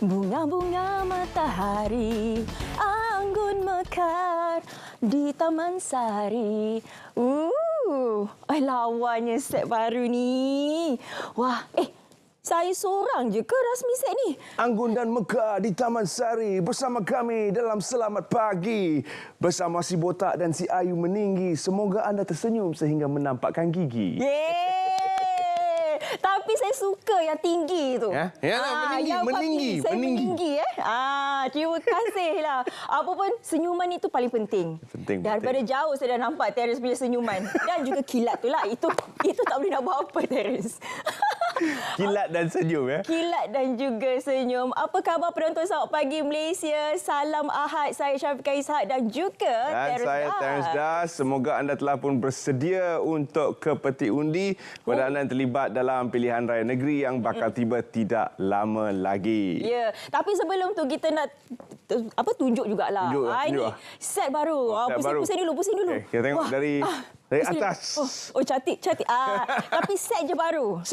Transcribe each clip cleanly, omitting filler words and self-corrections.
Bunga-bunga matahari, anggun mekar di Taman Sari. Lawannya set baru ni. Wah, saya seorang je ke rasmi set ni? Anggun dan mekar di Taman Sari bersama kami dalam Selamat Pagi. Bersama si botak dan si Ayu meninggi. Semoga anda tersenyum sehingga menampakkan gigi. Yeay! Tapi saya suka yang tinggi tu. Yalah, meninggi. Saya meninggi. Terima kasihlah. Apa pun senyuman itu paling penting. Daripada jauh saya dah nampak Terence punya senyuman. Dan juga kilat tu lah. Itu tak boleh nak buat apa, Terence. Kilat dan senyum ya. Kilat dan juga senyum. Apa khabar penonton Selamat Pagi Malaysia? Salam Ahad. Saya Syafiqah Ishak dan juga Terence Das. Semoga anda telah pun bersedia untuk ke peti undi pada anda yang terlibat dalam pilihan raya negeri yang bakal tiba tidak lama lagi. Ya, tapi sebelum tu kita nak tunjuk jugalah. Ini set baru. Pusing dulu. Okay, kita tengok dari atas. Cantik. Tapi set je baru.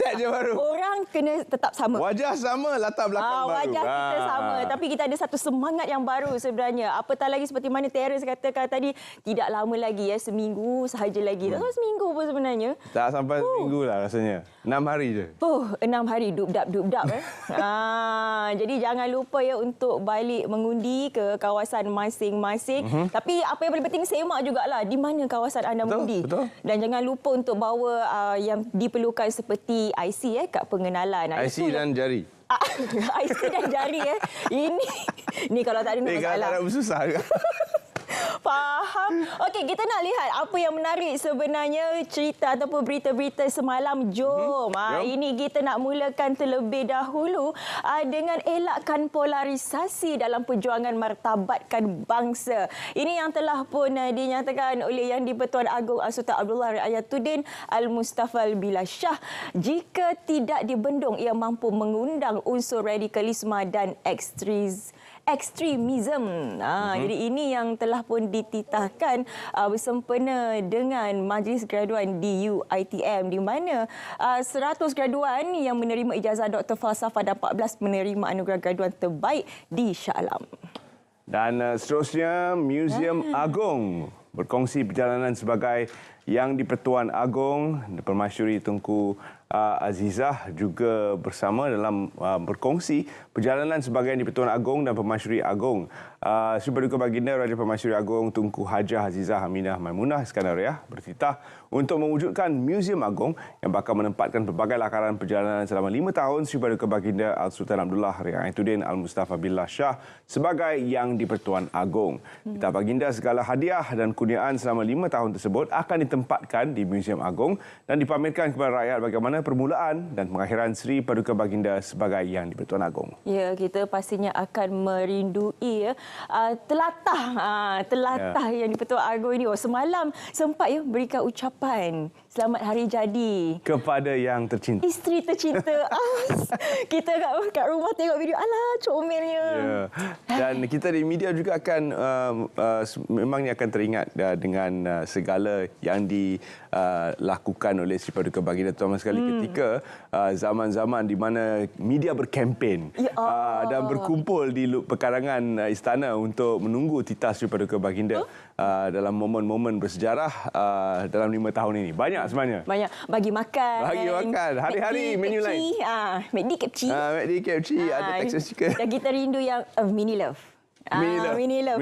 Orang kena tetap sama. Wajah sama, latar belakang baru. Wajah kita sama. Tapi kita ada satu semangat yang baru sebenarnya. Apatah lagi seperti mana Terence katakan tadi, tidak lama lagi ya, seminggu sahaja lagi. Tak sampai seminggu pun sebenarnya. Tak sampai seminggu lah rasanya. 6 hari je. 6 hari dubdap. Jadi jangan lupa ya untuk balik mengundi ke kawasan masing-masing. Tapi apa yang paling penting semak jugalah di mana kawasan anda mengundi. Betul. Dan jangan lupa untuk bawa yang diperlukan seperti IC kad pengenalan. IC dan jari. IC dan jari Ini kalau tak ada masalah. Tak ada bersusah juga. Faham. Okey, kita nak lihat apa yang menarik sebenarnya cerita ataupun berita-berita semalam. Jom. Ini kita nak mulakan terlebih dahulu dengan elakkan polarisasi dalam perjuangan martabatkan bangsa. Ini yang telah pun dinyatakan oleh Yang di-Pertuan Agong Sultan Abdullah Ayatuddin Al-Mustafa Billah Shah. Jika tidak dibendung, ia mampu mengundang unsur radikalisme dan ekstremisme. Jadi ini yang telah pun dititahkan bersempena dengan Majlis Graduan di UiTM, di mana 100 graduan yang menerima ijazah Dr. Falsafah dan 14 menerima anugerah graduan terbaik di Shah Alam. Dan seterusnya, Museum Agong berkongsi perjalanan sebagai Yang di-Pertuan Agong, Permasyuri Tunku Azizah juga bersama dalam berkongsi perjalanan sebagai Yang di-Pertuan Agong dan Permasyuri Agong. Sri Paduka Baginda Raja Permasyuri Agong Tunku Hajah Azizah Aminah Maimunah Iskandariah bertitah untuk mewujudkan Museum Agong yang bakal menempatkan pelbagai lakaran perjalanan selama 5 tahun Sri Paduka Baginda Al-Sultan Abdullah Ayatuddin Al-Mustafa Billah Shah sebagai Yang di-Pertuan Agong. Kitab Baginda segala hadiah dan kurniaan selama 5 tahun tersebut akan ditempatkan di Museum Agong dan dipamerkan kepada rakyat bagaimana permulaan dan pengakhiran Sri Paduka Baginda sebagai Yang di-Pertuan Agong. Ya, kita pastinya akan merindui telatah Yang di-Pertuan Agong ini. Semalam sempat berikan ucapan selamat hari jadi kepada yang tercinta. Isteri tercinta. Kita kat rumah tengok video, comelnya. Dan kita di media juga akan memangnya akan teringat dengan segala yang dilakukan oleh Sri Paduka Baginda, terutama sekali ketika zaman-zaman di mana media berkempen dan berkumpul di pekarangan istana untuk menunggu titah Sri Paduka Baginda dalam momen-momen bersejarah dalam 5 tahun ini. Banyak sebenarnya. Banyak. Bagi makan. Hari-hari menu lain. McD KFC. McD KFC, ada Texas Chicken. Dan kita rindu yang Mini Love. Mini Love.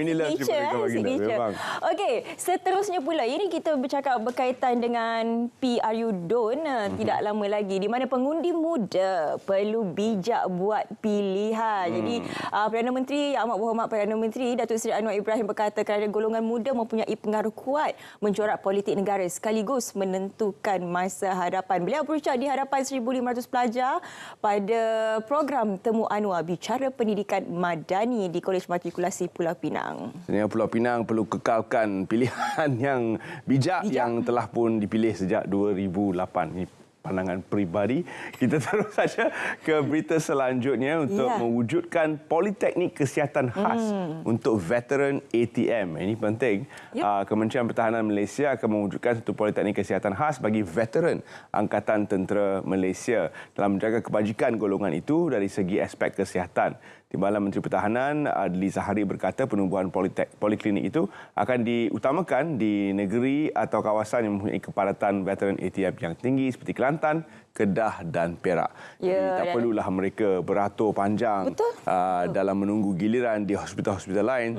Signature. Okey, seterusnya pula. Ini kita bercakap berkaitan dengan PRU DUN tidak lama lagi. Di mana pengundi muda perlu bijak buat pilihan. Jadi, Perdana Menteri, Yang Amat Berhormat Perdana Menteri Datuk Seri Anwar Ibrahim berkata kerana golongan muda mempunyai pengaruh kuat mencorak politik negara sekaligus menentukan masa hadapan. Beliau berucap di hadapan 1,500 pelajar pada program Temu Anwar Bicara Pendidikan Madani di Kolej Matrikulasi Pulau Pinang. Sebenarnya Pulau Pinang perlu kekalkan pilihan yang bijak yang telah pun dipilih sejak 2008. Ini pandangan peribadi. Kita terus saja ke berita selanjutnya untuk mewujudkan Politeknik Kesihatan Khas untuk veteran ATM. Ini penting. Kementerian Pertahanan Malaysia akan mewujudkan satu Politeknik Kesihatan Khas bagi veteran Angkatan Tentera Malaysia dalam menjaga kebajikan golongan itu dari segi aspek kesihatan. Timbalan Menteri Pertahanan Adli Zahari berkata penubuhan poliklinik itu akan diutamakan di negeri atau kawasan yang mempunyai kepadatan veteran ATM yang tinggi seperti Kelantan, Kedah dan Perak. Jadi tak perlulah mereka beratur panjang dalam menunggu giliran di hospital-hospital lain.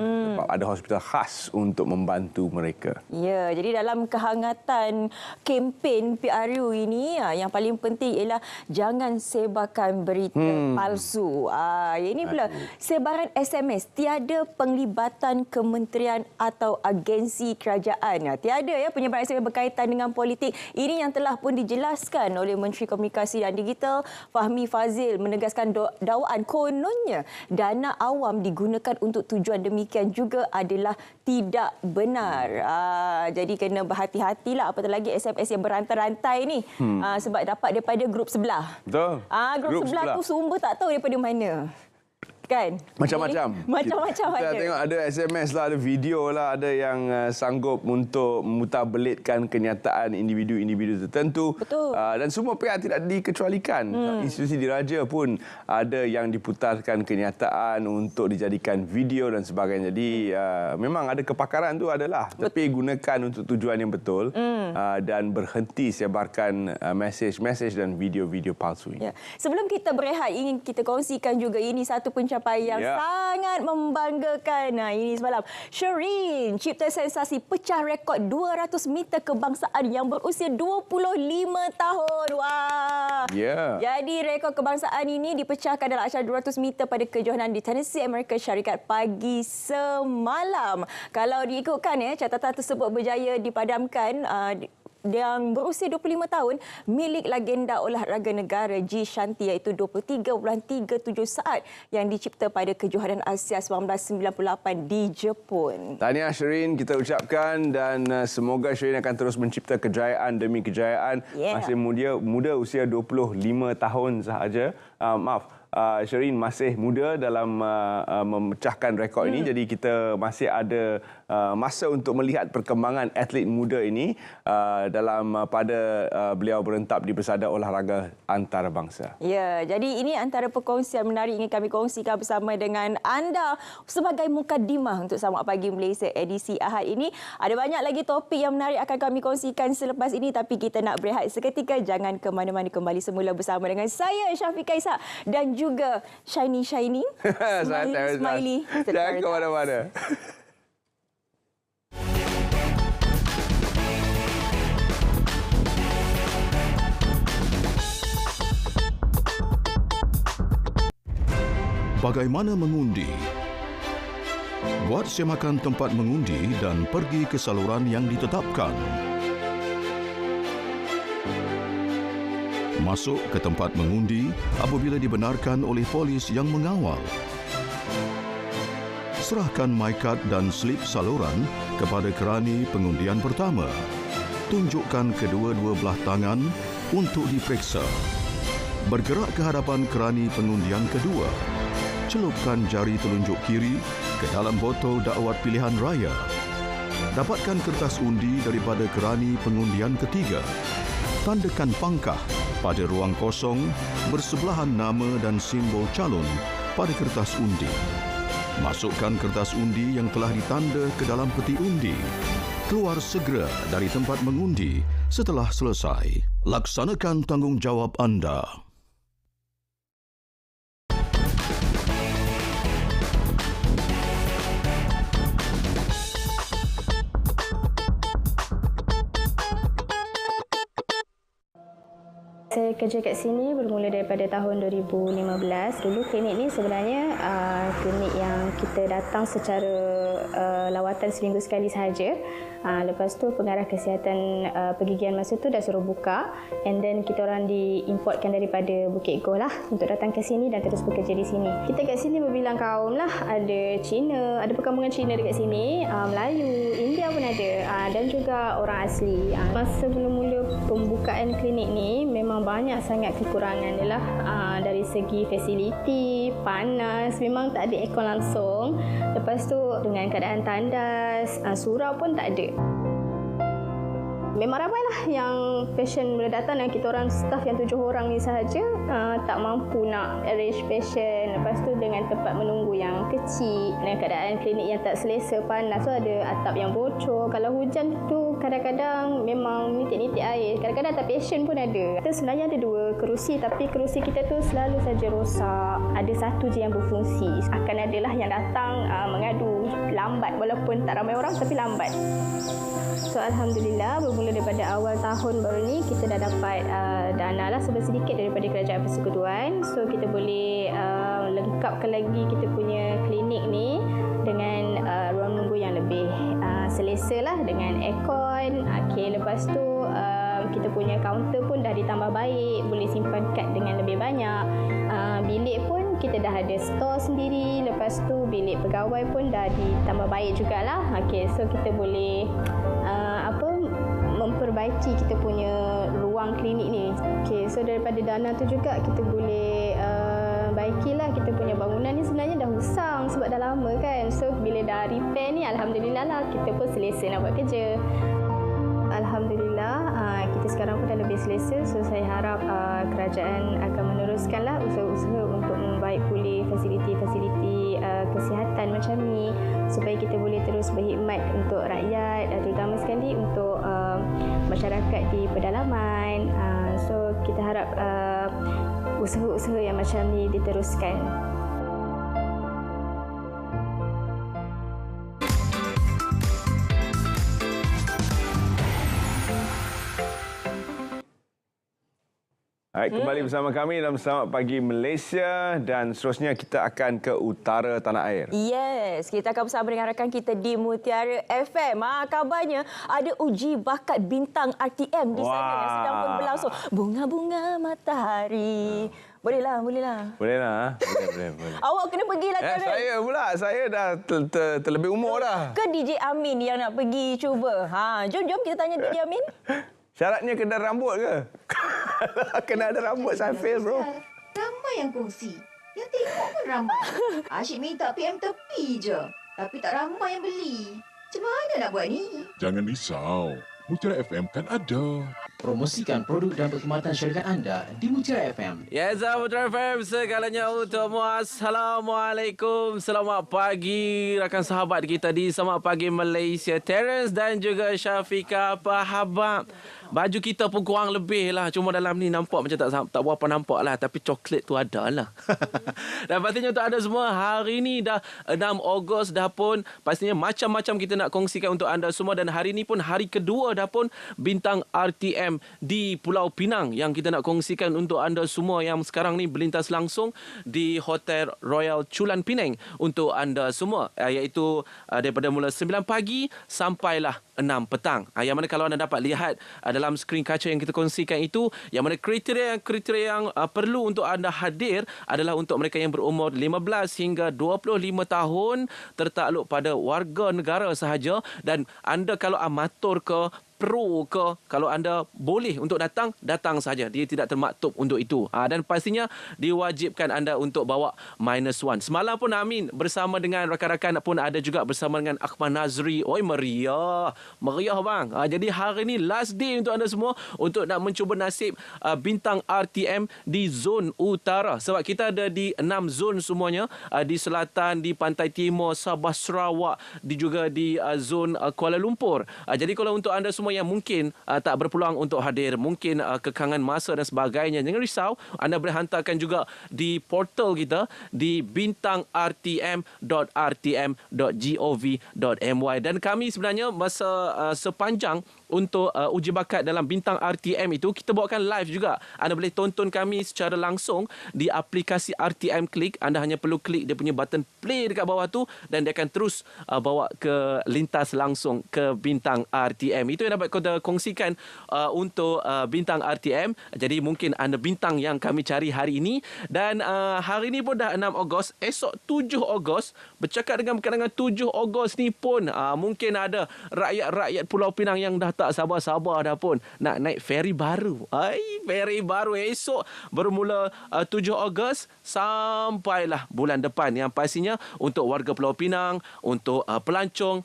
Ada hospital khas untuk membantu mereka. Ya, jadi dalam kehangatan kempen PRU ini, yang paling penting ialah jangan sebarkan berita palsu. Ini pula sebaran SMS tiada penglibatan kementerian atau agensi kerajaan. Tiada ya penyebaran SMS berkaitan dengan politik. Ini yang telah pun dijelaskan oleh Menteri Komunikasi dan Digital Fahmi Fadzil menegaskan dakwaan kononnya dana awam digunakan untuk tujuan demikian juga adalah tidak benar. Jadi kena berhati-hatilah apatah lagi SMS yang berantai-rantai ni. Sebab dapat daripada grup sebelah. Betul. Grup sebelah tu sumber tak tahu daripada mana. Kan? Macam-macam. Macam-macam ada. Kita tengok ada SMS lah, ada video lah, ada yang sanggup untuk memutabelitkan kenyataan individu-individu tertentu. Betul. Dan semua pihak tidak dikecualikan. Institusi diraja pun ada yang diputarkan kenyataan untuk dijadikan video dan sebagainya. Jadi memang ada kepakaran tu adalah. Tapi gunakan untuk tujuan yang betul dan berhenti sebarkan mesej-mesej dan video-video palsu ini. Ya. Sebelum kita berehat, ingin kita kongsikan juga ini satu pencapaian yang sangat membanggakan. Ini semalam. Shereen cipta sensasi pecah rekod 200 meter kebangsaan yang berusia 25 tahun. Wah. Jadi rekod kebangsaan ini dipecahkan dalam acara 200 meter pada kejohanan di Tennessee, Amerika Syarikat pagi semalam. Kalau diikutkan catatan tersebut berjaya dipadamkan yang berusia 25 tahun milik legenda olahraga negara G Shanti iaitu 23.37 saat yang dicipta pada kejohanan Asia 1998 di Jepun. Tahniah Shereen kita ucapkan dan semoga Shereen akan terus mencipta kejayaan demi kejayaan. Masih muda usia 25 tahun sahaja. Shereen masih muda dalam memecahkan rekod ini. Jadi kita masih ada masa untuk melihat perkembangan atlet muda ini pada beliau berentap di Persada Olahraga Antarabangsa. Ya, jadi ini antara perkongsian menarik ingin kami kongsikan bersama dengan anda sebagai mukadimah untuk Selamat Pagi Malaysia edisi Ahad ini. Ada banyak lagi topik yang menarik akan kami kongsikan selepas ini, tapi kita nak berehat seketika. Jangan ke mana-mana, kembali semula bersama dengan saya Syafiqah Ishak dan juga Shiny Smiley. Jangan ke mana-mana. Bagaimana mengundi? Buat semakan tempat mengundi dan pergi ke saluran yang ditetapkan. Masuk ke tempat mengundi apabila dibenarkan oleh polis yang mengawal. Serahkan MyCard dan slip saluran kepada kerani pengundian pertama. Tunjukkan kedua-dua belah tangan untuk diperiksa. Bergerak ke hadapan kerani pengundian kedua. Celupkan jari telunjuk kiri ke dalam botol dakwat pilihan raya. Dapatkan kertas undi daripada kerani pengundian ketiga. Tandakan pangkah pada ruang kosong bersebelahan nama dan simbol calon pada kertas undi. Masukkan kertas undi yang telah ditanda ke dalam peti undi. Keluar segera dari tempat mengundi setelah selesai. Laksanakan tanggungjawab anda. Saya kerja kat sini bermula daripada tahun 2015. Dulu klinik ni sebenarnya klinik yang kita datang secara lawatan seminggu sekali sahaja. Lepas tu pengarah kesihatan pergigian masa tu dah suruh buka, and then kita orang diimportkan daripada Bukit Goh lah untuk datang ke sini dan terus bekerja di sini. Kita kat sini berbilang kaum lah, ada Cina, ada perkampungan Cina dekat sini, Melayu, India pun ada, dan juga orang asli. Masa mula-mula pembukaan klinik ni memang banyak sangat kekurangan ialah dari segi fasiliti, panas, memang tak ada aircon langsung. Lepas tu dengan keadaan tandas, surau pun tak ada. memang ramailah yang passion mula datang, dan kita orang staff yang 7 orang ni sahaja tak mampu nak arrange passion. Lepas tu dengan tempat menunggu yang kecil, dengan keadaan klinik yang tak selesa, panas, so ada atap yang bocor. Kalau hujan tu kadang-kadang memang nitik-nitik air, kadang-kadang tak passion pun ada. Kita sebenarnya ada 2 kerusi, tapi kerusi kita tu selalu saja rosak. Ada satu je yang berfungsi. Akan adalah yang datang mengadu lambat, walaupun tak ramai orang tapi lambat. So alhamdulillah, bermula daripada awal tahun baru ni kita dah dapat dana lah sedikit daripada Kerajaan Persekutuan. So kita boleh lengkapkan lagi kita punya klinik ni dengan ruang tunggu yang lebih selesa lah, dengan aircon. Okay, lepas tu kita punya kaunter pun dah ditambah baik, boleh simpan kad dengan lebih banyak. Bilik pun kita dah ada store sendiri. Lepas tu bilik pegawai pun dah ditambah baik jugalah. Okay, so kita boleh memperbaiki kita punya ruang klinik ni. Okay, so daripada dana tu juga kita boleh baikilah kita punya bangunan ni. Sebenarnya dah usang sebab dah lama kan. So bila dah repair ni, alhamdulillah lah kita pun selesa nak buat kerja. Alhamdulillah, kita sekarang pun dah lebih selesa. So saya harap kerajaan akan meneruskanlah usaha-usaha untuk membaik pulih fasiliti-fasiliti kesihatan macam ni, supaya kita boleh terus berkhidmat untuk rakyat, terutama sekali untuk masyarakat di pedalaman. So kita harap usaha-usaha yang macam ni diteruskan. Baik, kembali bersama kami dalam Selamat Pagi Malaysia, dan seterusnya kita akan ke utara tanah air. Yes, kita akan bersama dengan rakan kita di Mutiara FM. Kabarnya ada uji bakat bintang RTM di sana yang sedang pun berlangsung. Bunga-bunga matahari. Bolehlah. Boleh. Awak kena pergilah, Karen. Saya pula, saya dah terlebih umur dah. Ke DJ Amin yang nak pergi cuba? Jom kita tanya DJ Amin. Syaratnya kena rambut ke? Kena ada rambut Saifil, bro. Ramai yang kongsi. Yang tengok pun ramai. Asyik minta PM tepi je. Tapi tak ramai yang beli. Macam mana nak buat ni? Jangan risau. Mutiara FM kan ada. Promosikan produk dan perkhidmatan syarikat anda di Mutiara FM. Yes, Mutiara FM segalanya untukmu. Assalamualaikum. Selamat pagi rakan sahabat kita di Selamat Pagi Malaysia. Terence dan juga Syafiqah, apa khabar? Baju kita pun kurang lebih lah. Cuma dalam ni nampak macam tak berapa nampak lah. Tapi coklat tu ada lah. Dan pastinya untuk anda semua, hari ni dah 6 Ogos dah pun. Pastinya macam-macam kita nak kongsikan untuk anda semua. Dan hari ni pun hari kedua dah pun bintang RTM di Pulau Pinang yang kita nak kongsikan untuk anda semua yang sekarang ni berlintas langsung di Hotel Royal Chulan Penang untuk anda semua, iaitu daripada mula 9 pagi sampailah 6 petang. Yang mana kalau anda dapat lihat dalam skrin kaca yang kita kongsikan itu, yang mana kriteria yang perlu untuk anda hadir adalah untuk mereka yang berumur 15 hingga 25 tahun, tertakluk pada warga negara sahaja, dan anda kalau amatur ke pro ke, kalau anda boleh untuk datang saja. Dia tidak termaktub untuk itu. Dan pastinya diwajibkan anda untuk bawa -1. Semalam pun Amin bersama dengan rakan-rakan pun ada juga bersama dengan Akhbar Nazri. Oi, meriah bang. Jadi hari ni last day untuk anda semua untuk nak mencuba nasib bintang RTM di zon utara. Sebab kita ada di 6 zon semuanya, di selatan, di pantai timur, Sabah, Sarawak, juga di zon Kuala Lumpur. Jadi kalau untuk anda semua yang mungkin tak berpeluang untuk hadir, mungkin kekangan masa dan sebagainya, jangan risau, anda boleh hantarkan juga di portal kita di bintang.rtm.gov.my. Dan kami sebenarnya masa sepanjang untuk uji bakat dalam bintang RTM itu, kita bawakan live juga. Anda boleh tonton kami secara langsung di aplikasi RTM Klik. Anda hanya perlu klik dia punya button play dekat bawah tu, dan dia akan terus bawa ke lintas langsung ke bintang RTM. Itu yang dapat kita kongsikan untuk bintang RTM. Jadi mungkin anda bintang yang kami cari hari ini. Dan hari ini pun dah 6 Ogos. Esok 7 Ogos. Bercakap dengan berkenaan 7 Ogos ni pun mungkin ada rakyat-rakyat Pulau Pinang yang dah tak sabar-sabar dah pun nak naik feri baru. Feri baru esok bermula 7 Ogos sampailah bulan depan. Yang pastinya untuk warga Pulau Pinang, untuk pelancong,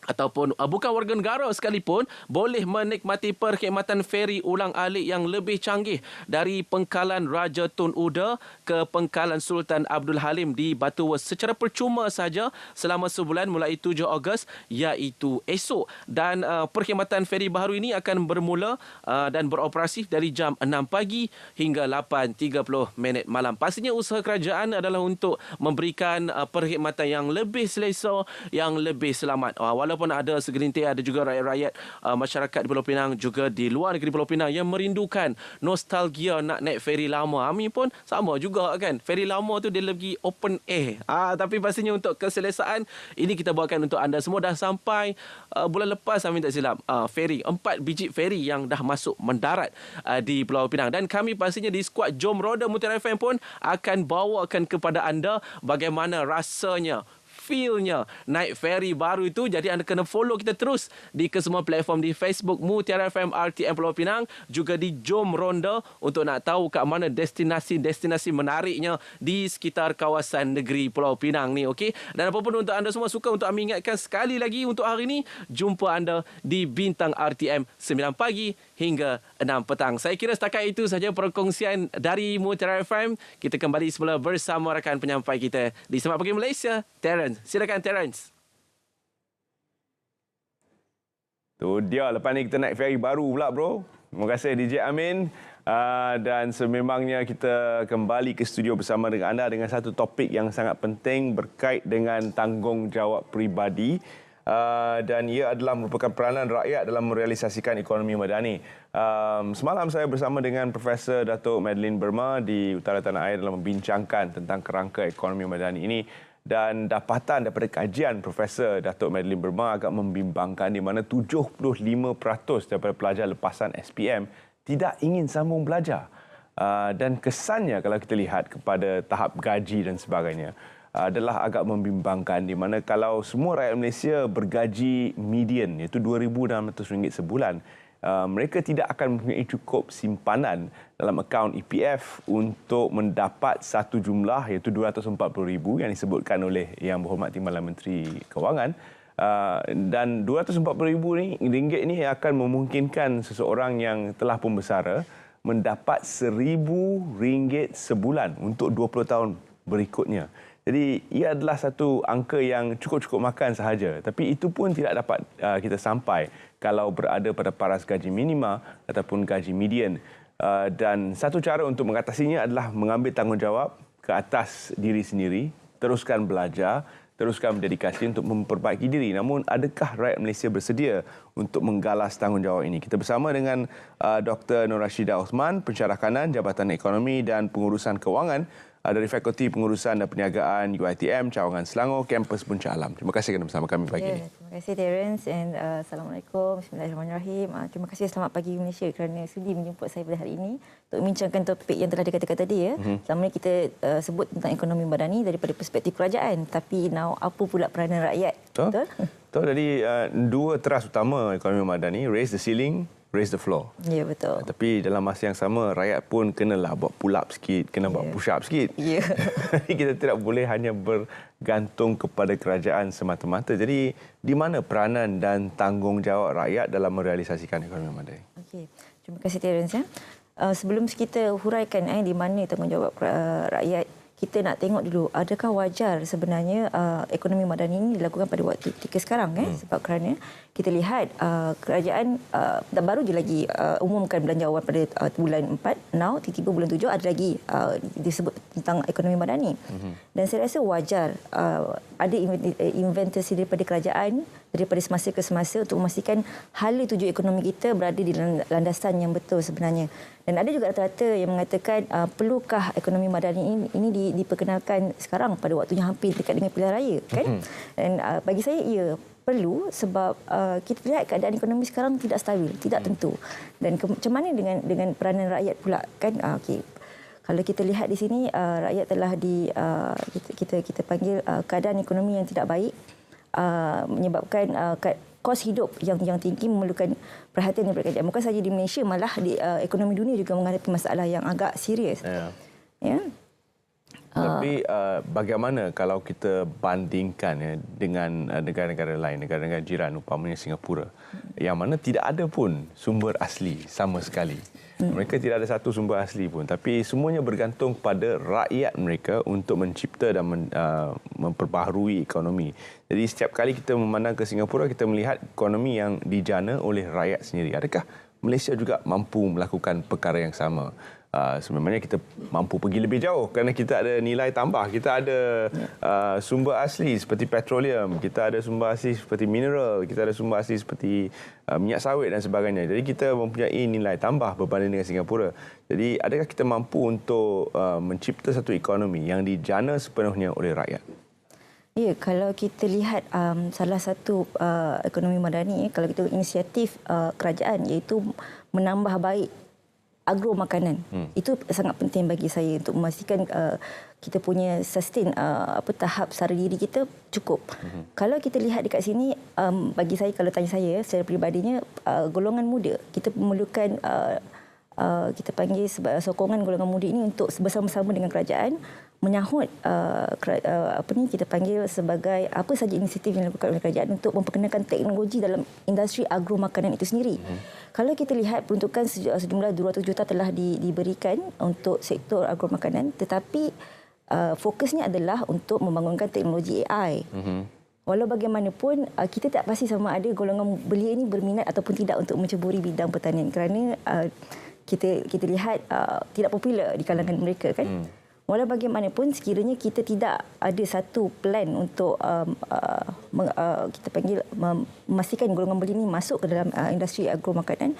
ataupun bukan warga negara sekalipun boleh menikmati perkhidmatan feri ulang-alik yang lebih canggih dari Pengkalan Raja Tun Uda ke Pengkalan Sultan Abdul Halim di Batuwas secara percuma saja selama sebulan mulai 7 Ogos iaitu esok. Dan perkhidmatan feri baru ini akan bermula dan beroperasi dari jam 6 pagi hingga 8.30 malam. Pastinya usaha kerajaan adalah untuk memberikan perkhidmatan yang lebih selesa, yang lebih selamat. Walaupun ada segelintir, ada juga rakyat-rakyat masyarakat di Pulau Pinang juga di luar negeri Pulau Pinang yang merindukan nostalgia nak naik feri lama. Ami pun sama juga kan. Feri lama tu dia lagi open air. Tapi pastinya untuk keselesaan ini kita buatkan untuk anda semua. Dah sampai bulan lepas Ami tak silap. Feri 4 biji feri yang dah masuk mendarat di Pulau Pinang. Dan kami pastinya di skuad Jom Roda Mutiara FM pun akan bawakan kepada anda bagaimana rasanya, feel-nya naik feri baru itu. Jadi anda kena follow kita terus di kesemua platform di Facebook Mutiara FM RTM Pulau Pinang, juga di Jom Ronda untuk nak tahu kat mana destinasi-destinasi menariknya di sekitar kawasan negeri Pulau Pinang ni, okey. Dan apa pun untuk anda semua, suka untuk kami ingatkan sekali lagi untuk hari ini, jumpa anda di Bintang RTM 9 pagi hingga 6 petang. Saya kira setakat itu saja perkongsian dari Mutiara FM. Kita kembali semula bersama rakan penyampai kita di Selamat Pagi Malaysia, Terence. Silakan Terence. Tu dia, lepas ni kita naik feri baru pula bro. Terima kasih DJ Amin. Dan sememangnya kita kembali ke studio bersama dengan anda dengan satu topik yang sangat penting berkait dengan tanggungjawab peribadi. Dan ia adalah merupakan peranan rakyat dalam merealisasikan ekonomi madani. Semalam saya bersama dengan Profesor Datuk Madeline Burma di Utara Tanah Air dalam membincangkan tentang kerangka ekonomi madani ini. Dan dapatan daripada kajian Profesor Datuk Madeline Burma agak membimbangkan di mana 75% daripada pelajar lepasan SPM tidak ingin sambung belajar. Dan kesannya kalau kita lihat kepada tahap gaji dan sebagainya adalah agak membimbangkan di mana kalau semua rakyat Malaysia bergaji median iaitu RM2,600 sebulan, mereka tidak akan mempunyai cukup simpanan dalam akaun EPF untuk mendapat satu jumlah iaitu RM240,000 yang disebutkan oleh Yang Berhormat Timbalan Menteri Kewangan. Dan RM240,000 ni akan memungkinkan seseorang yang telah pun bersara mendapat RM1,000 sebulan untuk 20 tahun berikutnya. Jadi ia adalah satu angka yang cukup-cukup makan sahaja. Tapi itu pun tidak dapat kita sampai kalau berada pada paras gaji minima ataupun gaji median. Dan satu cara untuk mengatasinya adalah mengambil tanggungjawab ke atas diri sendiri, teruskan belajar, teruskan berdedikasi untuk memperbaiki diri. Namun adakah rakyat Malaysia bersedia untuk menggalas tanggungjawab ini? Kita bersama dengan Dr. Nur Rashidah Osman, Pensyarah Kanan Jabatan Ekonomi dan Pengurusan Kewangan dari Fakulti Pengurusan dan Perniagaan UiTM Cawangan Selangor, kampus Puncak Alam. Terima kasih kerana bersama kami pagi ini. Terima kasih Terence and Assalamualaikum. Bismillahirrahmanirrahim. Terima kasih Selamat Pagi Malaysia kerana sudi menjemput saya pada hari ini untuk membincangkan topik yang telah dikatakan tadi ya. Selama ini kita sebut tentang ekonomi madani daripada perspektif kerajaan, tapi now apa pula peranan rakyat? Betul? Betul. Jadi dua teras utama ekonomi madani, raise the ceiling, raise the floor. Ya, betul. Tapi dalam masa yang sama, rakyat pun kenalah buat pull up sikit, kena buat push up sikit. Ya. Kita tidak boleh hanya bergantung kepada kerajaan semata-mata. Jadi, di mana peranan dan tanggungjawab rakyat dalam merealisasikan ekonomi madani? Okey. Terima kasih Terence. Sebelum kita huraikan di mana tanggungjawab rakyat, kita nak tengok dulu adakah wajar sebenarnya ekonomi madani ini dilakukan pada waktu ketika sekarang sebab kerana kita lihat kerajaan baru je lagi umumkan belanjawan pada bulan 4, now tiba-tiba bulan 7 ada lagi disebut tentang ekonomi madani. Dan saya rasa wajar ada investasi daripada kerajaan daripada semasa ke semasa untuk memastikan hala tuju ekonomi kita berada di landasan yang betul sebenarnya. Dan ada juga rata-rata yang mengatakan perlukah ekonomi madani ini diperkenalkan sekarang pada waktunya hampir dekat dengan pilihan raya kan? Dan bagi saya ia perlu sebab kita lihat keadaan ekonomi sekarang tidak stabil, tidak tentu. Dan macam mana dengan peranan rakyat pula kan? Okey. Kalau kita lihat di sini rakyat telah kita panggil keadaan ekonomi yang tidak baik menyebabkan kos hidup yang tinggi memerlukan perhatian daripada kerajaan. Bukan sahaja di Malaysia, malah di ekonomi dunia juga menghadapi masalah yang agak serius. Ya. Tapi bagaimana kalau kita bandingkan dengan negara-negara lain, negara-negara jiran umpamanya Singapura, yang mana tidak ada pun sumber asli sama sekali. Mereka tidak ada satu sumber asli pun, tapi semuanya bergantung pada rakyat mereka untuk mencipta dan memperbaharui ekonomi. Jadi setiap kali kita memandang ke Singapura, kita melihat ekonomi yang dijana oleh rakyat sendiri. Adakah Malaysia juga mampu melakukan perkara yang sama? Sebenarnya kita mampu pergi lebih jauh kerana kita ada nilai tambah. Kita ada sumber asli seperti petroleum, kita ada sumber asli seperti mineral, kita ada sumber asli seperti minyak sawit dan sebagainya. Jadi kita mempunyai nilai tambah berbanding dengan Singapura. Jadi adakah kita mampu untuk mencipta satu ekonomi yang dijana sepenuhnya oleh rakyat? Ya, kalau kita lihat salah satu ekonomi madani, kalau kita inisiatif kerajaan iaitu menambah baik agro makanan. Itu sangat penting bagi saya untuk memastikan kita punya sustain tahap sara diri kita cukup. Kalau kita lihat dekat sini, bagi saya, kalau tanya saya secara peribadinya, golongan muda kita memerlukan kita panggil sokongan golongan muda ini untuk bersama-sama dengan kerajaan menyahut kita panggil sebagai apa saja inisiatif yang dilakukan oleh kerajaan untuk memperkenalkan teknologi dalam industri agro makanan itu sendiri. Kalau kita lihat peruntukan sejumlah 200 juta telah diberikan untuk sektor agro makanan, tetapi fokusnya adalah untuk membangunkan teknologi AI. Walau bagaimanapun, kita tak pasti sama ada golongan belia ini berminat ataupun tidak untuk menceburi bidang pertanian kerana kita lihat tidak popular di kalangan mereka kan. Walau bagaimanapun, sekiranya kita tidak ada satu plan untuk kita panggil memastikan golongan belia ini masuk ke dalam industri agro makanan,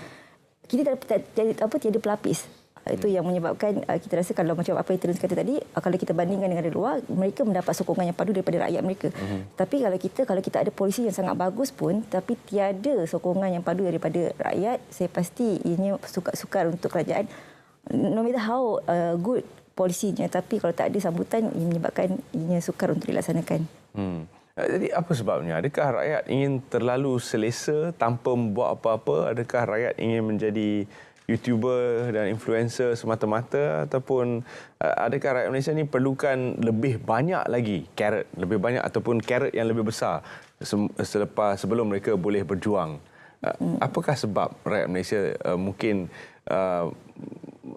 kita tiada pelapis. Itu yang menyebabkan kita rasa kalau macam apa yang Terence kata tadi, kalau kita bandingkan dengan negara luar, mereka mendapat sokongan yang padu daripada rakyat mereka. Tapi kalau kita ada polisi yang sangat bagus pun, tapi tiada sokongan yang padu daripada rakyat, saya pasti ianya sukar-sukar untuk kerajaan. No matter how good polisinya, tapi kalau tak ada sambutan, ia menyebabkan ianya sukar untuk dilaksanakan. Jadi apa sebabnya? Adakah rakyat ingin terlalu selesa tanpa membuat apa-apa? Adakah rakyat ingin menjadi YouTuber dan influencer semata-mata, ataupun adakah rakyat Malaysia ni perlukan lebih banyak lagi carrot, lebih banyak ataupun carrot yang lebih besar sebelum mereka boleh berjuang? Apakah sebab rakyat Malaysia mungkin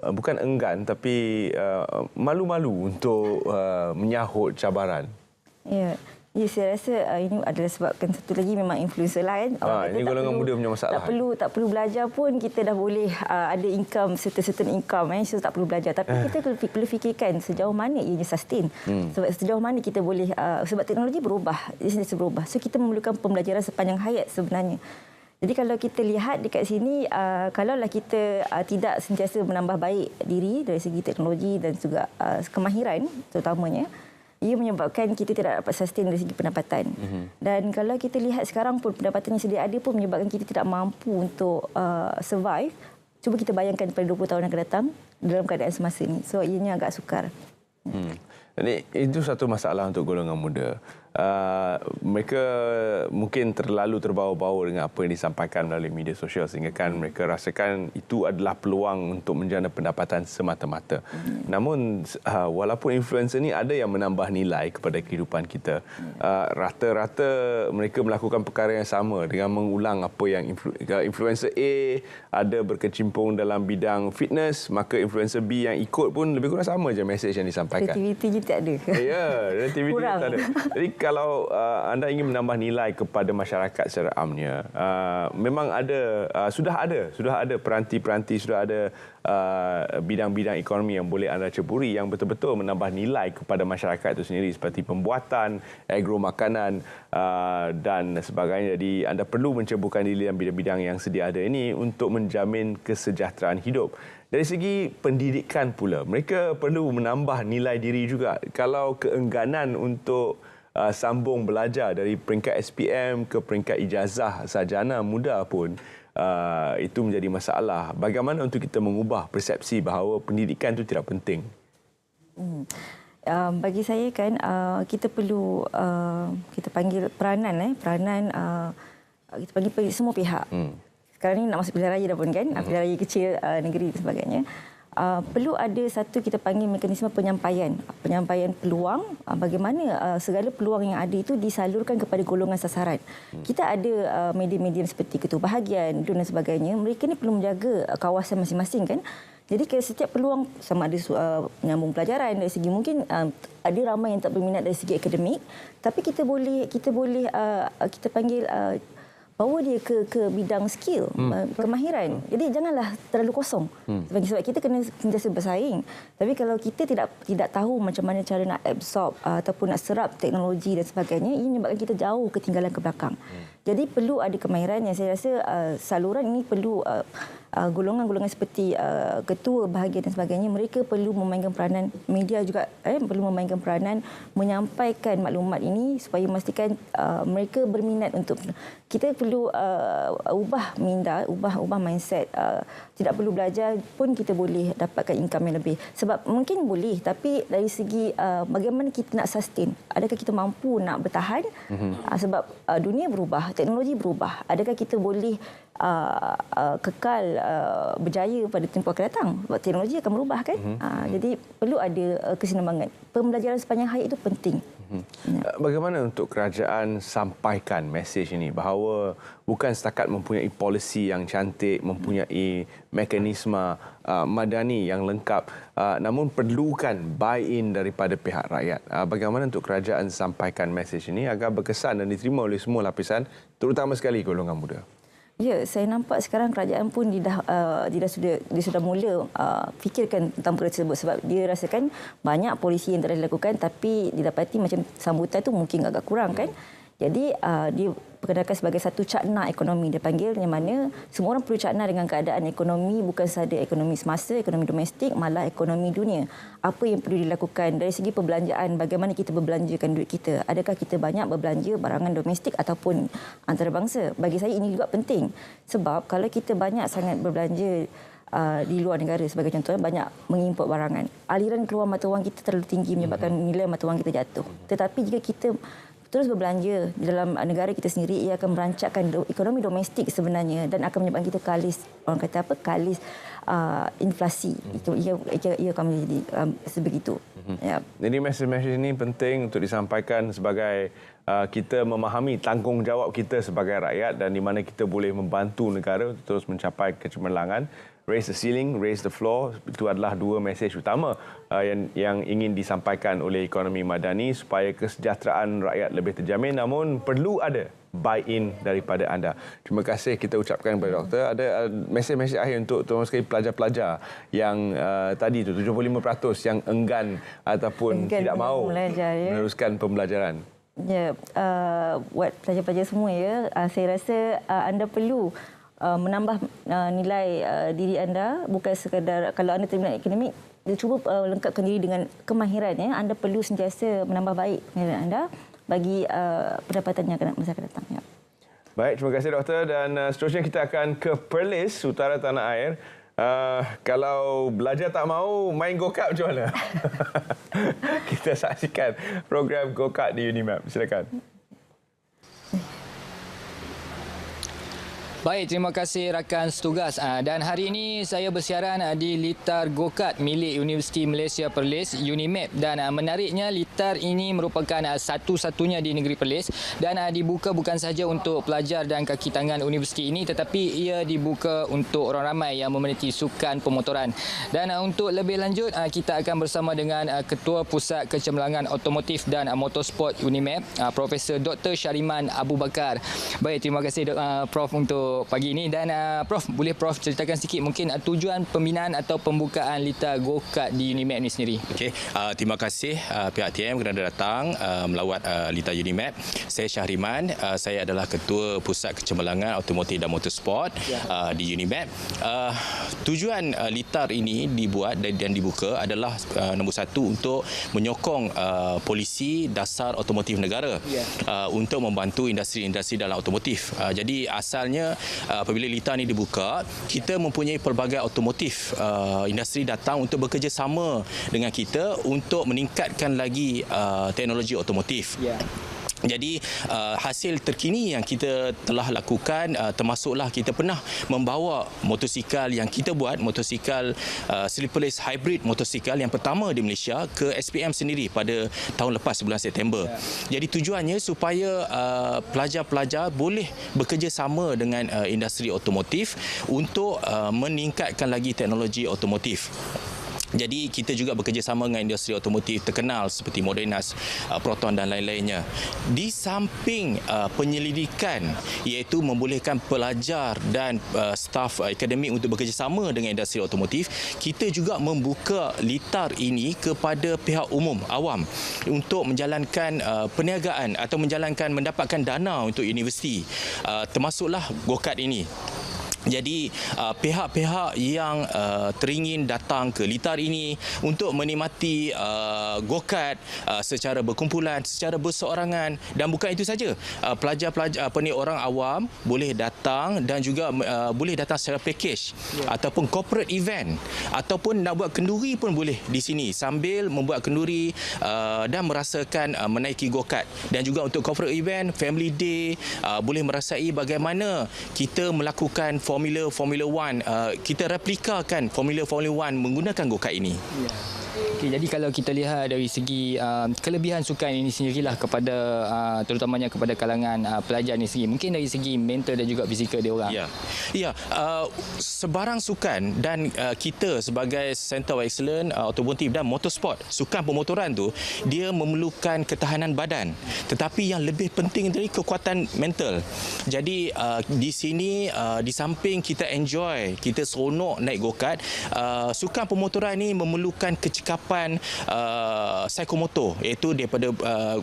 bukan enggan tapi malu-malu untuk menyahut cabaran? Ya, saya rasa ini adalah sebabkan satu lagi memang influencer lah kan. Ini golongan muda punya masalah. Tak perlu belajar pun kita dah boleh ada income, certain income. So tak perlu belajar. Tapi kita perlu fikirkan sejauh mana ianya sustain. Sebab sejauh mana kita boleh, sebab teknologi berubah. So kita memerlukan pembelajaran sepanjang hayat sebenarnya. Jadi kalau kita lihat dekat sini, kalaulah kita tidak sentiasa menambah baik diri dari segi teknologi dan juga kemahiran terutamanya, ia menyebabkan kita tidak dapat sustain dari segi pendapatan. Dan kalau kita lihat sekarang pun pendapatan yang sedia ada pun menyebabkan kita tidak mampu untuk survive. Cuba kita bayangkan pada 20 tahun yang akan datang dalam keadaan semasa ini. So ianya agak sukar. Jadi itu satu masalah untuk golongan muda. Mereka mungkin terlalu terbawa-bawa dengan apa yang disampaikan melalui media sosial sehingga kan mereka rasakan itu adalah peluang untuk menjana pendapatan semata-mata. Namun walaupun influencer ni ada yang menambah nilai kepada kehidupan kita, rata-rata mereka melakukan perkara yang sama dengan mengulang apa yang influencer A ada berkecimpung dalam bidang fitness, maka influencer B yang ikut pun lebih kurang sama je mesej yang disampaikan. Kreativiti tak ada. Ya, kreativiti tak ada. Jadi kalau anda ingin menambah nilai kepada masyarakat secara amnya, memang sudah ada peranti-peranti, sudah ada bidang-bidang ekonomi yang boleh anda ceburi yang betul-betul menambah nilai kepada masyarakat itu sendiri, seperti pembuatan agro makanan dan sebagainya. Jadi anda perlu menceburkan diri dalam bidang-bidang yang sedia ada ini untuk menjamin kesejahteraan hidup. Dari segi pendidikan pula, mereka perlu menambah nilai diri juga. Kalau keengganan untuk sambung belajar dari peringkat SPM ke peringkat ijazah sarjana muda pun, itu menjadi masalah. Bagaimana untuk kita mengubah persepsi bahawa pendidikan itu tidak penting? Bagi saya kan, kita perlu kita panggil peranan kita panggil semua pihak. Sekarang ni nak masuk pilihan raya dah pun kan, pilihan raya kecil negeri dan sebagainya. perlu ada satu kita panggil mekanisme penyampaian peluang, bagaimana segala peluang yang ada itu disalurkan kepada golongan sasaran. Kita ada media-media seperti Ketua Bahagian dan sebagainya, mereka ni perlu menjaga kawasan masing-masing kan. Jadi setiap peluang sama ada menyambung pelajaran dari segi mungkin ada ramai yang tak berminat dari segi akademik, tapi kita boleh kita panggil bawa dia ke bidang skill, kemahiran. Jadi janganlah terlalu kosong. Sebab kita kena sentiasa bersaing. Tapi kalau kita tidak tahu macam mana cara nak absorb ataupun nak serap teknologi dan sebagainya, ini menyebabkan kita jauh ketinggalan ke belakang. Jadi perlu ada kemahiran yang saya rasa saluran ini perlu golongan-golongan seperti ketua bahagian dan sebagainya, mereka perlu memainkan peranan, media juga perlu memainkan peranan menyampaikan maklumat ini supaya memastikan mereka berminat untuk. Kita perlu ubah minda, ubah mindset. Tidak perlu belajar pun kita boleh dapatkan income yang lebih. Sebab mungkin boleh, tapi dari segi bagaimana kita nak sustain. Adakah kita mampu nak bertahan? Sebab dunia berubah, teknologi berubah. Adakah kita boleh kekal berjaya pada tempoh akan datang? Sebab teknologi akan berubah kan? Jadi perlu ada kesinambungan. Pembelajaran sepanjang hayat itu penting. Bagaimana untuk kerajaan sampaikan mesej ini bahawa bukan setakat mempunyai polisi yang cantik, mempunyai mekanisme madani yang lengkap, namun perlukan buy-in daripada pihak rakyat. Bagaimana untuk kerajaan sampaikan mesej ini agar berkesan dan diterima oleh semua lapisan, terutama sekali golongan muda? Ya, saya nampak sekarang kerajaan pun dia sudah mula fikirkan tentang perkara tersebut, sebab dia rasakan banyak polisi yang telah dilakukan tapi didapati macam sambutan tu mungkin agak kurang kan. Jadi dia perkenalkan sebagai satu cakna ekonomi, dia panggil, yang mana semua orang perlu cakna dengan keadaan ekonomi, bukan sahaja ekonomi semasa, ekonomi domestik, malah ekonomi dunia. Apa yang perlu dilakukan dari segi perbelanjaan, bagaimana kita berbelanjakan duit kita. Adakah kita banyak berbelanja barangan domestik ataupun antarabangsa? Bagi saya ini juga penting. Sebab kalau kita banyak sangat berbelanja di luar negara, sebagai contohnya banyak mengimport barangan, aliran keluar mata wang kita terlalu tinggi menyebabkan nilai mata wang kita jatuh. Tetapi jika kita terus berbelanja di dalam negara kita sendiri, ia akan merancakkan ekonomi domestik sebenarnya dan akan menyebabkan kita kalis, orang kata apa, kalis inflasi. Itu ia akan menjadi sebegitu. Ya. Jadi mesej-mesej ini penting untuk disampaikan sebagai kita memahami tanggungjawab kita sebagai rakyat dan di mana kita boleh membantu negara untuk terus mencapai kecemerlangan. Raise the ceiling, raise the floor. Itu adalah dua mesej utama yang ingin disampaikan oleh ekonomi madani supaya kesejahteraan rakyat lebih terjamin. Namun perlu ada buy-in daripada anda. Terima kasih kita ucapkan kepada doktor. Ada mesej-mesej akhir untuk terutama sekali pelajar-pelajar yang tadi tu 75% yang enggan ataupun tidak mahu meneruskan pembelajaran. Ya, buat pelajar-pelajar semua ya, saya rasa anda perlu menambah nilai diri anda, bukan sekadar kalau anda terminat akademik, cuba lengkapkan diri dengan kemahiran ya. Anda perlu sentiasa menambah baik kemahiran anda bagi pendapatan yang masa akan datang ya. Baik, terima kasih doktor, dan seterusnya kita akan ke Perlis, utara tanah air. Kalau belajar tak mahu, main go-kart macam mana? Kita saksikan program go-kart di Unimap. Silakan. Baik, terima kasih rakan setugas. Dan hari ini saya bersiaran di litar go-kart milik Universiti Malaysia Perlis, Unimap. Dan menariknya, litar ini merupakan satu-satunya di negeri Perlis dan dibuka bukan sahaja untuk pelajar dan kaki tangan universiti ini, tetapi ia dibuka untuk orang ramai yang meminati sukan pemotoran. Dan untuk lebih lanjut, kita akan bersama dengan Ketua Pusat Kecemerlangan Automotif dan Motorsport Unimap, Profesor Dr. Syariman Abu Bakar. Baik, terima kasih Prof untuk pagi ini. Dan Prof, boleh Prof ceritakan sikit mungkin tujuan pembinaan atau pembukaan litar go-kart di Unimap ini sendiri? Okey, terima kasih pihak TM kerana datang melawat litar Unimap. Saya Syahriman, saya adalah Ketua Pusat Kecemerlangan Automotif dan Motorsport di Unimap. Tujuan litar ini dibuat dan dibuka adalah nombor satu untuk menyokong polisi dasar automotif negara untuk membantu industri-industri dalam automotif. Jadi asalnya apabila litar ini dibuka, kita mempunyai pelbagai automotif industri datang untuk bekerjasama dengan kita untuk meningkatkan lagi teknologi automotif. Jadi hasil terkini yang kita telah lakukan termasuklah kita pernah membawa motosikal yang kita buat, motosikal sleeperless hybrid motosikal yang pertama di Malaysia ke SPM sendiri pada tahun lepas bulan September. Jadi tujuannya supaya pelajar-pelajar boleh bekerjasama dengan industri otomotif untuk meningkatkan lagi teknologi otomotif. Jadi kita juga bekerjasama dengan industri otomotif terkenal seperti Modernas, Proton dan lain-lainnya. Di samping penyelidikan iaitu membolehkan pelajar dan staf akademik untuk bekerjasama dengan industri otomotif, kita juga membuka litar ini kepada pihak umum, awam untuk menjalankan perniagaan atau mendapatkan dana untuk universiti. Termasuklah go-kart ini. Jadi pihak-pihak yang teringin datang ke litar ini untuk menikmati go-kart secara berkumpulan, secara berseorangan, dan bukan itu saja, pelajar-pelajar orang awam boleh datang dan juga boleh datang secara package ataupun corporate event, ataupun nak buat kenduri pun boleh di sini sambil membuat kenduri dan merasakan menaiki go-kart. Dan juga untuk corporate event, family day, boleh merasai bagaimana kita melakukan Formula One, kita replikakan Formula One menggunakan go-kart ini. Okey, jadi kalau kita lihat dari segi kelebihan sukan ini sendirilah kepada terutamanya kepada kalangan pelajar ini sendiri, mungkin dari segi mental dan juga fizikal dia orang. Ya, sebarang sukan dan kita sebagai Center of Excellence Automotive dan Motorsport, sukan pemotoran tu dia memerlukan ketahanan badan, tetapi yang lebih penting dari kekuatan mental. Jadi di sini di samping kita enjoy, kita seronok naik go-kart, sukan pemotoran ini memerlukan kecekapan psikomotor, iaitu daripada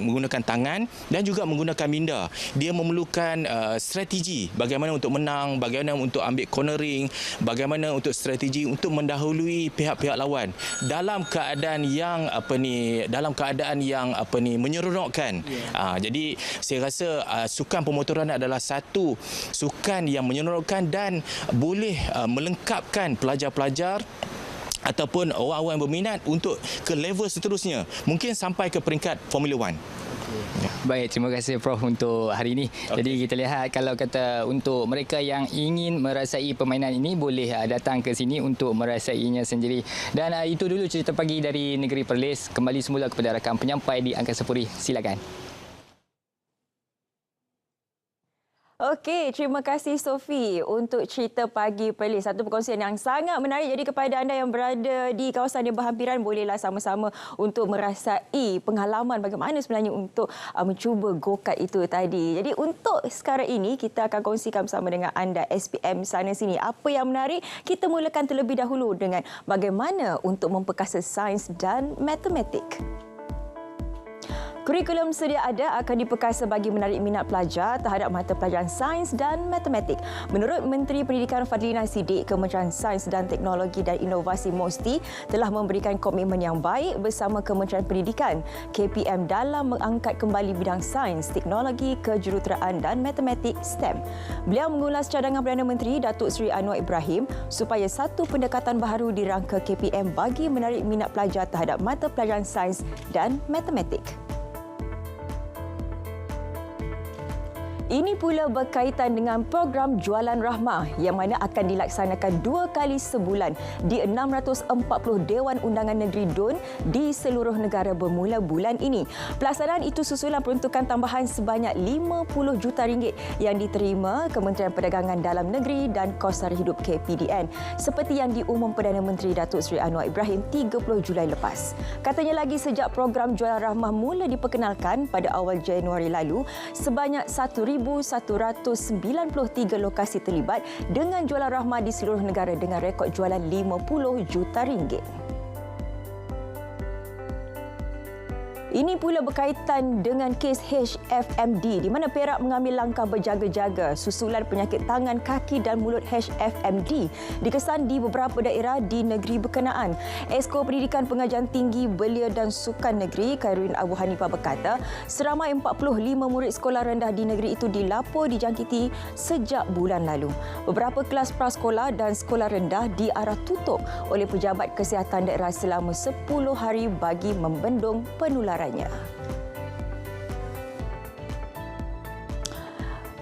menggunakan tangan dan juga menggunakan minda. Dia memerlukan strategi bagaimana untuk menang, bagaimana untuk ambil cornering, bagaimana untuk strategi untuk mendahului pihak-pihak lawan dalam keadaan yang menyeronokkan. Jadi saya rasa sukan pemotoran adalah satu sukan yang menyeronokkan dan boleh melengkapkan pelajar-pelajar ataupun orang-orang yang berminat untuk ke level seterusnya, mungkin sampai ke peringkat Formula One. Baik, terima kasih Prof untuk hari ini. Jadi kita lihat kalau kata untuk mereka yang ingin merasai permainan ini boleh datang ke sini untuk merasainya sendiri. Dan itu dulu cerita pagi dari Negeri Perlis. Kembali semula kepada rakan penyampai di Angkasa Puri. Silakan. Okey, terima kasih Sophie untuk cerita pagi Perlis. Satu perkongsian yang sangat menarik. Jadi kepada anda yang berada di kawasan yang berhampiran, bolehlah sama-sama untuk merasai pengalaman bagaimana sebenarnya untuk mencuba go-kart itu tadi. Jadi untuk sekarang ini, kita akan kongsikan bersama dengan anda SPM sana sini. Apa yang menarik? Kita mulakan terlebih dahulu dengan bagaimana untuk memperkasa sains dan matematik. Kurikulum sedia ada akan diperkasa bagi menarik minat pelajar terhadap mata pelajaran sains dan matematik. Menurut Menteri Pendidikan Fadlina Siddiq, Kementerian Sains dan Teknologi dan Inovasi MOSTI telah memberikan komitmen yang baik bersama Kementerian Pendidikan KPM dalam mengangkat kembali bidang sains, teknologi, kejuruteraan dan matematik STEM. Beliau mengulas cadangan Perdana Menteri Datuk Seri Anwar Ibrahim supaya satu pendekatan baharu dirangka KPM bagi menarik minat pelajar terhadap mata pelajaran sains dan matematik. Ini pula berkaitan dengan program Jualan Rahmah yang mana akan dilaksanakan 2 kali sebulan di 640 Dewan Undangan Negeri DUN di seluruh negara bermula bulan ini. Pelaksanaan itu susulan peruntukan tambahan sebanyak RM50 juta yang diterima Kementerian Perdagangan Dalam Negeri dan Kos Sara Hidup KPDN seperti yang diumum Perdana Menteri Datuk Seri Anwar Ibrahim 30 Julai lepas. Katanya lagi sejak program Jualan Rahmah mula diperkenalkan pada awal Januari lalu, sebanyak 1,193 lokasi terlibat dengan jualan rahmah di seluruh negara dengan rekod jualan RM50 juta. Ini pula berkaitan dengan kes HFMD di mana Perak mengambil langkah berjaga-jaga susulan penyakit tangan, kaki dan mulut HFMD dikesan di beberapa daerah di negeri berkenaan. Esko Pendidikan Pengajian Tinggi Belia dan Sukan Negeri Khairuddin Abu Hanifah berkata, seramai 45 murid sekolah rendah di negeri itu dilapor dijangkiti sejak bulan lalu. Beberapa kelas prasekolah dan sekolah rendah diarah tutup oleh pejabat kesihatan daerah selama 10 hari bagi membendung penularan.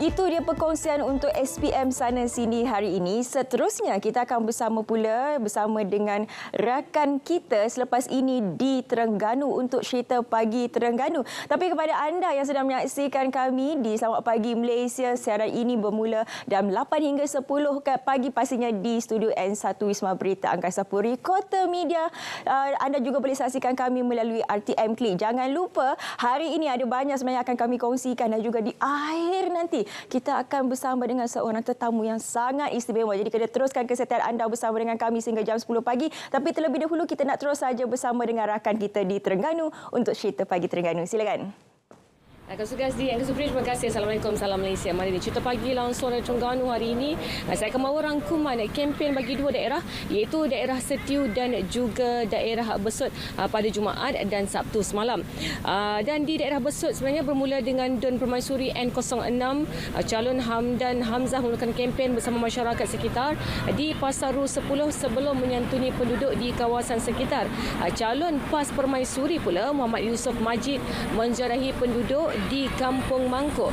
Itu dia perkongsian untuk SPM sana sini hari ini. Seterusnya kita akan bersama dengan rakan kita selepas ini di Terengganu untuk cerita Pagi Terengganu. Tapi kepada anda yang sedang menyaksikan kami di Selamat Pagi Malaysia, siaran ini bermula jam 8 hingga 10 pagi pastinya di Studio N1 Wisma Berita Angkasa Puri Kota Media. Anda juga boleh saksikan kami melalui RTM Klik. Jangan lupa hari ini ada banyak sebenarnya akan kami kongsikan dan juga di akhir nanti kita akan bersama dengan seorang tetamu yang sangat istimewa. Jadi kena teruskan kesetiaan anda bersama dengan kami sehingga jam 10 pagi. Tapi terlebih dahulu kita nak terus saja bersama dengan rakan kita di Terengganu untuk cerita Pagi Terengganu. Silakan. Rakan Sugas di Angkasa Puri, terima kasih. Assalamualaikum, salam Malaysia. Mari di cerita pagi langsung dari Terengganu hari ini. Saya akan bawa rangkuman kempen bagi dua daerah, iaitu daerah Setiu dan juga daerah Besut pada Jumaat dan Sabtu semalam. Dan di daerah Besut sebenarnya bermula dengan Dun Permaisuri N06, calon Hamdan Hamzah melakukan kempen bersama masyarakat sekitar di Pasar Ru 10 sebelum menyantuni penduduk di kawasan sekitar. Calon PAS Permaisuri pula Muhammad Yusof Majid menjarahi penduduk di Kampung Mangkuk.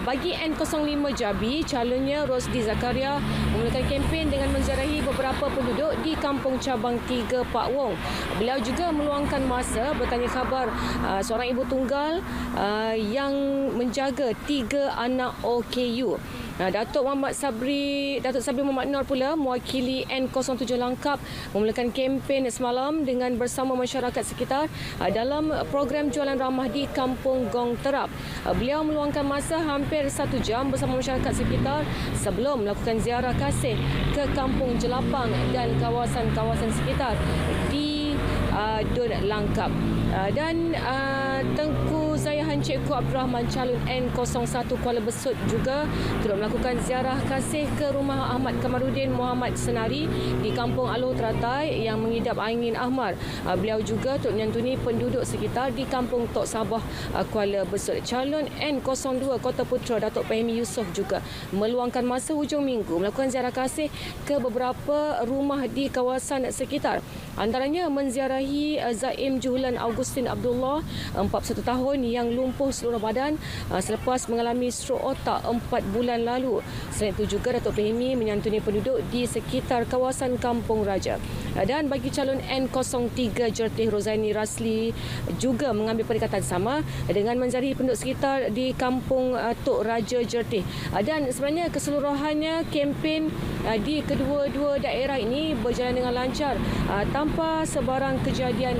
Bagi N05 Jabi, calonnya Rosdi Zakaria memulakan kempen dengan menziarahi beberapa penduduk di Kampung Cabang 3 Pak Wong. Beliau juga meluangkan masa bertanya khabar seorang ibu tunggal yang menjaga 3 anak OKU. Datuk Sabri Muhammad Nur pula mewakili N07 Langkap memulakan kempen semalam dengan bersama masyarakat sekitar dalam program jualan ramah di Kampung Gong Terap. Beliau meluangkan masa hampir 1 jam bersama masyarakat sekitar sebelum melakukan ziarah kasih ke Kampung Jelapang dan kawasan-kawasan sekitar di Dun Langkap. Dan Tengku Zayahan Cikgu Abdul Rahman calon N01 Kuala Besut juga turut melakukan ziarah kasih ke rumah Ahmad Kamarudin Muhammad Senari di Kampung Alor Teratai yang mengidap angin ahmar. Beliau juga turut menyantuni penduduk sekitar di Kampung Tok Sabah Kuala Besut. Calon N02 Kota Putra Datuk Fahmi Yusof juga meluangkan masa hujung minggu melakukan ziarah kasih ke beberapa rumah di kawasan sekitar. Antaranya menziarahi Zaim Juhulan Augustin Abdullah 41 tahun yang lumpuh seluruh badan selepas mengalami strok otak 4 bulan lalu. Selain itu juga Datuk Fahmi menyantuni penduduk di sekitar kawasan Kampung Raja. Dan bagi calon N03 Jertih Rozaini Rasli juga mengambil pendekatan sama dengan menziarahi penduduk sekitar di Kampung Tok Raja Jertih. Dan sebenarnya keseluruhannya kempen di kedua-dua daerah ini berjalan dengan lancar tanpa sebarang kejadian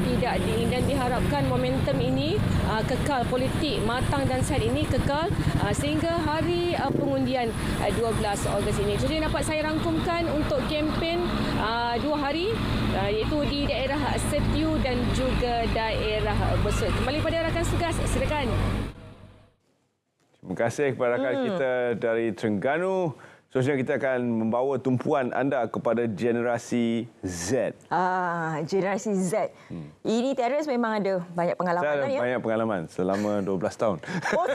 tidak diingin, dan diharapkan momentum ini kekal, politik matang dan sihat ini kekal sehingga hari pengundian 12 Ogos ini. Jadi dapat saya rangkumkan untuk kempen 2 hari iaitu di daerah Setiu dan juga daerah Besut. Kembali pada rakan Sugas, silakan. Terima kasih kepada rakan kita dari Terengganu. Seterusnya kita akan membawa tumpuan anda kepada generasi Z. Generasi Z. Ini Terence memang ada banyak pengalaman. Saya ada banyak pengalaman selama 12 tahun. Oh,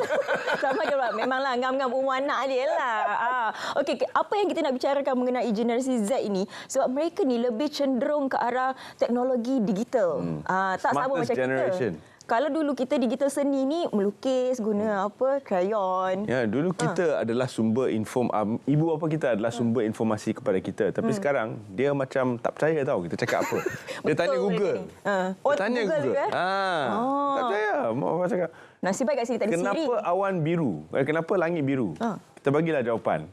sama je Pak. Memanglah ngam-ngam umur anak dia lah. Okey, apa yang kita nak bicarakan mengenai generasi Z ini? Sebab mereka ni lebih cenderung ke arah teknologi digital. Tak sama macam generation. Kita. Kalau dulu kita digital seni ni melukis guna apa? Krayon. Ya, dulu kita adalah sumber ibu bapa kita adalah sumber informasi kepada kita. Tapi sekarang dia macam tak percaya tahu kita cakap apa. Dia tanya Google. Dia tanya Google. Tak percaya. Mak bapa cakap. Nasib baik kat sini tak ada Siri. Kenapa awan biru? Kenapa langit biru? Kita bagilah jawapan.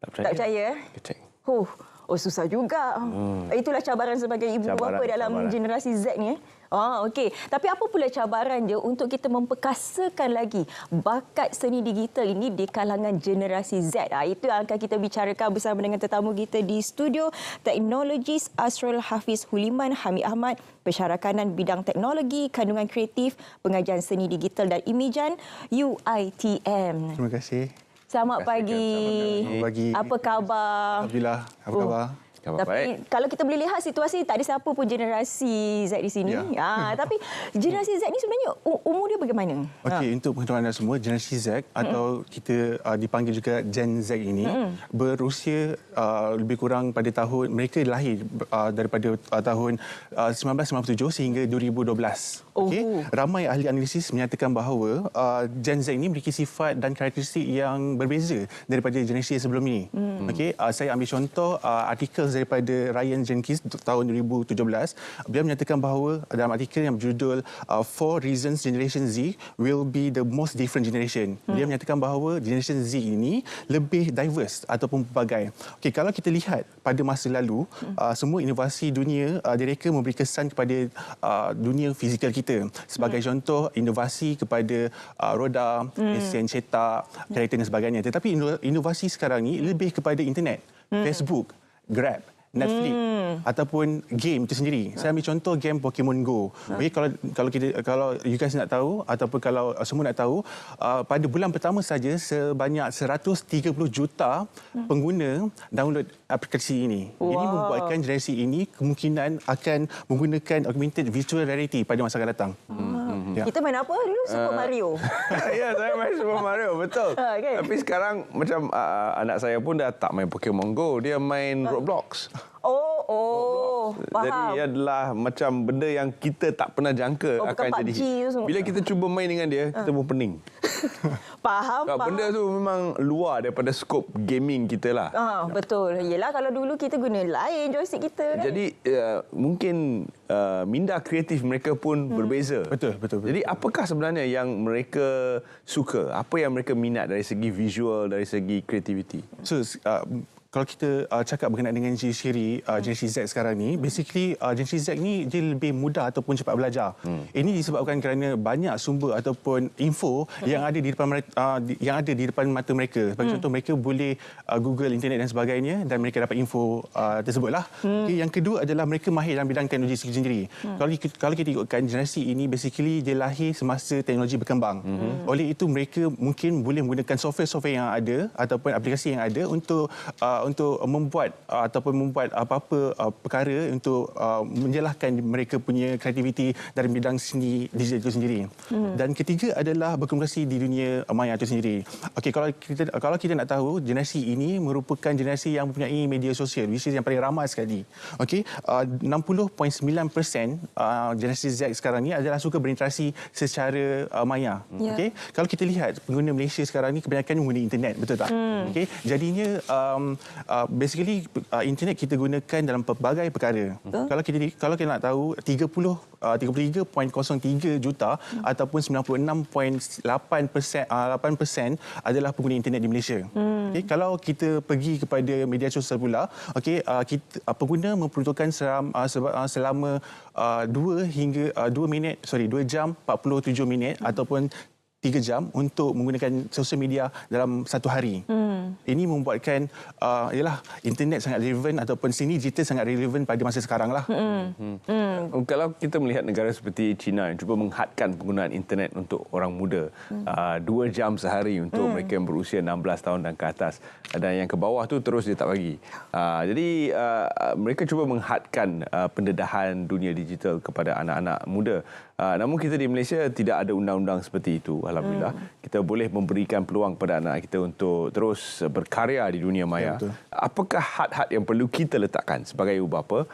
Tak percaya. Tak percaya. Kecek. Oh, susah juga. Itulah cabaran sebagai ibu bapa dalam generasi Z ni. Okey. Tapi apa pula cabaran dia untuk kita memperkasakan lagi bakat seni digital ini di kalangan generasi Z? Itu yang akan kita bicarakan bersama dengan tetamu kita di studio, Teknologis Asrul Hafiz Huliman Hamid Ahmad, Pensyarakanan Bidang Teknologi, Kandungan Kreatif, Pengajian Seni Digital dan Imajan, UiTM. Terima kasih. Selamat pagi. Selamat pagi. Apa khabar? Alhamdulillah. Apa khabar? Khabar Tapi baik. kalau kita boleh lihat situasi, tak ada siapa pun generasi Z di sini. Tapi generasi Z ni sebenarnya umur dia bagaimana? Okey, untuk pengetahuan anda semua, generasi Z atau kita dipanggil juga Gen Z ini berusia lebih kurang pada tahun, mereka lahir daripada tahun 1997 sehingga 2012. Okey, ramai ahli analisis menyatakan bahawa Gen Z ini memiliki sifat dan karakteristik yang berbeza daripada generasi sebelum ini. Okey, saya ambil contoh artikel daripada Ryan Jenkins tahun 2017. Beliau menyatakan bahawa dalam artikel yang berjudul 4 Reasons Generation Z will be the most different generation. Dia menyatakan bahawa generation Z ini lebih diverse ataupun pelbagai. Okey, kalau kita lihat pada masa lalu, semua inovasi dunia direka memberi kesan kepada dunia fizikal kita. Sebagai contoh, inovasi kepada roda, mesin cetak, kereta dan sebagainya. Tetapi inovasi sekarang ni lebih kepada internet, Facebook, Grab, Netflix ataupun game itu sendiri. Saya ambil contoh game Pokemon Go. Okay, kalau you guys nak tahu ataupun kalau semua nak tahu, pada bulan pertama saja sebanyak 130 juta pengguna download aplikasi ini. Wow. Ini membuatkan generasi ini kemungkinan akan menggunakan augmented virtual reality pada masa akan datang. Ya. Kita main apa dulu? Super Mario. Ya, saya main Super Mario, betul. Okay. Tapi sekarang macam anak saya pun dah tak main Pokemon Go, dia main Roblox. Faham. Jadi ia adalah macam benda yang kita tak pernah jangka akan jadi. Bila kita cuba main dengan dia, kita pun pening. Faham. Benda tu memang luar daripada skop gaming kita lah. Betul. Yelah, kalau dulu kita guna lain joystick kita kan. Jadi mungkin minda kreatif mereka pun berbeza. Betul. Jadi apakah sebenarnya yang mereka suka? Apa yang mereka minat dari segi visual, dari segi kreativiti? So, kalau kita cakap berkenaan dengan ciri-ciri generasi Z sekarang ni, basically generasi Z ni dia lebih mudah ataupun cepat belajar. Ini disebabkan kerana banyak sumber ataupun info yang ada di depan mata mereka. Sebagai contoh, mereka boleh Google internet dan sebagainya dan mereka dapat info tersebutlah. Okay, yang kedua adalah mereka mahir dalam bidang teknologi sendiri. Kalau kita ikutkan generasi ini, basically dia lahir semasa teknologi berkembang. Oleh itu mereka mungkin boleh menggunakan software-software yang ada ataupun aplikasi yang ada untuk membuat apa-apa perkara untuk menjelahkan mereka punya kreativiti dari bidang seni digital itu sendiri. Dan ketiga adalah berkomunikasi di dunia maya itu sendiri. Okey, kalau kita nak tahu, generasi ini merupakan generasi yang mempunyai media sosial, which is yang paling ramai sekali. Okey, 60.9% generasi Z sekarang ni adalah suka berinteraksi secara maya. Okey, kalau kita lihat pengguna Malaysia sekarang ni kebanyakan menggunakan internet, betul tak? Okey, jadinya basically internet kita gunakan dalam pelbagai perkara. Kalau kita nak tahu, 33.03 juta ataupun 96.8% adalah pengguna internet di Malaysia. Okay, kalau kita pergi kepada media sosial pula, pengguna memperuntukkan selama 2 jam 47 minit ataupun 3 jam untuk menggunakan sosial media dalam satu hari. Ini membuatkan internet sangat relevan ataupun seni digital sangat relevan pada masa sekarang lah. Kalau kita melihat negara seperti China yang cuba menghadkan penggunaan internet untuk orang muda 2 jam sehari untuk mereka yang berusia 16 tahun dan ke atas, dan yang ke bawah tu terus dia tak bagi. Jadi mereka cuba menghadkan pendedahan dunia digital kepada anak-anak muda. Namun kita di Malaysia tidak ada undang-undang seperti itu. Alhamdulillah, kita boleh memberikan peluang kepada anak kita untuk terus berkarya di dunia maya. Ya, apakah had-had yang perlu kita letakkan sebagai ibu bapa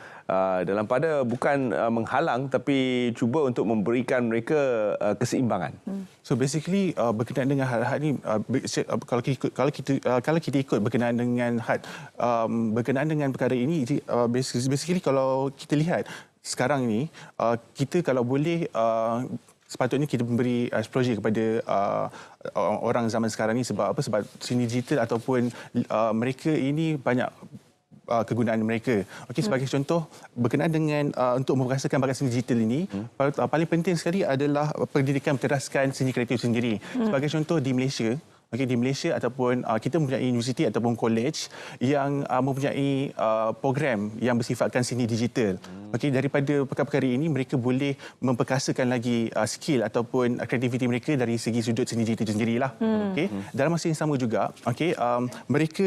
dalam pada bukan menghalang tapi cuba untuk memberikan mereka keseimbangan? So basically berkenaan dengan had-had ni, kalau kita ikut berkenaan dengan had berkenaan dengan perkara ini, basically kalau kita lihat sekarang ni, kita kalau boleh sepatutnya kita memberi exposure kepada orang zaman sekarang ni. Sebab apa? Sebab seni digital ataupun mereka ini banyak kegunaan mereka. Okey, sebagai contoh berkenaan dengan untuk memperkasakan bakat seni digital ini, paling penting sekali adalah pendidikan mencerdaskan seni kreatif sendiri. Sebagai contoh di Malaysia, Okey, di Malaysia ataupun kita mempunyai universiti ataupun college yang mempunyai program yang bersifatkan seni digital. Okey, daripada perkara-perkara ini mereka boleh memperkasakan lagi skill ataupun kreativiti mereka dari segi sudut seni digital itu sendirilah. Okey, dalam masa yang sama juga, okey, mereka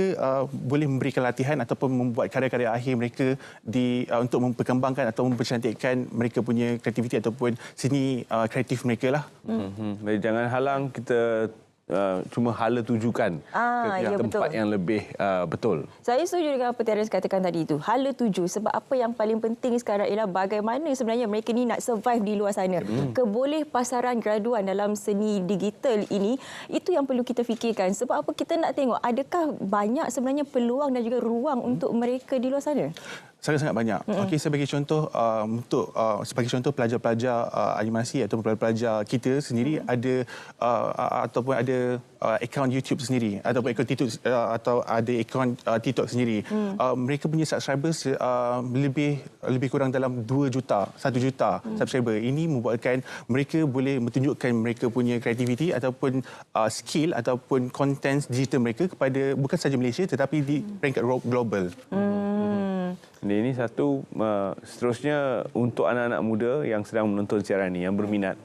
boleh memberikan latihan ataupun membuat karya-karya akhir mereka untuk memperkembangkan atau mempercantikkan mereka punya kreativiti ataupun seni kreatif mereka lah. Jadi jangan halang kita cuma hala tujukan ke tempat yang lebih betul. Saya setuju dengan apa Terence katakan tadi itu. Hala tuju. Sebab apa yang paling penting sekarang ialah bagaimana sebenarnya mereka ni nak survive di luar sana. Keboleh pasaran graduan dalam seni digital ini, itu yang perlu kita fikirkan. Sebab apa kita nak tengok adakah banyak sebenarnya peluang dan juga ruang untuk mereka di luar sana? Sangat-sangat banyak. Okey, sebagai contoh pelajar-pelajar animasi atau pelajar-pelajar kita sendiri ada ataupun ada akaun YouTube sendiri ataupun akaun TikTok atau ada akaun TikTok sendiri. Mereka punya subscribers lebih kurang dalam 2 juta, 1 juta subscriber. Ini membuatkan mereka boleh menunjukkan mereka punya kreativiti ataupun skill ataupun konten digital mereka kepada bukan sahaja Malaysia tetapi di peringkat global. Ini satu, seterusnya untuk anak-anak muda yang sedang menonton siaran ini, yang berminat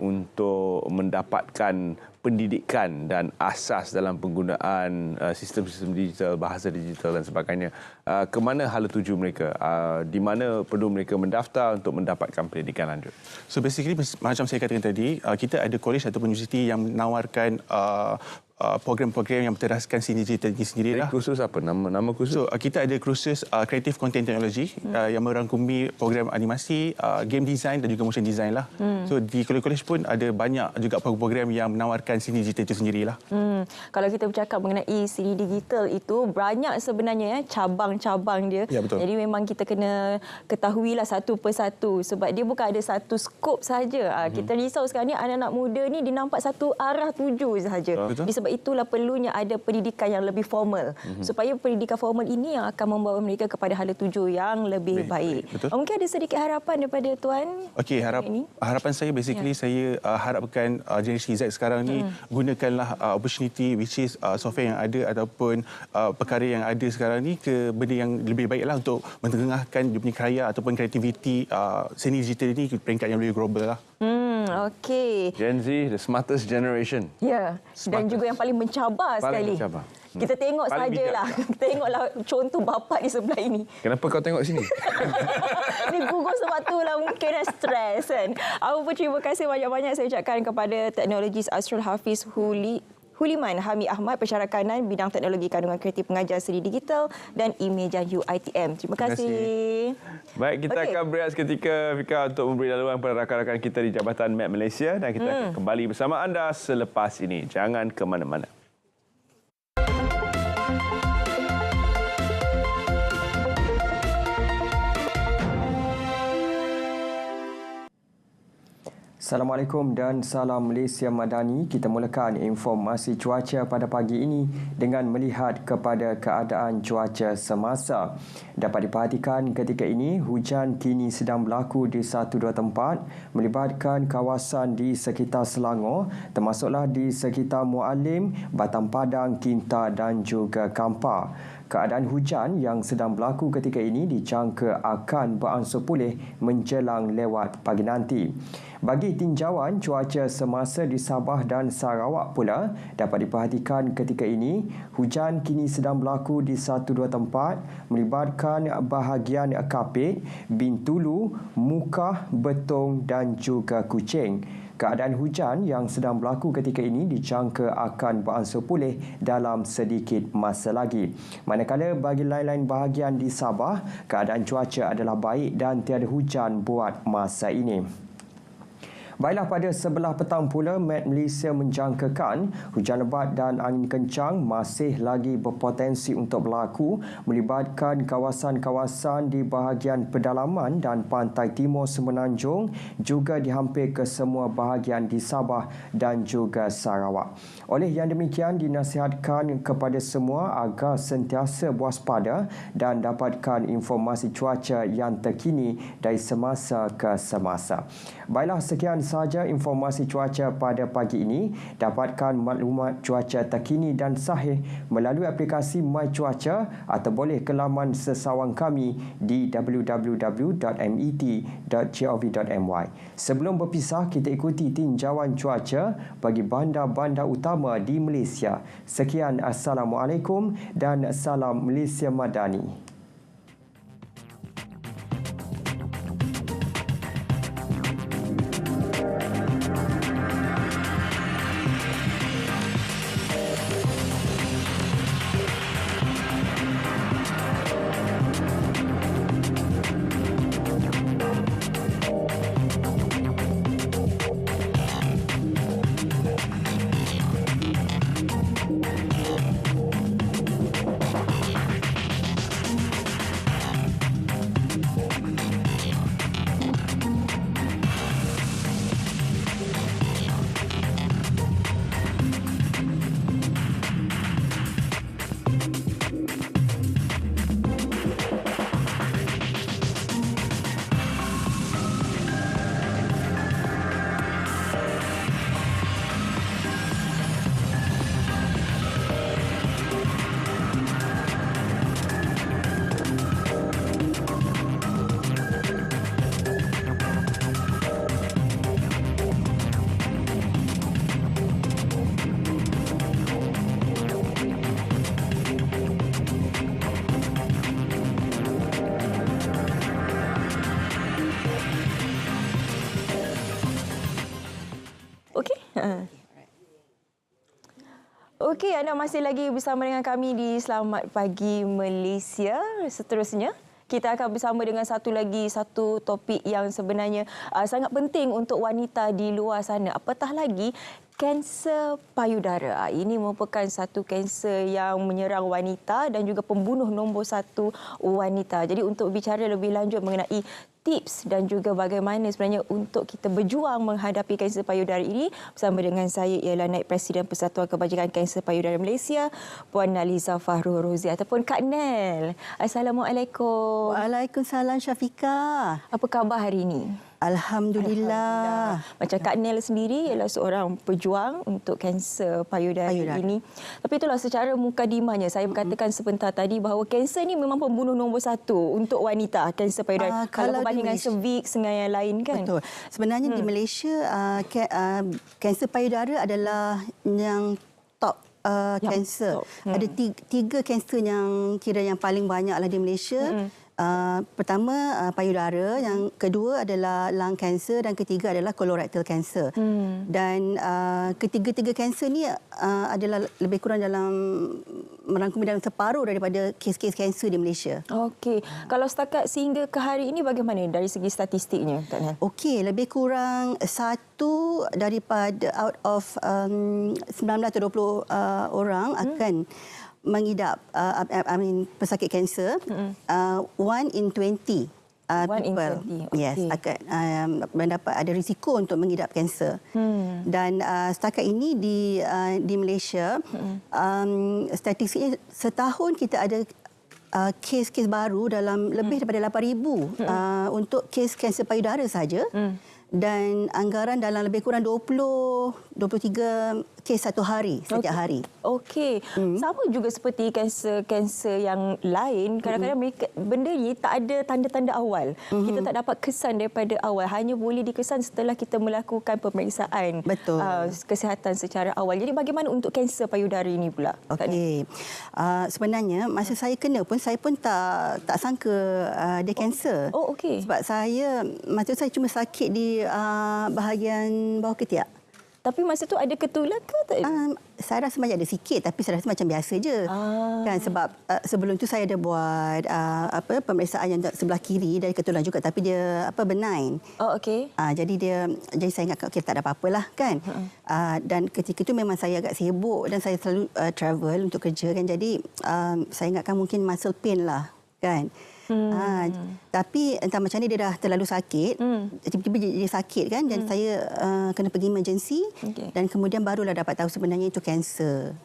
untuk mendapatkan pendidikan dan asas dalam penggunaan sistem-sistem digital, bahasa digital dan sebagainya. Ke mana hala tuju mereka? Di mana perlu mereka mendaftar untuk mendapatkan pendidikan lanjut? So basically macam saya katakan tadi, kita ada college ataupun universiti yang menawarkan program-program yang berteraskan seni digital ini sendirilah. Kursus apa? Nama kursus? So, kita ada kursus Creative Content Technology yang merangkumi program animasi, game design dan juga motion design lah. So di college pun ada banyak juga program yang menawarkan seni digital itu sendirilah. Kalau kita bercakap mengenai seni digital itu banyak sebenarnya cabang-cabang dia. Ya, betul. Jadi memang kita kena ketahuilah satu persatu sebab dia bukan ada satu skop saja. Kita risau sekarang ni anak-anak muda ni dia nampak satu arah tuju sahaja. Sebab itulah perlunya ada pendidikan yang lebih formal supaya pendidikan formal ini yang akan membawa mereka kepada hala tuju yang lebih baik. Mungkin ada sedikit harapan daripada Tuan. Okey, harapan saya basically saya harapkan generasi Z sekarang ni gunakanlah opportunity which is software yang ada ataupun perkara yang ada sekarang ni ke benda yang lebih baiklah untuk mentengahkan dia punya karya ataupun kreativiti seni digital ini ke peringkat yang lebih global lah. Okey. Gen Z, the smartest generation. Ya, dan juga yang paling mencabar sekali. Kita tengok sajalah. Tengoklah contoh bapa di sebelah ini. Kenapa kau tengok sini? Dia gugur sebab itulah mungkin stres kan. Apa pun terima kasih banyak-banyak saya ucapkan kepada teknologis Asrul Hafiz Huliman Hamid Ahmad, pensyarah kanan bidang teknologi kandungan kreatif pengajar seni digital dan Imejan UiTM. Terima kasih. Baik, kita akan berehat seketika Fika untuk memberi laluan kepada rakan-rakan kita di Jabatan MAP Malaysia dan kita akan kembali bersama anda selepas ini. Jangan ke mana-mana. Assalamualaikum dan salam Malaysia Madani. Kita mulakan informasi cuaca pada pagi ini dengan melihat kepada keadaan cuaca semasa. Dapat diperhatikan ketika ini hujan kini sedang berlaku di 1-2 tempat melibatkan kawasan di sekitar Selangor termasuklah di sekitar Mualim, Batam Padang, Kinta dan juga Kampar. Keadaan hujan yang sedang berlaku ketika ini dijangka akan beransur pulih menjelang lewat pagi nanti. Bagi tinjauan cuaca semasa di Sabah dan Sarawak pula dapat diperhatikan ketika ini hujan kini sedang berlaku di 1-2 tempat melibatkan bahagian Kapit, Bintulu, Mukah, Betong dan juga Kuching. Keadaan hujan yang sedang berlaku ketika ini dijangka akan beransur pulih dalam sedikit masa lagi. Manakala bagi lain-lain bahagian di Sabah, keadaan cuaca adalah baik dan tiada hujan buat masa ini. Baiklah, pada sebelah petang pula, Met Malaysia menjangkakan hujan lebat dan angin kencang masih lagi berpotensi untuk berlaku melibatkan kawasan-kawasan di bahagian pedalaman dan pantai timur Semenanjung juga di hampir ke semua bahagian di Sabah dan juga Sarawak. Oleh yang demikian, dinasihatkan kepada semua agar sentiasa waspada dan dapatkan informasi cuaca yang terkini dari semasa ke semasa. Baiklah, sekian sahaja informasi cuaca pada pagi ini. Dapatkan maklumat cuaca terkini dan sahih melalui aplikasi My Cuaca atau boleh ke laman sesawang kami di www.met.gov.my. Sebelum berpisah, kita ikuti tinjauan cuaca bagi bandar-bandar utama di Malaysia. Sekian, Assalamualaikum dan salam Malaysia Madani. Okey, anda masih lagi bersama dengan kami di Selamat Pagi Malaysia. Seterusnya, kita akan bersama dengan satu topik yang sebenarnya sangat penting untuk wanita di luar sana. Apatah lagi, kanser payudara. Ini merupakan satu kanser yang menyerang wanita dan juga pembunuh nombor 1 wanita. Jadi untuk bicara lebih lanjut mengenai tips dan juga bagaimana sebenarnya untuk kita berjuang menghadapi kanser payudara ini, bersama dengan saya ialah Naib Presiden Persatuan Kebajikan Kanser Payudara Malaysia, Puan Naliza Fahrul Rozi ataupun Kak Nel. Assalamualaikum. Waalaikumsalam Syafiqah. Apa khabar hari ini? Alhamdulillah. Macam Kak Nel sendiri ialah seorang pejuang untuk kanser payudara ini. Tapi itulah secara mukadimahnya saya berkatakan sebentar tadi bahawa kanser ni memang pembunuh nombor 1 untuk wanita, kanser payudara. Kalau berbanding dengan cervix dengan yang lain kan. Betul. Sebenarnya di Malaysia kanser payudara adalah yang top kanser. Ada 3 kanser yang kira yang paling banyaklah di Malaysia. Pertama payudara, yang kedua adalah lung cancer dan ketiga adalah colorectal cancer. Dan ketiga-tiga kanser ni adalah lebih kurang merangkumi dalam separuh daripada kes-kes kanser di Malaysia. Okey. Kalau setakat sehingga ke hari ini bagaimana dari segi statistiknya, Kak Nel? Okey, lebih kurang 1 daripada out of 19 atau 20 orang akan mengidap pesakit kanser. 1 in 20 people, yes, akan mendapat ada risiko untuk mengidap kanser. Dan setakat ini di Malaysia, statistiknya setahun kita ada kes-kes baru dalam lebih daripada 8,000 untuk kes kanser payudara saja. Dan anggaran dalam lebih kurang 20-23 kes satu hari, setiap hari. Okey. Sama juga seperti kanser yang lain. Kadang-kadang benda ni tak ada tanda-tanda awal. Kita tak dapat kesan daripada awal. Hanya boleh dikesan setelah kita melakukan pemeriksaan kesihatan secara awal. Jadi bagaimana untuk kanser payudara ini pula? Okey. Sebenarnya masa saya kena pun, saya pun tak sangka dia kanser. Oh, okey. Sebab masa saya cuma sakit di bahagian bawah ketiak. Tapi masa tu ada ketulan ke tak? Saya rasa macam ada sikit, tapi saya rasa macam biasa je. Kan, sebab sebelum tu saya ada buat pemeriksaan yang sebelah kiri dari ketulan juga, tapi dia benign. Oh, okey. Jadi saya ingat okay, tak ada apa-apalah kan. Dan ketika itu memang saya agak sibuk dan saya selalu travel untuk kerja kan. Jadi saya ingatkan mungkin muscle pain lah kan. Tapi entah macam ni dia dah terlalu sakit. Tiba-tiba dia sakit kan dan saya kena pergi emergency dan kemudian barulah dapat tahu sebenarnya itu kanser.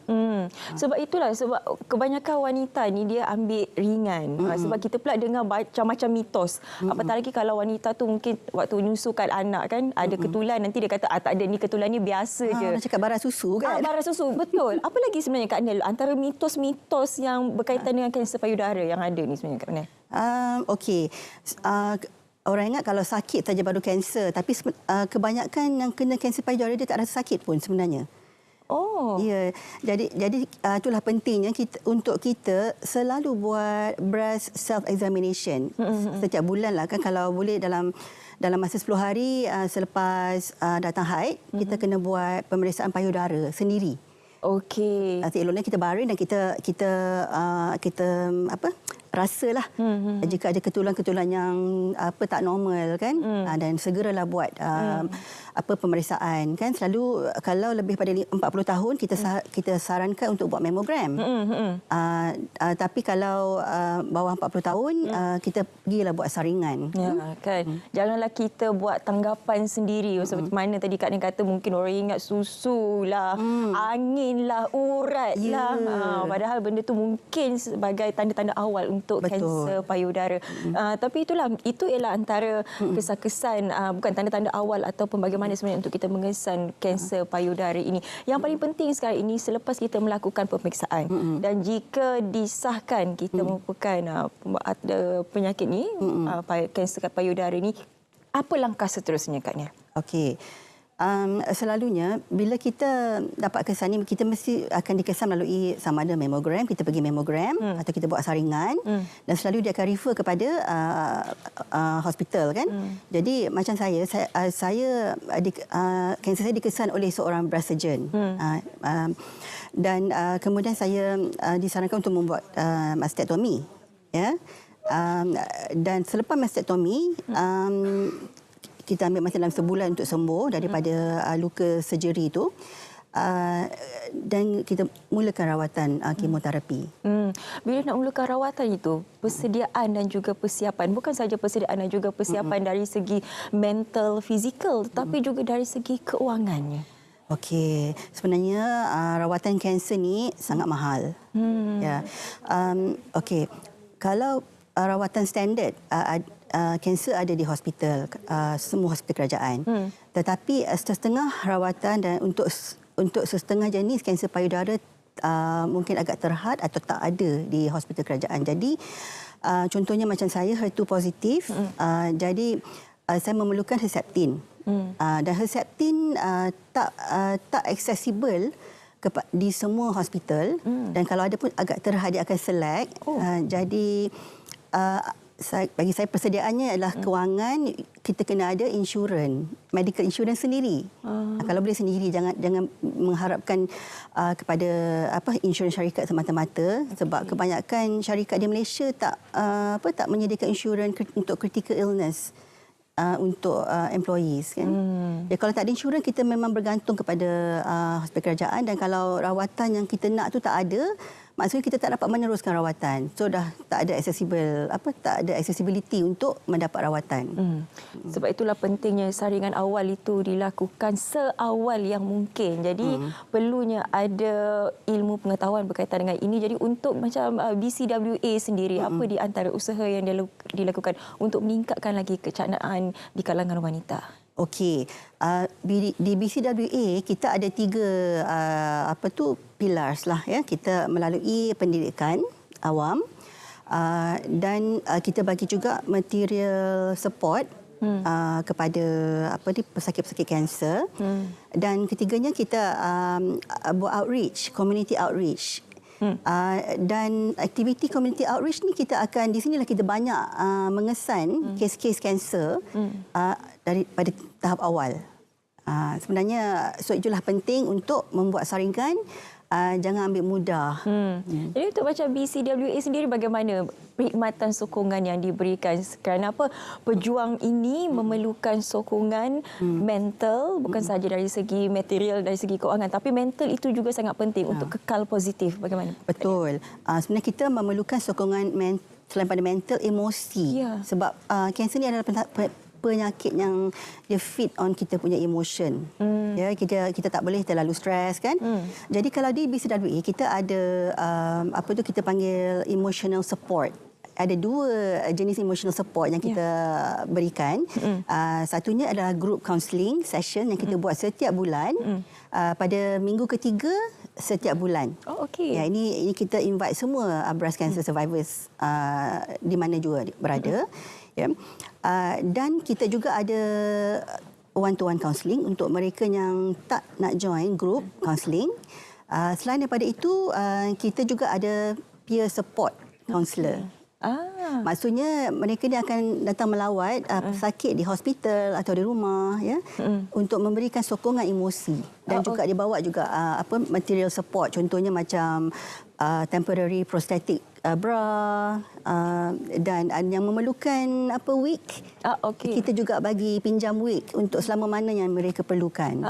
Sebab itulah, sebab kebanyakan wanita ni dia ambil ringan. Sebab kita pula dengar macam-macam mitos. Apatah lagi kalau wanita tu mungkin waktu menyusukan anak kan, ada ketulan, nanti dia kata tak ada, ni ketulan ni biasa je. Nak cakap bara susu kan? Bara susu, betul. Apa lagi sebenarnya Kak Nel antara mitos-mitos yang berkaitan dengan kanser payudara yang ada ni sebenarnya Kak Nel? Okey. Orang ingat kalau sakit saja baru kanser, tapi kebanyakan yang kena kanser payudara dia tak rasa sakit pun sebenarnya. Ya, jadi itulah pentingnya untuk kita selalu buat breast self examination setiap bulan lah kan, kalau boleh dalam masa 10 hari selepas datang haid kita kena buat pemeriksaan payudara sendiri. Okey. Eloknya kita baring dan kita rasalah jika ada ketulan-ketulan yang tak normal kan, dan segeralah buat pemeriksaan kan. Selalu kalau lebih pada 40 tahun kita sarankan untuk buat mammogram. Tapi kalau bawah 40 tahun kita pergilah buat saringan. Ya kan. Janganlah kita buat tanggapan sendiri seperti mana tadi Kak Nin kata, mungkin orang ingat susu lah, angin lah, urat lah. Padahal benda tu mungkin sebagai tanda-tanda awal untuk kanser payudara. Tapi itu ialah antara kesan-kesan, bukan tanda-tanda awal ataupun bagaimana sebenarnya untuk kita mengesan kanser payudara ini. Yang paling penting sekarang ini selepas kita melakukan pemeriksaan dan jika disahkan kita merupakan penyakit ni, kanser payudara ni, apa langkah seterusnya Kak Nia? Okey. Selalunya bila kita dapat kesan ni, kita mesti akan dikesan melalui sama ada mammogram, kita pergi mammogram atau kita buat saringan, dan selalu dia akan refer kepada hospital kan. Jadi macam saya kanser saya dikesan oleh seorang breast surgeon. Dan kemudian saya disarankan untuk membuat mastektomi, ya. Dan selepas mastektomi kita ambil masa dalam sebulan untuk sembuh daripada luka surgery itu, dan kita mulakan rawatan kemoterapi. Bila nak mulakan rawatan itu, persediaan dan juga persiapan, bukan saja persediaan dan juga persiapan dari segi mental, fizikal, tetapi juga dari segi keuangannya. Okey, sebenarnya rawatan kanser ni sangat mahal. Ya. Okey, kalau rawatan standard kanser ada di hospital, semua hospital kerajaan. Tetapi setengah rawatan dan untuk setengah jenis kanser payudara mungkin agak terhad atau tak ada di hospital kerajaan. Jadi contohnya macam saya HER2 positif, jadi saya memerlukan Herceptin. Dan Herceptin tak accessible di semua hospital, dan kalau ada pun agak terhad, dia akan select. Jadi bagi saya persediaannya adalah kewangan, kita kena ada insurans, medical insurance sendiri. Kalau boleh sendiri, jangan mengharapkan kepada insurans syarikat semata-mata, sebab kebanyakan syarikat di Malaysia tak menyediakan insurans untuk critical illness untuk employees kan. Ya, kalau tak ada insurans, kita memang bergantung kepada hospital kerajaan, dan kalau rawatan yang kita nak tu tak ada, maksudnya kita tak dapat meneruskan rawatan. So dah tak ada accessibility untuk mendapat rawatan. Sebab itulah pentingnya saringan awal itu dilakukan seawal yang mungkin. Jadi perlunya ada ilmu pengetahuan berkaitan dengan ini. Jadi untuk macam BCWA sendiri, apa di antara usaha yang dilakukan untuk meningkatkan lagi kecaknaan di kalangan wanita? Okey, di BCWA kita ada 3 pillars lah ya. Kita melalui pendidikan awam, dan kita bagi juga material support kepada pesakit-pesakit kanser, dan ketiganya kita buat outreach, community outreach. Dan aktiviti community outreach ni kita akan, di sinilah kita banyak mengesan kes-kes kanser daripada tahap awal. Sebenarnya itulah penting untuk membuat saringan jangan ambil mudah. Jadi untuk macam BCWA sendiri bagaimana perkhidmatan sokongan yang diberikan? Kerana apa? Pejuang ini memerlukan sokongan mental, bukan sahaja dari segi material, dari segi keuangan, tapi mental itu juga sangat penting untuk kekal positif. Bagaimana? Betul. Sebenarnya kita memerlukan sokongan selain pada mental, emosi. Sebab kanser ni adalah penyakit yang dia feed on kita punya emotion. Ya, kita tak boleh terlalu stres kan. Jadi kalau di BCWA kita ada kita panggil emotional support. Ada 2 jenis emotional support yang kita berikan. Satunya adalah group counselling session yang kita buat setiap bulan pada minggu ketiga setiap bulan. Ya, ini kita invite semua breast cancer survivors di mana juga berada. Ya. Dan kita juga ada one-to-one counselling untuk mereka yang tak nak join group counselling. Selain daripada itu, kita juga ada peer support counselor. Maksudnya mereka ni akan datang melawat pesakit di hospital atau di rumah, ya, untuk memberikan sokongan emosi dan juga dibawa juga material support, contohnya macam temporary prosthetic bra dan yang memerlukan wig. Kita juga bagi pinjam wig untuk selama mana yang mereka perlukan.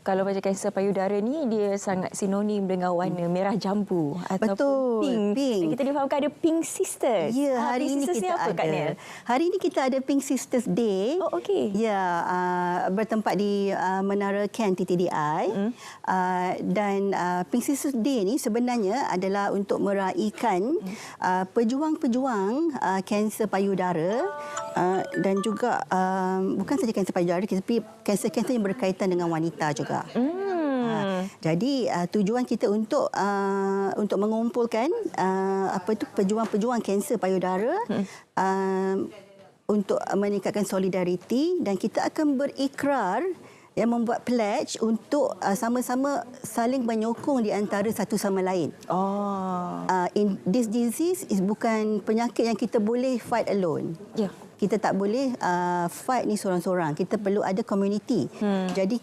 Kalau macam kanser payudara ni dia sangat sinonim dengan warna merah jambu ataupun pink. Kita difahamkan ada Pink Sisters. Ya, hari ini kita ada. Hari ini kita ada Pink Sisters Day. Ya, bertempat di Menara Ken TTDI. Dan Pink Sisters Day ni sebenarnya adalah untuk meraihkan pejuang-pejuang kanser payudara dan juga bukan saja kanser payudara tapi kanser-kanser yang berkaitan dengan wanita juga. Jadi tujuan kita untuk mengumpulkan pejuang-pejuang kanser payudara untuk meningkatkan solidariti, dan kita akan berikrar yang membuat pledge untuk sama-sama saling menyokong di antara satu sama lain. In this disease is bukan penyakit yang kita boleh fight alone. Kita tak boleh fight ni seorang-seorang. Kita perlu ada community. Jadi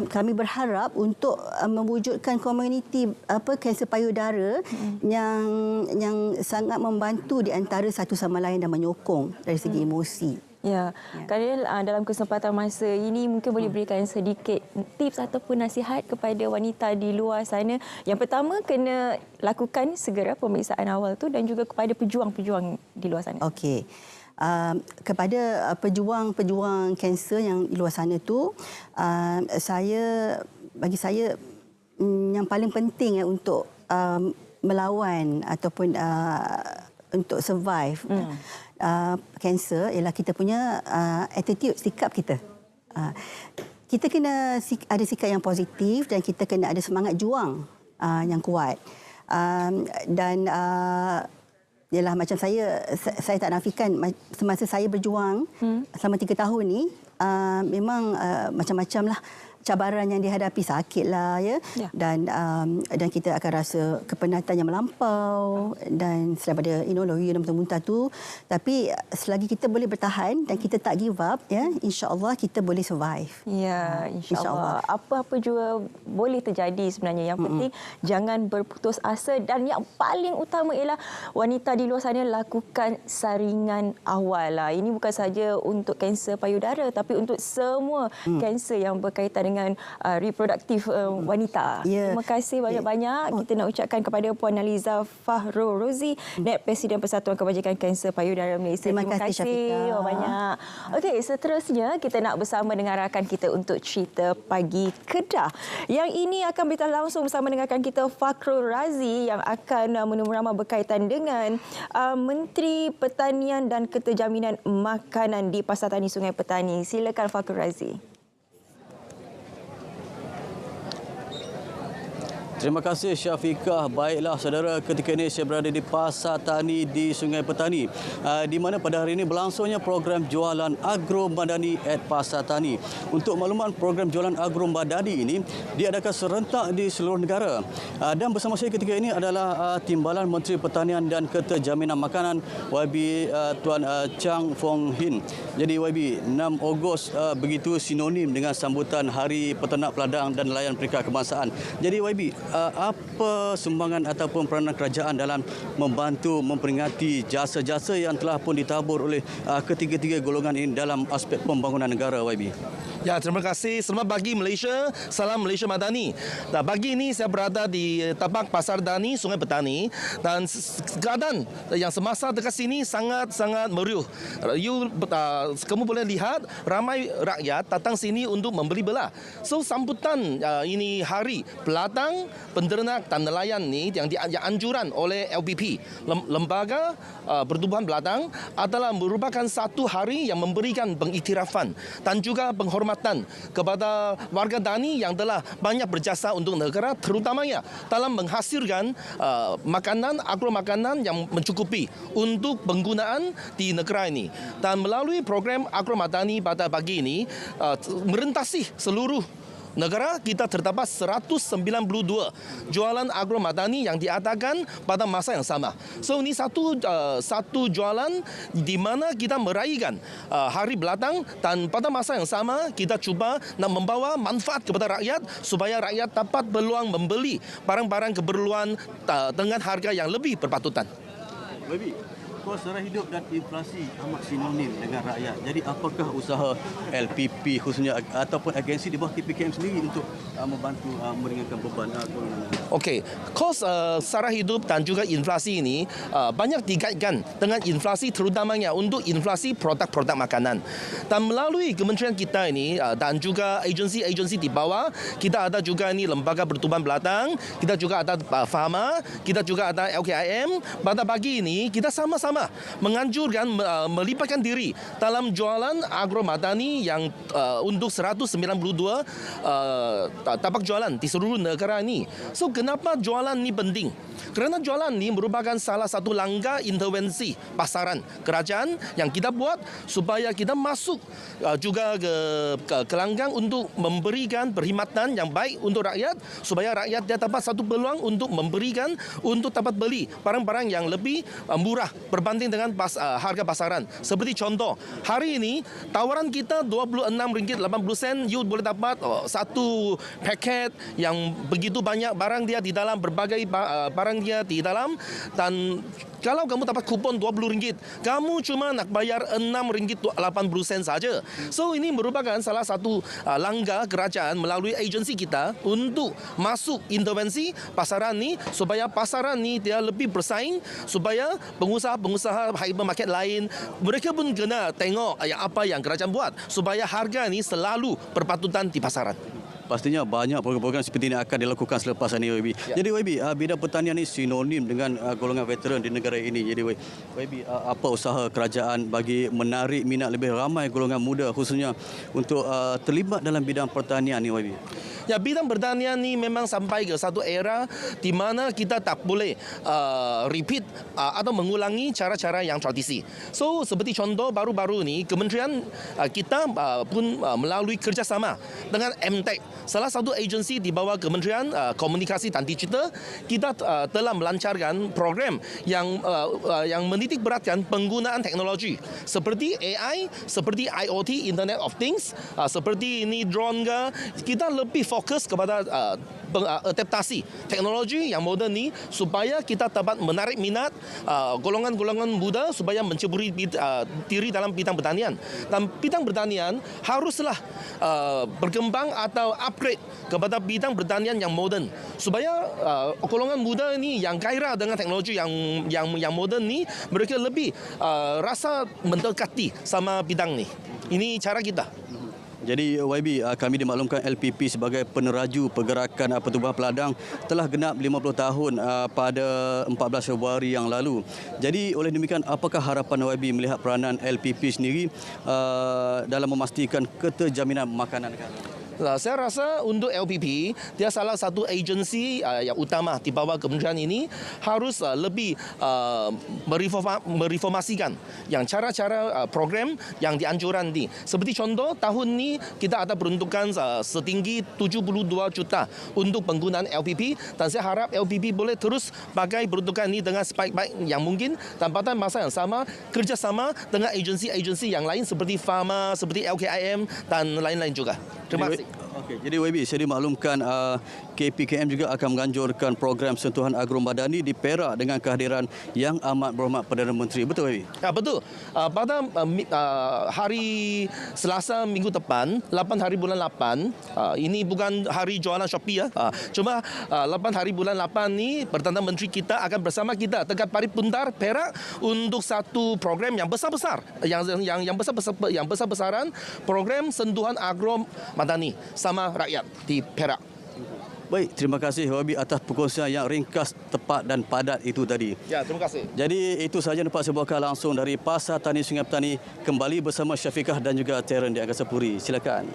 kami berharap untuk mewujudkan community kanser payudara yang sangat membantu di antara satu sama lain dan menyokong dari segi emosi. Ya, kerana dalam kesempatan masa ini mungkin boleh berikan sedikit tips ataupun nasihat kepada wanita di luar sana. Yang pertama, kena lakukan segera pemeriksaan awal tu, dan juga kepada pejuang-pejuang di luar sana. Okey. Kepada pejuang-pejuang kanser yang di luar sana tu, bagi saya yang paling penting untuk melawan ataupun untuk survive kanser ialah kita punya attitude, sikap kita. Kita kena ada sikap yang positif dan kita kena ada semangat juang yang kuat. Dan ialah macam saya tak nafikan semasa saya berjuang selama 3 tahun ni, memang macam-macam lah cabaran yang dihadapi, sakitlah ya. Dan kita akan rasa kepenatan yang melampau dan selain pada lohi dan muntah tu, tapi selagi kita boleh bertahan dan kita tak give up, ya, insya-Allah kita boleh survive. Ya, insya-Allah. Apa-apa juga boleh terjadi sebenarnya. Yang penting jangan berputus asa, dan yang paling utama ialah wanita di luar sana lakukan saringan awal lah. Ini bukan saja untuk kanser payudara tapi untuk semua kanser yang berkaitan dengan reproduktif wanita. Terima kasih banyak-banyak. Kita nak ucapkan kepada Puan Naliza Fahrul Rozi, Naib Presiden Persatuan Kebajikan Kanser Payudara Malaysia. Terima kasih Syafiqah. Banyak. Okey, seterusnya kita nak bersama dengan rakan kita untuk cerita Pagi Kedah. Yang ini akan berita langsung bersama dengan rakan kita Fakhrul Razi yang akan menemu ramah berkaitan dengan Menteri Pertanian dan Keterjaminan Makanan di Pasar Tani Sungai Petani. Silakan Fakhrul Razi. Terima kasih Syafiqah. Baiklah saudara, ketika ini saya berada di Pasar Tani di Sungai Petani, di mana pada hari ini berlangsungnya program jualan Agro Madani at Pasar Tani. Untuk makluman, program jualan Agro Madani ini diadakan serentak di seluruh negara. Dan bersama saya ketika ini adalah Timbalan Menteri Pertanian dan Keterjaminan Makanan YB Tuan Chang Fong Hin. Jadi YB, 6 Ogos begitu sinonim dengan sambutan Hari Peternak Peladang dan Nelayan Perikatan Kebangsaan. Jadi YB, apa sumbangan ataupun peranan kerajaan dalam membantu memperingati jasa-jasa yang telah pun ditabur oleh ketiga-tiga golongan ini dalam aspek pembangunan negara, YB? Ya, terima kasih. Selamat pagi Malaysia. Salam Malaysia Madani. Nah, pagi ini saya berada di tapak Pasar Dani, Sungai Petani, dan keadaan yang semasa dekat sini sangat-sangat meriuh. Kamu boleh lihat ramai rakyat datang sini untuk membeli belah. So sambutan ini hari pelatang, penternak dan nelayan ni yang dianjuran oleh LPP, Lembaga Pertubuhan Pelatang, adalah merupakan satu hari yang memberikan pengiktirafan dan juga penghormatan kepada warga Dani yang telah banyak berjasa untuk negara, terutamanya dalam menghasilkan makanan, agromakanan yang mencukupi untuk penggunaan di negara ini. Dan melalui program Agromadani pada pagi ini merentasi seluruh negara, kita terdapat 192 jualan agromadani yang diadakan pada masa yang sama. So ini satu jualan di mana kita meraihkan hari belatang, dan pada masa yang sama kita cuba nak membawa manfaat kepada rakyat supaya rakyat dapat peluang membeli barang-barang keperluan dengan harga yang lebih berpatutan. Baby, kos sara hidup dan inflasi amat sinonim dengan rakyat. Jadi apakah usaha LPP khususnya ataupun agensi di bawah TPKM sendiri untuk membantu meringankan beban golongan? Okey, kos sara hidup dan juga inflasi ini banyak dikaitkan dengan inflasi, terutamanya untuk inflasi produk-produk makanan. Dan melalui kementerian kita ini dan juga agensi-agensi di bawah, kita ada juga ini Lembaga Pertubuhan Pelatang, kita juga ada FAMA, kita juga ada LKIM. Pada pagi ini kita sama-sama menganjurkan melibatkan diri dalam jualan agromadani yang untuk 192 tapak jualan di seluruh negara ini. So kenapa jualan ini penting? Kerana jualan ini merupakan salah satu langkah intervensi pasaran kerajaan yang kita buat supaya kita masuk juga ke gelanggang untuk memberikan perkhidmatan yang baik untuk rakyat, supaya rakyat dia dapat satu peluang untuk memberikan, untuk dapat beli barang-barang yang lebih murah berbanding dengan harga pasaran. Seperti contoh, hari ini tawaran kita RM26.80, you boleh dapat satu paket yang begitu banyak barang dia di dalam, berbagai barang dia di dalam, dan kalau kamu dapat kupon RM20, kamu cuma nak bayar RM6.80 saja. So ini merupakan salah satu langkah kerajaan melalui agensi kita untuk masuk intervensi pasaran ni, supaya pasaran ni dia lebih bersaing, supaya pengusaha-pengusaha hypermarket lain mereka pun kena tengok apa yang kerajaan buat supaya harga ni selalu berpatutan di pasaran. Pastinya banyak program-program seperti ini akan dilakukan selepas ini, YB. Ya. Jadi YB, bidang pertanian ini sinonim dengan golongan veteran di negara ini. Jadi YB, apa usaha kerajaan bagi menarik minat lebih ramai golongan muda khususnya untuk terlibat dalam bidang pertanian ini, YB? Ya, bidang pertanian ni memang sampai ke satu era di mana kita tak boleh repeat atau mengulangi cara-cara yang tradisi. So seperti contoh baru-baru ni, kementerian kita pun melalui kerjasama dengan MTech, salah satu agensi di bawah Kementerian Komunikasi dan Digital, kita telah melancarkan program yang menitik beratkan penggunaan teknologi seperti AI, seperti IoT, Internet of Things, seperti ini drone ke. Kita lebih fokus kepada adaptasi teknologi yang moden ni supaya kita dapat menarik minat golongan-golongan muda supaya menceburi diri dalam bidang pertanian. Dan bidang pertanian haruslah berkembang atau upgrade kepada bidang pertanian yang moden supaya golongan muda ini yang kaya dengan teknologi yang moden ni, mereka lebih rasa mendekati sama bidang ni. Ini cara kita. Jadi YB, kami dimaklumkan LPP sebagai peneraju pergerakan pertubuhan peladang telah genap 50 tahun pada 14 Februari yang lalu. Jadi oleh demikian, apakah harapan YB melihat peranan LPP sendiri dalam memastikan keterjaminan makanan negara? Saya rasa untuk LPP, dia salah satu agensi yang utama di bawah kementerian ini, harus lebih mereformasikan yang cara-cara program yang dianjuran ini. Seperti contoh, tahun ini kita ada peruntukan setinggi 72 juta untuk penggunaan LPP, dan saya harap LPP boleh terus pakai peruntukan ini dengan sebaik-baik yang mungkin, dan pada masa yang sama kerjasama dengan agensi-agensi yang lain seperti FAMA, seperti LKIM dan lain-lain juga. Terima kasih. Okey, jadi YB, saya dimaklumkan KPKM juga akan menganjurkan program sentuhan agromadani di Perak dengan kehadiran Yang Amat Berhormat Perdana Menteri. Betul, YB? Ya, betul. Pada hari Selasa minggu depan, 8 hari bulan 8, ini bukan hari jualan Shopee ya. Cuma 8 hari bulan 8 ni Perdana Menteri kita akan bersama kita dekat Pari-Puntar Perak untuk satu program yang besar-besar, yang besar-besaran, program sentuhan agromadani sama rakyat di Perak. Baik, terima kasih YB atas perkongsian yang ringkas, tepat dan padat itu tadi. Ya, terima kasih. Jadi itu sahaja dapat saya bawakan langsung dari Pasar Tani Sungai Petani, kembali bersama Syafiqah dan juga Terence di Angkasa Puri. Silakan.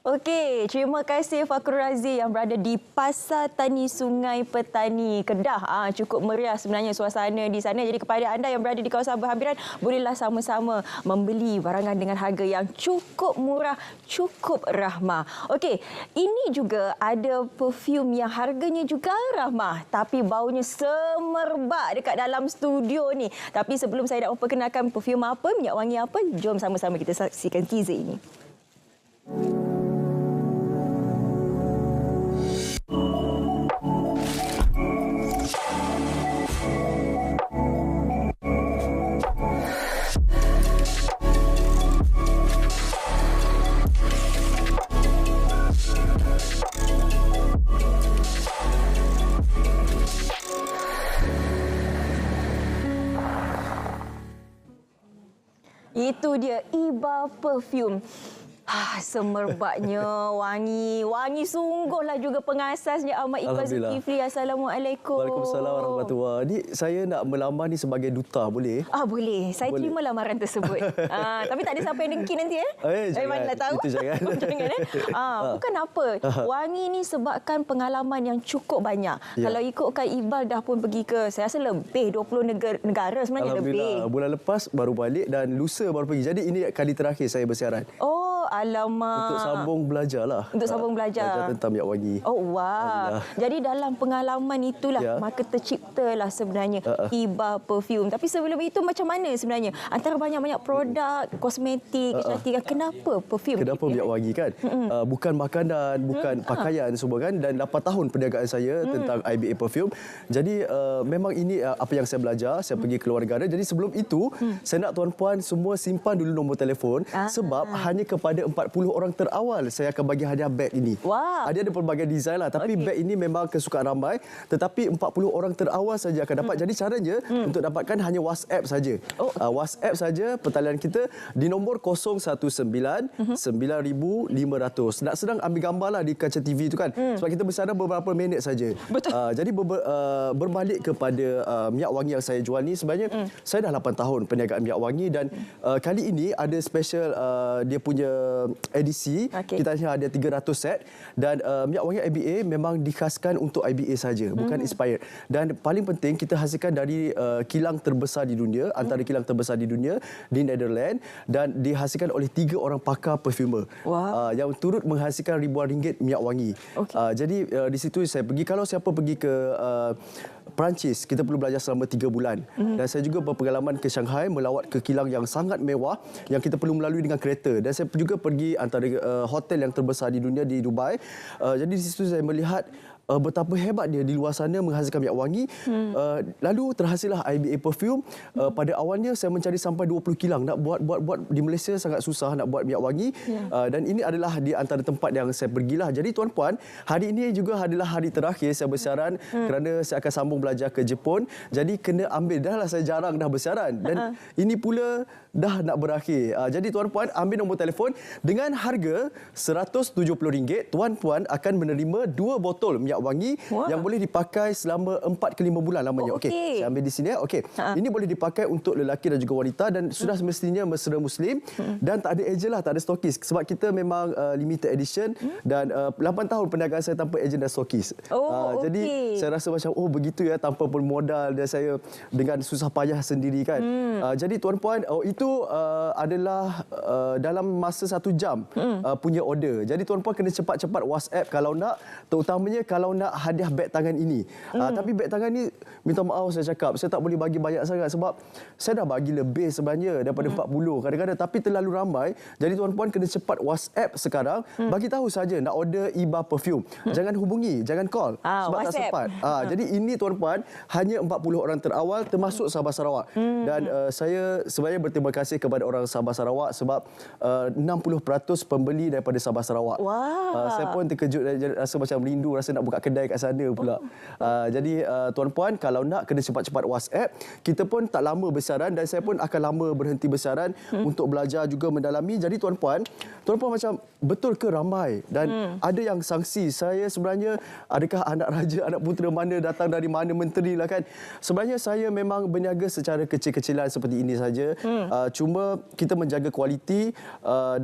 Okey, terima kasih Fakrul Razi yang berada di Pasar Tani Sungai Petani Kedah. Cukup meriah sebenarnya suasana di sana. Jadi kepada anda yang berada di kawasan berhampiran, bolehlah sama-sama membeli barangan dengan harga yang cukup murah, cukup rahmah. Okey, ini juga ada perfume yang harganya juga rahmah, tapi baunya semerbak dekat dalam studio ni. Tapi sebelum saya nak memperkenalkan perfume apa, minyak wangi apa, jom sama-sama kita saksikan teaser ini. Itu dia Iba Perfume. Semerbaknya, wangi sungguhlah juga pengasasnya Ahmad Iqbal Zulkifli. Assalamualaikum. Waalaikumsalam warahmatullahi. Ni saya nak melamar ni sebagai duta, boleh? Boleh. Saya terima lamaran tersebut. Tapi tak ada siapa yang dengki nanti jangan. Mana tahu. Itu jangan. Jangan bukan apa. Wangi ni sebabkan pengalaman yang cukup banyak. Ya. Kalau ikutkan Iqbal dah pun pergi ke, saya rasa lebih 20 negara sebenarnya lebih. Bulan lepas baru balik dan lusa baru pergi. Jadi ini kali terakhir saya bersiaran. Alamak. Untuk sambung belajar lah. Untuk sambung belajar. Belajar tentang minyak wangi. Wah. Jadi dalam pengalaman itulah maka terciptalah sebenarnya Iba Perfume. Tapi sebelum itu macam mana sebenarnya? Antara banyak-banyak produk, kosmetik, kecantikan, kenapa perfume? Kenapa minyak wangi kan? Bukan makanan, bukan pakaian semua kan. Dan 8 tahun perniagaan saya tentang IBA Perfume. Jadi memang ini apa yang saya belajar. Saya pergi keluar negara. Jadi sebelum itu, saya nak tuan-puan semua simpan dulu nombor telefon. Sebab hanya kepada 40 orang terawal saya akan bagi hadiah beg ini. Dia ada pelbagai design lah, tapi beg ini memang kesukaan ramai, tetapi 40 orang terawal saja akan dapat. Jadi caranya untuk dapatkan hanya WhatsApp saja. WhatsApp saja petalian kita di nombor 019 9500. Nak sedang ambil gambar lah di kaca TV itu kan. Sebab kita bersiaran beberapa minit saja. Jadi berbalik kepada minyak wangi yang saya jual ni, sebenarnya saya dah 8 tahun perniagaan minyak wangi dan kali ini ada special dia punya edisi. Kita hanya ada 300 set dan minyak wangi IBA memang dikhaskan untuk IBA saja, bukan expired. Dan paling penting kita hasilkan dari kilang terbesar di dunia, antara kilang terbesar di dunia di Netherlands, dan dihasilkan oleh 3 orang pakar perfumer yang turut menghasilkan ribuan ringgit minyak wangi. Jadi di situ saya pergi. Kalau siapa pergi ke Perancis, kita perlu belajar selama 3 bulan. Dan saya juga berpengalaman ke Shanghai, melawat ke kilang yang sangat mewah yang kita perlu melalui dengan kereta. Dan saya juga pergi antara hotel yang terbesar di dunia di Dubai. Jadi di situ saya melihat betapa hebat dia di luar sana menghasilkan minyak wangi. Lalu terhasillah IBA Perfume. Pada awalnya saya mencari sampai 20 kilang. Nak buat di Malaysia sangat susah nak buat minyak wangi. Dan ini adalah di antara tempat yang saya pergilah. Jadi tuan-puan, hari ini juga adalah hari terakhir saya bersiaran kerana saya akan sambung belajar ke Jepun. Jadi kena ambil, dah saya jarang dah bersiaran dan ini pula dah nak berakhir. Jadi tuan-puan ambil nombor telefon dengan harga RM170. Tuan-puan akan menerima 2 botol minyak wangi yang boleh dipakai selama 4 ke 5 bulan lamanya. Okey, saya ambil di sini. Okey. Ini boleh dipakai untuk lelaki dan juga wanita dan sudah semestinya mesra muslim dan tak ada ejen lah, tak ada stokis sebab kita memang limited edition dan 8 tahun perniagaan saya tanpa ejen dan stokis. Jadi saya rasa macam begitu ya, tanpa pun modal dan saya dengan susah payah sendiri kan. Jadi tuan-puan, itu itu adalah dalam masa 1 jam punya order. Jadi tuan-puan kena cepat-cepat WhatsApp kalau nak, terutamanya kalau nak hadiah beg tangan ini. Tapi beg tangan ni, minta maaf saya cakap, saya tak boleh bagi banyak sangat sebab saya dah bagi lebih sebenarnya daripada 40 kadang-kadang, tapi terlalu ramai. Jadi tuan-puan kena cepat WhatsApp sekarang, bagi tahu saja nak order Iba perfume. Jangan hubungi, jangan call sebab WhatsApp tak sempat. Jadi ini tuan-puan hanya 40 orang terawal termasuk Sabah Sarawak. Dan saya sebenarnya berterima kasih kepada orang Sabah Sarawak sebab 60% pembeli daripada Sabah Sarawak. Saya pun terkejut dan rasa macam rindu, rasa nak buka kedai kat sana pula. Jadi tuan-puan kalau nak kena cepat-cepat WhatsApp. Kita pun tak lama bersiaran dan saya pun akan lama berhenti bersiaran untuk belajar juga mendalami. Jadi tuan-puan macam betul ke ramai dan ada yang sangsi saya sebenarnya adakah anak raja, anak putera mana, datang dari mana, menteri lah kan. Sebenarnya saya memang berniaga secara kecil-kecilan seperti ini saja. Cuma kita menjaga kualiti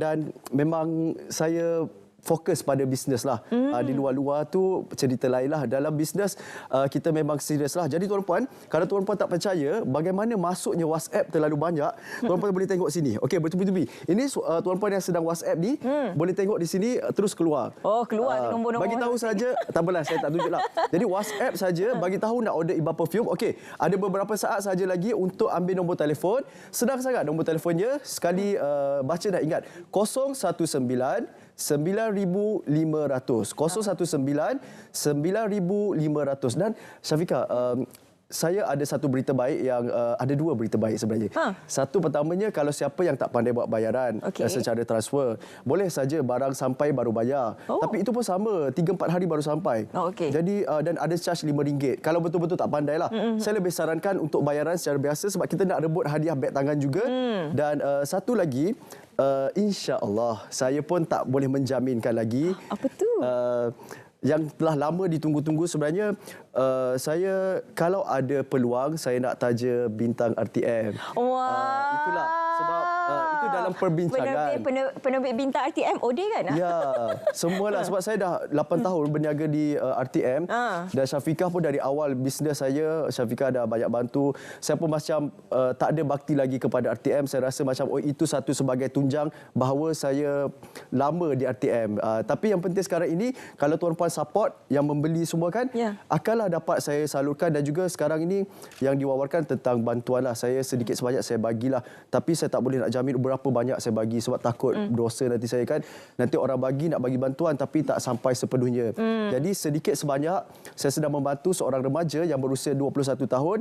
dan memang saya fokus pada bisnes lah. Di luar-luar tu cerita lain lah. Dalam bisnes kita memang serius lah. Jadi tuan-puan, kalau tuan-puan tak percaya bagaimana masuknya WhatsApp terlalu banyak, tuan-puan boleh tengok sini. Okey, bertubi-tubi. Ini tuan-puan yang sedang WhatsApp ni, boleh tengok di sini terus keluar. Keluar nombor-nombor. Bagi tahu saja, tak apalah saya tak tunjuklah. Jadi WhatsApp saja bagi tahu nak order Iba perfume. Okey, ada beberapa saat saja lagi untuk ambil nombor telefon. Senang sangat nombor telefonnya. Sekali baca dan ingat. 019 9500 019 9500. Dan Syafiqah, saya ada satu berita baik yang ada dua berita baik sebenarnya. Satu pertamanya, kalau siapa yang tak pandai buat bayaran secara transfer, boleh saja barang sampai baru bayar. Tapi itu pun sama, 3-4 hari baru sampai. Jadi dan ada charge RM5. Kalau betul-betul tak pandai lah. Saya lebih sarankan untuk bayaran secara biasa sebab kita nak rebut hadiah beg tangan juga. Dan satu lagi, insya-Allah saya pun tak boleh menjaminkan lagi. Apa tu? Yang telah lama ditunggu-tunggu sebenarnya, saya kalau ada peluang saya nak taja bintang RTM. Itulah sebab itu dalam perbincangan. Penerbit bintang RTM OD kan? Ya, semualah sebab saya dah 8 tahun berniaga di RTM dan Syafiqah pun dari awal bisnes saya, Syafiqah dah banyak bantu. Saya pun macam tak ada bakti lagi kepada RTM. Saya rasa macam itu satu sebagai tunjang bahawa saya lama di RTM. Tapi yang penting sekarang ini, kalau tuan-puan support yang membeli semua kan, akanlah dapat saya salurkan. Dan juga sekarang ini yang diwawarkan tentang bantuan lah. Saya sedikit sebanyak saya bagilah. Tapi saya tak boleh nak jamin berapa banyak saya bagi sebab takut dosa nanti saya kan. Nanti orang nak bagi bantuan tapi tak sampai sepenuhnya. Jadi sedikit sebanyak saya sedang membantu seorang remaja yang berusia 21 tahun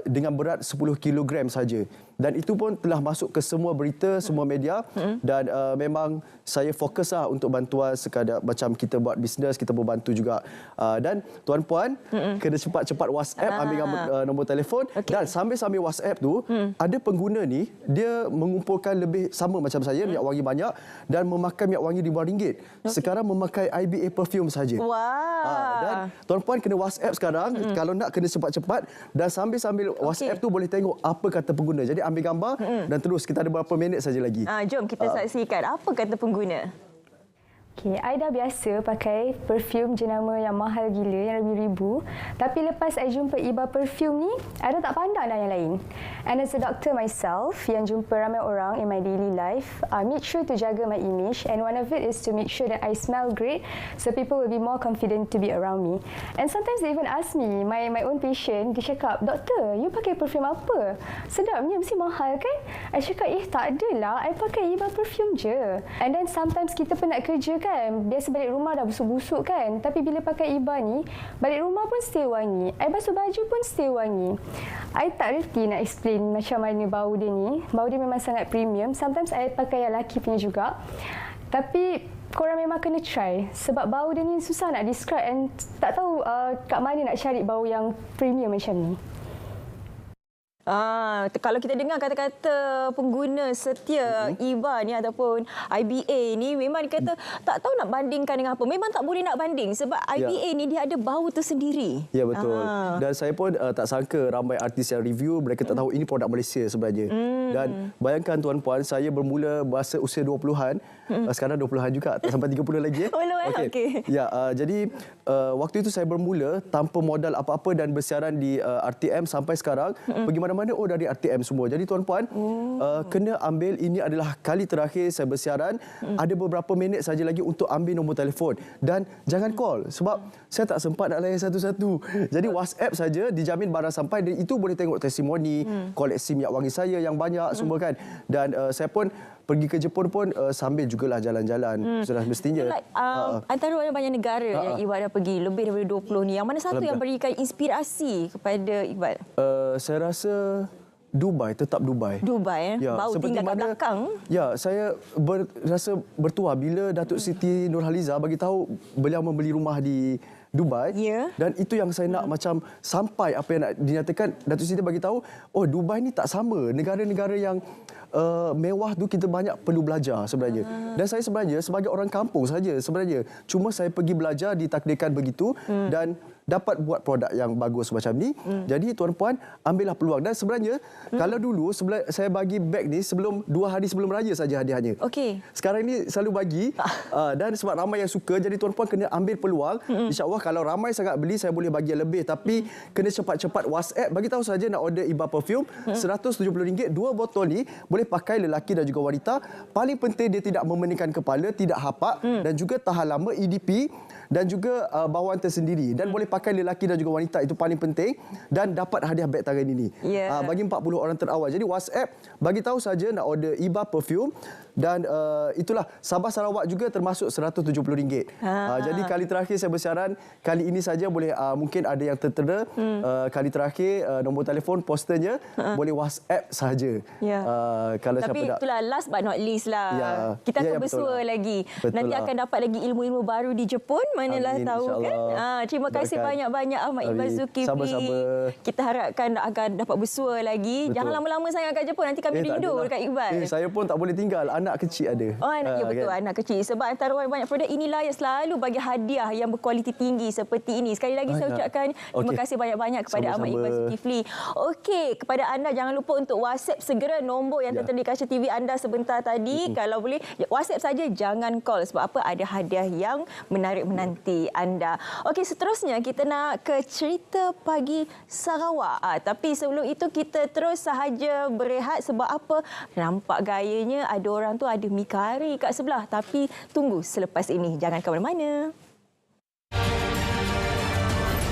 dengan berat 10 kilogram saja. Dan itu pun telah masuk ke semua berita, semua media. Dan memang saya fokuslah untuk bantuan sekadar macam kita buat bisnes, kita membantu juga. Dan tuan-puan kena cepat-cepat WhatsApp, ambil nombor telefon. Dan sambil-sambil WhatsApp tu, ada pengguna ni, dia mengumpulkan lebih sama macam saya, minyak wangi banyak dan memakai minyak wangi RM5. Sekarang memakai IBA perfume saja. Dan tuan-puan kena WhatsApp sekarang, kalau nak kena cepat-cepat. Dan sambil-sambil WhatsApp tu boleh tengok apa kata pengguna. Jadi ambil gambar dan terus, kita ada berapa minit saja lagi. Jom kita saksikan apa kata pengguna. Okay, I dah biasa pakai perfume jenama yang mahal gila, yang ribu-ribu. Tapi lepas I jumpa Iba perfume ni, I dah tak pandang dah yang lain. And as a doctor myself, yang jumpa ramai orang in my daily life, I make sure to jaga my image. And one of it is to make sure that I smell great, so people will be more confident to be around me. And sometimes they even ask me, my own patient, dia cakap, "Doktor, you pakai perfume apa? Sedapnya, mesti mahal kan?" I cakap, tak adalah, I pakai Iba perfume je. And then sometimes kita penat kerja kan, biasa balik rumah dah busuk-busuk kan, tapi bila pakai Iba ni, balik rumah pun still wangi, I basuh baju pun still wangi. I tak reti nak explain macam mana bau dia ni. Bau dia memang sangat premium. Sometimes I pakai yang lelaki punya juga, tapi korang memang kena try sebab bau dia ni susah nak describe and tak tahu kat mana nak cari bau yang premium macam ni. Kalau kita dengar kata-kata pengguna setia Iba ni ataupun IBA ni, memang dia kata tak tahu nak bandingkan dengan apa. Memang tak boleh nak banding sebab IBA ni dia ada bau tersendiri. Ya, betul. Dan saya pun tak sangka ramai artis yang review, mereka tak tahu ini produk Malaysia sebenarnya. Dan bayangkan tuan-puan, saya bermula masa usia 20-an, sekarang 20-an juga, tak sampai 30 lagi. Okey. Ya, jadi waktu itu saya bermula tanpa modal apa-apa dan bersiaran di RTM sampai sekarang. Pergi mana mana-mana dari RTM semua. Jadi tuan-puan kena ambil, ini adalah kali terakhir saya bersiaran. Ada beberapa minit saja lagi untuk ambil nombor telefon dan jangan call sebab saya tak sempat nak layan satu-satu. Jadi WhatsApp saja dijamin barang sampai, dan itu boleh tengok testimoni, koleksi minyak wangi saya yang banyak semua kan. Dan saya pun pergi ke Jepun pun sambil jugalah jalan-jalan. Sudah mestinya. Antara banyak negara yang Iqbal dah pergi, lebih daripada 20 ni. Yang mana satu yang berikan inspirasi kepada Iqbal? Saya rasa Dubai, tetap Dubai. Dubai, ya, baru tinggal kat belakang. Ya, saya rasa bertuah bila Datuk Siti Nurhaliza bagi tahu beliau membeli rumah di Dubai. Dan itu yang saya nak macam sampai apa yang nak dinyatakan. Datuk Siti bagi tahu, oh Dubai ni tak sama. Negara-negara yang mewah tu kita banyak perlu belajar sebenarnya. Dan saya sebenarnya sebagai orang kampung saja sebenarnya. Cuma saya pergi belajar, ditakdirkan begitu dan dapat buat produk yang bagus macam ni. Jadi tuan-puan, ambillah peluang. Dan sebenarnya kalau dulu saya bagi beg ni sebelum 2 hari sebelum raya saja hadiahnya. Okey. Sekarang ni selalu bagi dan sebab ramai yang suka, jadi tuan-puan kena ambil peluang. InsyaAllah kalau ramai sangat beli saya boleh bagi yang lebih, tapi kena cepat-cepat WhatsApp bagi tahu saja nak order Iba Perfume. RM170, 2 botol ni boleh pakai lelaki dan juga wanita. Paling penting dia tidak memeningkan kepala, tidak hapak dan juga tahan lama, EDP dan juga bawaan tersendiri, dan boleh pakai lelaki dan juga wanita, itu paling penting, dan dapat hadiah beg tangan ini. Bagi 40 orang terawal. Jadi WhatsApp bagi tahu saja nak order Iba Perfume dan itulah Sabah Sarawak juga termasuk RM170. Jadi kali terakhir saya bersiaran, kali ini saja boleh mungkin ada yang tertera. Kali terakhir nombor telefon posternya boleh WhatsApp saja. Kalau tapi itulah last but not least lah. Kita akan bersua lagi. Nanti akan dapat lagi ilmu-ilmu baru di Jepun. Manalah tahu kan. Terima kasih banyak-banyak Ahmad Iqbal Zulkifli. Sama-sama. Kita harapkan akan dapat bersua lagi. Jangan lama-lama sangat kat Jepun, nanti kami rindu dekat Iqbal. Saya pun tak boleh tinggal. Anak kecil ada. Ya betul, kan? Anak kecil. Sebab antara banyak produk inilah yang selalu bagi hadiah yang berkualiti tinggi seperti ini. Sekali lagi saya ucapkan terima kasih banyak-banyak kepada Ahmad Iqbal Zulkifli. Okey, kepada anda jangan lupa untuk WhatsApp segera nombor yang tertera di kaca TV anda sebentar tadi. Kalau boleh WhatsApp saja, jangan call. Sebab apa? Ada hadiah yang menarik menanti anda. Okey, seterusnya kita nak ke cerita pagi Sarawak. Tapi sebelum itu kita terus sahaja berehat. Sebab apa? Nampak gayanya ada orang tu ada mi kari kat sebelah. Tapi tunggu selepas ini. Jangan ke mana-mana.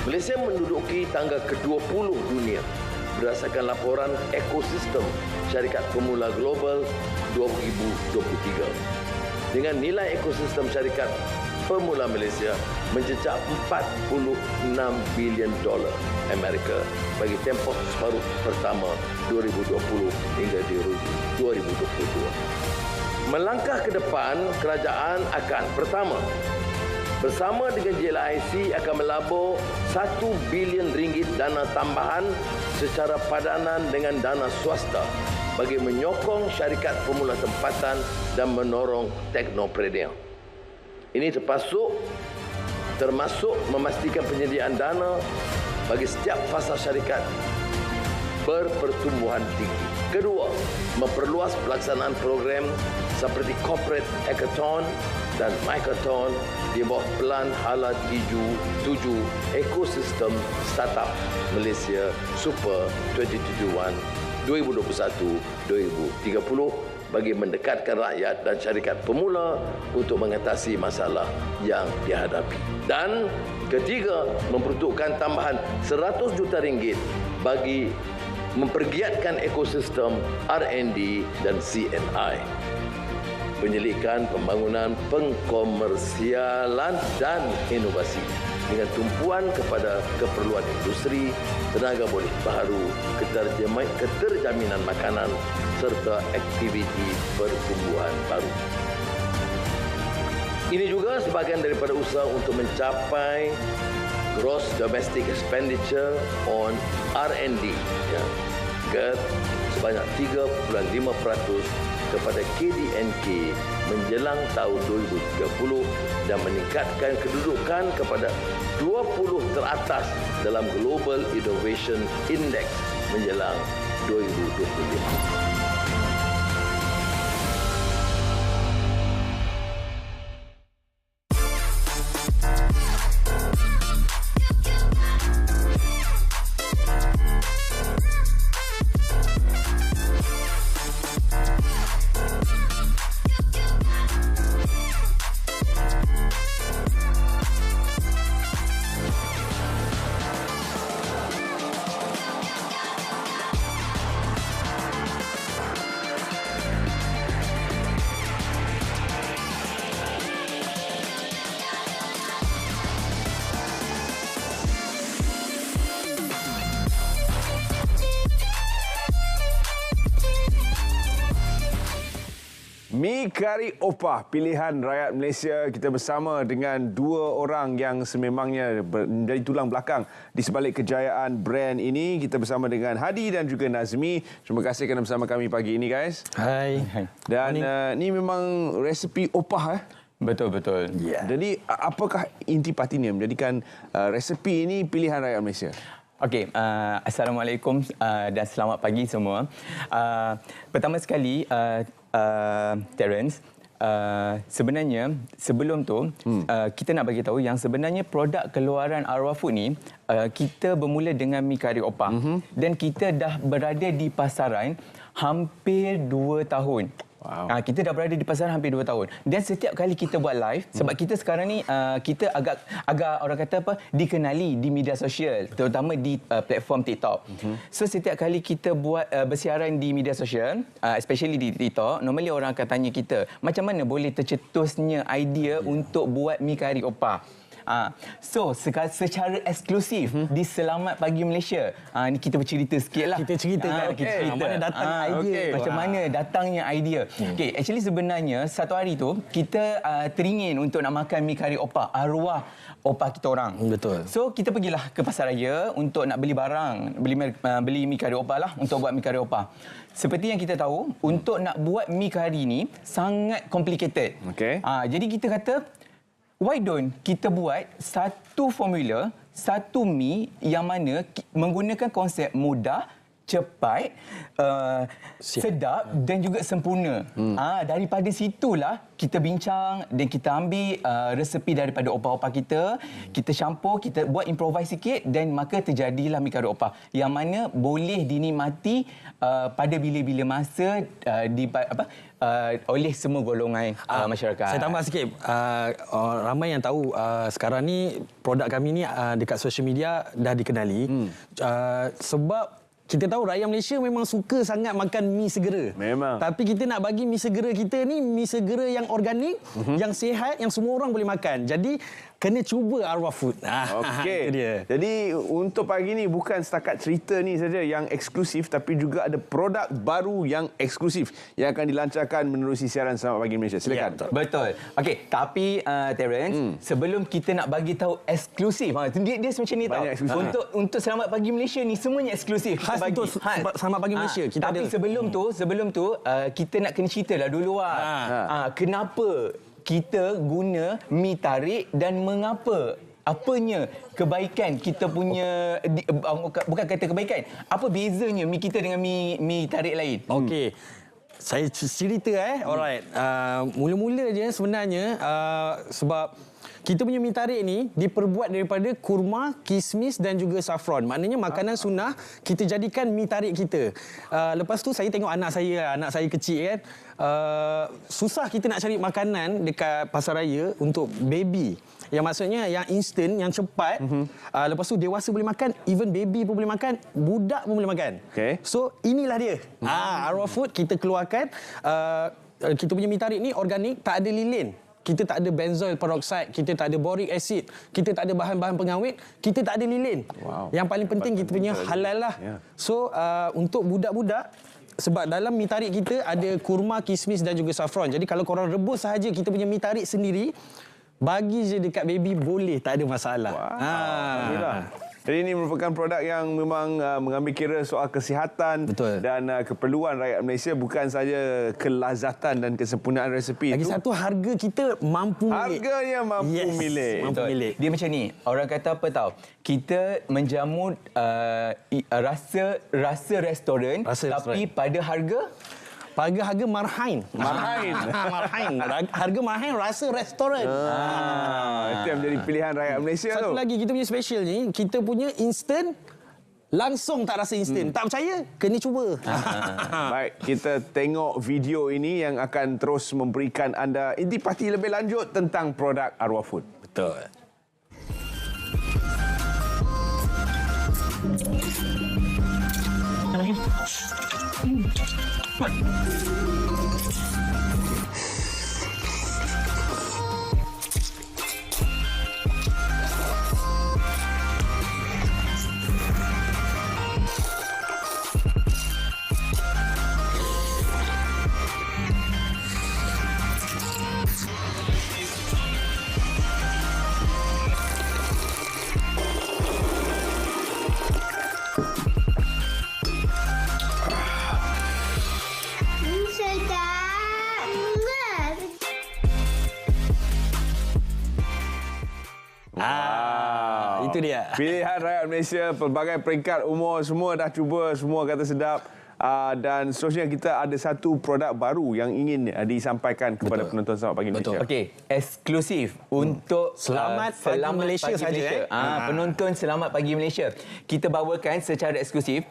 Malaysia menduduki tangga ke-20 dunia berdasarkan laporan ekosistem syarikat pemula global 2023. Dengan nilai ekosistem syarikat pemula Malaysia mencecah $46 bilion Amerika bagi tempoh separuh pertama 2020 hingga 2022. Melangkah ke depan, kerajaan akan pertama, bersama dengan JLIC akan melabur RM1 bilion dana tambahan secara padanan dengan dana swasta bagi menyokong syarikat pemula tempatan dan menorong teknopreneur. Ini termasuk memastikan penyediaan dana bagi setiap fasa syarikat berpertumbuhan tinggi. Kedua, memperluas pelaksanaan program seperti Corporate Hackathon dan Microthon di bawah Pelan Hala 7 Ekosistem Startup Malaysia Super 2021-2030 bagi mendekatkan rakyat dan syarikat pemula untuk mengatasi masalah yang dihadapi. Dan ketiga, memperuntukkan tambahan RM100 juta bagi mempergiatkan ekosistem R&D dan CNI, penyelidikan, pembangunan, pengkomersialan dan inovasi dengan tumpuan kepada keperluan industri, tenaga boleh baharu, keterjaminan makanan serta aktiviti pertumbuhan baru. Ini juga sebahagian daripada usaha untuk mencapai gross domestic expenditure on R&D sebanyak 3.5% kepada KDNK menjelang tahun 2030 dan meningkatkan kedudukan kepada 20 teratas dalam Global Innovation Index menjelang 2025. Mi Kari Opah, pilihan rakyat Malaysia. Kita bersama dengan dua orang yang sememangnya menjadi tulang belakang di sebalik kejayaan brand ini. Kita bersama dengan Hadi dan juga Nazmi. Terima kasih kerana bersama kami pagi ini, guys. Hai. Dan ni memang resepi opah, Betul. Yeah. Jadi, apakah intipatinya menjadikan resepi ini pilihan rakyat Malaysia? Okey, Assalamualaikum dan selamat pagi semua. Pertama sekali, Terence, sebenarnya sebelum tu kita nak bagi tahu yang sebenarnya produk keluaran Arwah Food ni kita bermula dengan mi kari opah dan kita dah berada di pasaran hampir 2 tahun. Wow. Kita dah berada di pasaran hampir 2 tahun. Dan setiap kali kita buat live, sebab kita sekarang ni kita agak orang kata apa, dikenali di media sosial, terutama di platform TikTok. So setiap kali kita buat bersiaran di media sosial, especially di TikTok, normally orang akan tanya kita, macam mana boleh tercetusnya idea untuk buat mi kari opah? So secara eksklusif di Selamat Pagi Malaysia, ni kita bercerita sikit lah. Kita cerita mana datang idea. Macam mana datangnya idea. Okay, actually sebenarnya satu hari tu kita teringin untuk nak makan mi kari opah arwah opah kita orang. Betul. So kita pergilah ke pasar raya untuk nak beli barang, beli mi kari opah lah untuk buat mi kari opah. Seperti yang kita tahu, untuk nak buat mi kari ni sangat complicated. Jadi kita kata, why don't kita buat satu formula, satu mi yang mana menggunakan konsep mudah, cepat, sedap dan juga sempurna. Daripada situlah kita bincang dan kita ambil resepi daripada opah-opah kita campur, kita buat improvise sikit dan maka terjadilah mi kari opah yang mana boleh dinikmati pada bila-bila masa oleh semua golongan masyarakat. Saya tambah sikit, ramai yang tahu sekarang ni produk kami ni dekat social media dah dikenali sebab kita tahu rakyat Malaysia memang suka sangat makan mi segera. Memang. Tapi kita nak bagi mi segera kita ni mi segera yang organik, yang sihat, yang semua orang boleh makan. Jadi kena cuba Arwah Food. Okey. Jadi untuk pagi ni bukan setakat cerita ni saja yang eksklusif, tapi juga ada produk baru yang eksklusif yang akan dilancarkan menerusi siaran Selamat Pagi Malaysia. Silakan. Ya, betul. Okey, tapi Terence, sebelum kita nak bagi tahu eksklusif, dia macam ni tau. Untuk Selamat Pagi Malaysia ni semuanya eksklusif. Khas untuk Selamat Pagi Malaysia. Tapi sebelum tu kita nak kena ceritalah dulu kenapa kita guna mi tarik dan mengapa, apanya kebaikan kita punya, bukan kata kebaikan, apa bezanya mi kita dengan mi tarik lain? Okey, saya cerita alright. Mula-mula je sebenarnya sebab kita punya mi tarik ni diperbuat daripada kurma, kismis dan juga saffron. Maknanya makanan sunnah kita jadikan mi tarik kita. Lepas tu saya tengok anak saya kecil kan. Susah kita nak cari makanan dekat pasar raya untuk baby. Yang maksudnya yang instant, yang cepat. Lepas tu dewasa boleh makan, even baby pun boleh makan, budak pun boleh makan. So inilah dia. Arwah Food kita keluarkan kita punya mi tarik ni organik, tak ada lilin. Kita tak ada benzoyl peroxide, kita tak ada boric acid, kita tak ada bahan-bahan pengawet, kita tak ada lilin. Yang paling penting kita punya halal lah. So untuk budak-budak, sebab dalam mi tarik kita ada kurma, kismis dan juga saffron. Jadi kalau korang rebus sahaja kita punya mi tarik sendiri, bagi je dekat baby boleh, tak ada masalah. Jadi ini merupakan produk yang memang mengambil kira soal kesihatan. Betul. Dan keperluan rakyat Malaysia, bukan saja kelazatan dan kesempurnaan resepi. Lagi satu, harga kita mampu milik. Harganya mampu milik. Mampu milik. Dia macam ni, orang kata apa tahu? Kita menjamu rasa restoran, tapi pada harga marhain. Harga marhain, rasa restoran. Itu yang menjadi pilihan rakyat Malaysia. Satu lagi kita punya special ni, kita punya instant langsung tak rasa instant. Tak percaya? Kena cuba. Baik, kita tengok video ini yang akan terus memberikan anda intipati lebih lanjut tentang produk Arwah Food. Betul. Itu dia. Pilihan rakyat Malaysia, pelbagai peringkat umur semua dah cuba, semua kata sedap. Dan seterusnya kita ada satu produk baru yang ingin disampaikan kepada penonton Selamat Pagi Malaysia. Okey, eksklusif untuk Selamat Pagi Malaysia saja. Penonton Selamat Pagi Malaysia. Kita bawakan secara eksklusif.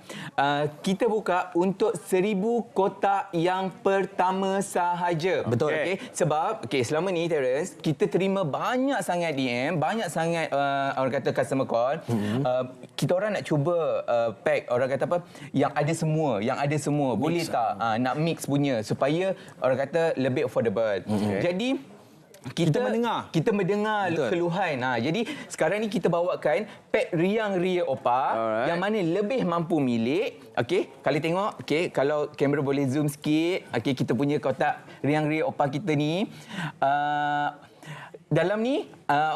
Kita buka untuk 1,000 kotak yang pertama sahaja. Betul. Okey, sebab selama ni Terence, kita terima banyak sangat DM, banyak sangat orang kata customer call. Kita orang nak cuba pack orang kata apa yang ada semua boleh tak nak mix punya supaya orang kata lebih affordable. Jadi kita mendengar keluhan. Jadi sekarang ni kita bawakan pack Riang Ria Opah yang mana lebih mampu milik. Okey, kalau tengok, kalau kamera boleh zoom sikit, kita punya kotak Riang Ria Opah kita ni dalam ni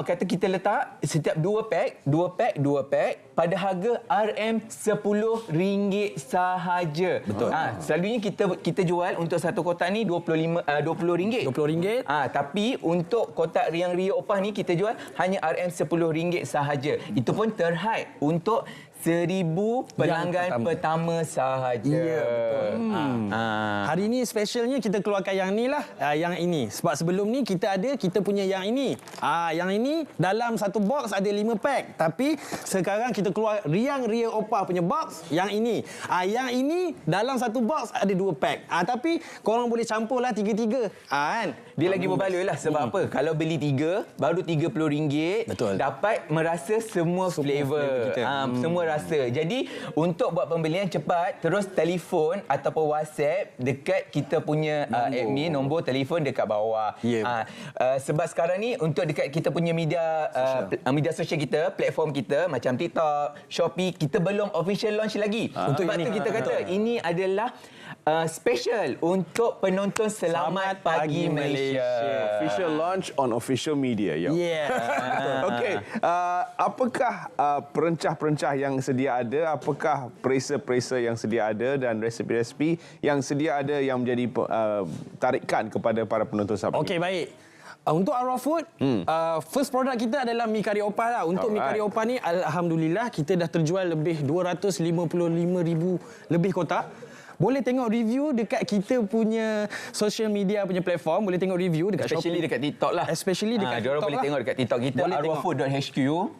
kata kita letak setiap 2 pack pada harga RM10 sahaja. Betul. Selalunya kita jual untuk satu kotak ni RM20. Tapi untuk kotak Riang Ria Opah ni kita jual hanya RM10 sahaja. Itu pun terhad untuk 1,000 pelanggan pertama sahaja. Ya, betul. Hari ini specialnya kita keluarkan yang ni lah. Yang ini. Sebab sebelum ni kita punya yang ini. Yang ini dalam satu box ada 5 pack. Tapi sekarang kita keluar Riang Ria Opah punya box. Yang ini. Yang ini dalam satu box ada 2 pack. Tapi korang boleh campur lah 3-3. Kan? Dia lagi berbaloi lah. Sebab apa? Kalau beli 3, baru RM30. Betul. Dapat merasa semua flavor. Semua rasa. Jadi untuk buat pembelian cepat, terus telefon ataupun WhatsApp dekat kita punya admin, nombor telefon dekat bawah. Sebab sekarang ni untuk dekat kita punya media sosial kita, platform kita macam TikTok, Shopee, kita belum official launch lagi. Untuk sebab tu kita kata ini adalah special untuk penonton Selamat Pagi Malaysia. Official launch on official media. Okey, apakah perencah-perencah yang sedia ada? Apakah perisa-perisa yang sedia ada dan resipi-resipi yang sedia ada yang menjadi tarikan kepada para penonton Selamat Pagi? Okey, baik. Untuk Arwah Food, first product kita adalah mi kari opah lah. Untuk mi kari opah ni, alhamdulillah kita dah terjual lebih 255,000 lebih kotak. Boleh tengok review dekat kita punya social media punya platform. Boleh tengok review dekat Especially Shopee. dekat TikTok lah. Especially dekat TikTok diorang boleh tengok dekat TikTok kita, arwahfood.hq.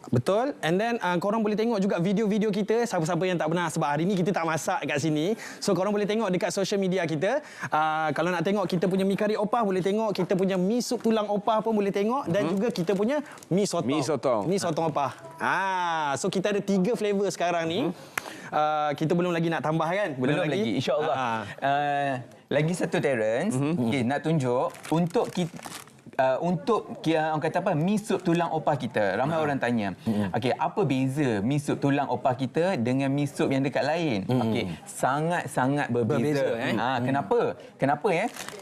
Betul. And then korang boleh tengok juga video-video kita. Siapa-siapa yang tak pernah, sebab hari ni kita tak masak kat sini. So korang boleh tengok dekat social media kita. Kalau nak tengok kita punya mi kari opah, boleh tengok. Kita punya mi sup tulang opah pun boleh tengok. Dan juga kita punya mi sotong. Mi sotong opah. So kita ada 3 flavor sekarang ni. Kita belum lagi nak tambah kan? Belum lagi. InsyaAllah. Lagi satu Terence, nak tunjuk untuk kita untuk orang kata apa, mi sup tulang opah kita. Ramai orang tanya, okey, apa beza mi sup tulang opah kita dengan mi sup yang dekat lain? Okey, sangat-sangat berbeza. Kenapa?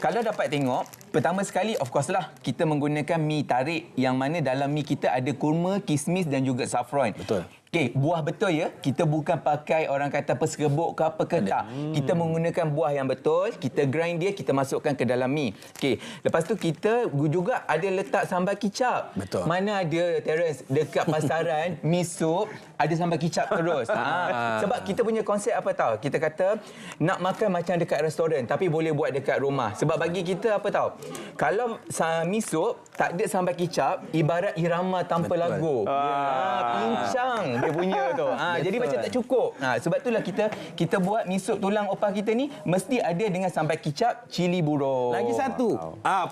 Kalau dapat tengok, pertama sekali of course lah kita menggunakan mi tarik yang mana dalam mi kita ada kurma, kismis dan juga saffron. Betul. Okey, buah betul ya. Kita bukan pakai orang kata apa serbuk ke apa ke tak. Kita menggunakan buah yang betul, kita grind dia, kita masukkan ke dalam mi. Okey, lepas tu kita juga ada letak sambal kicap. Betul. Mana ada Terence dekat pasaran mi sup ada sambal kicap terus. Sebab kita punya konsep apa tahu? Kita kata nak makan macam dekat restoran tapi boleh buat dekat rumah. Sebab bagi kita apa tahu? Kalau mi sup tak ada sambal kicap, ibarat irama tanpa lagu. Pincang dia punya tu. Jadi macam tak cukup. Sebab itulah kita buat mi sup tulang opah kita ni mesti ada dengan sambal kicap, cili burung. Lagi satu.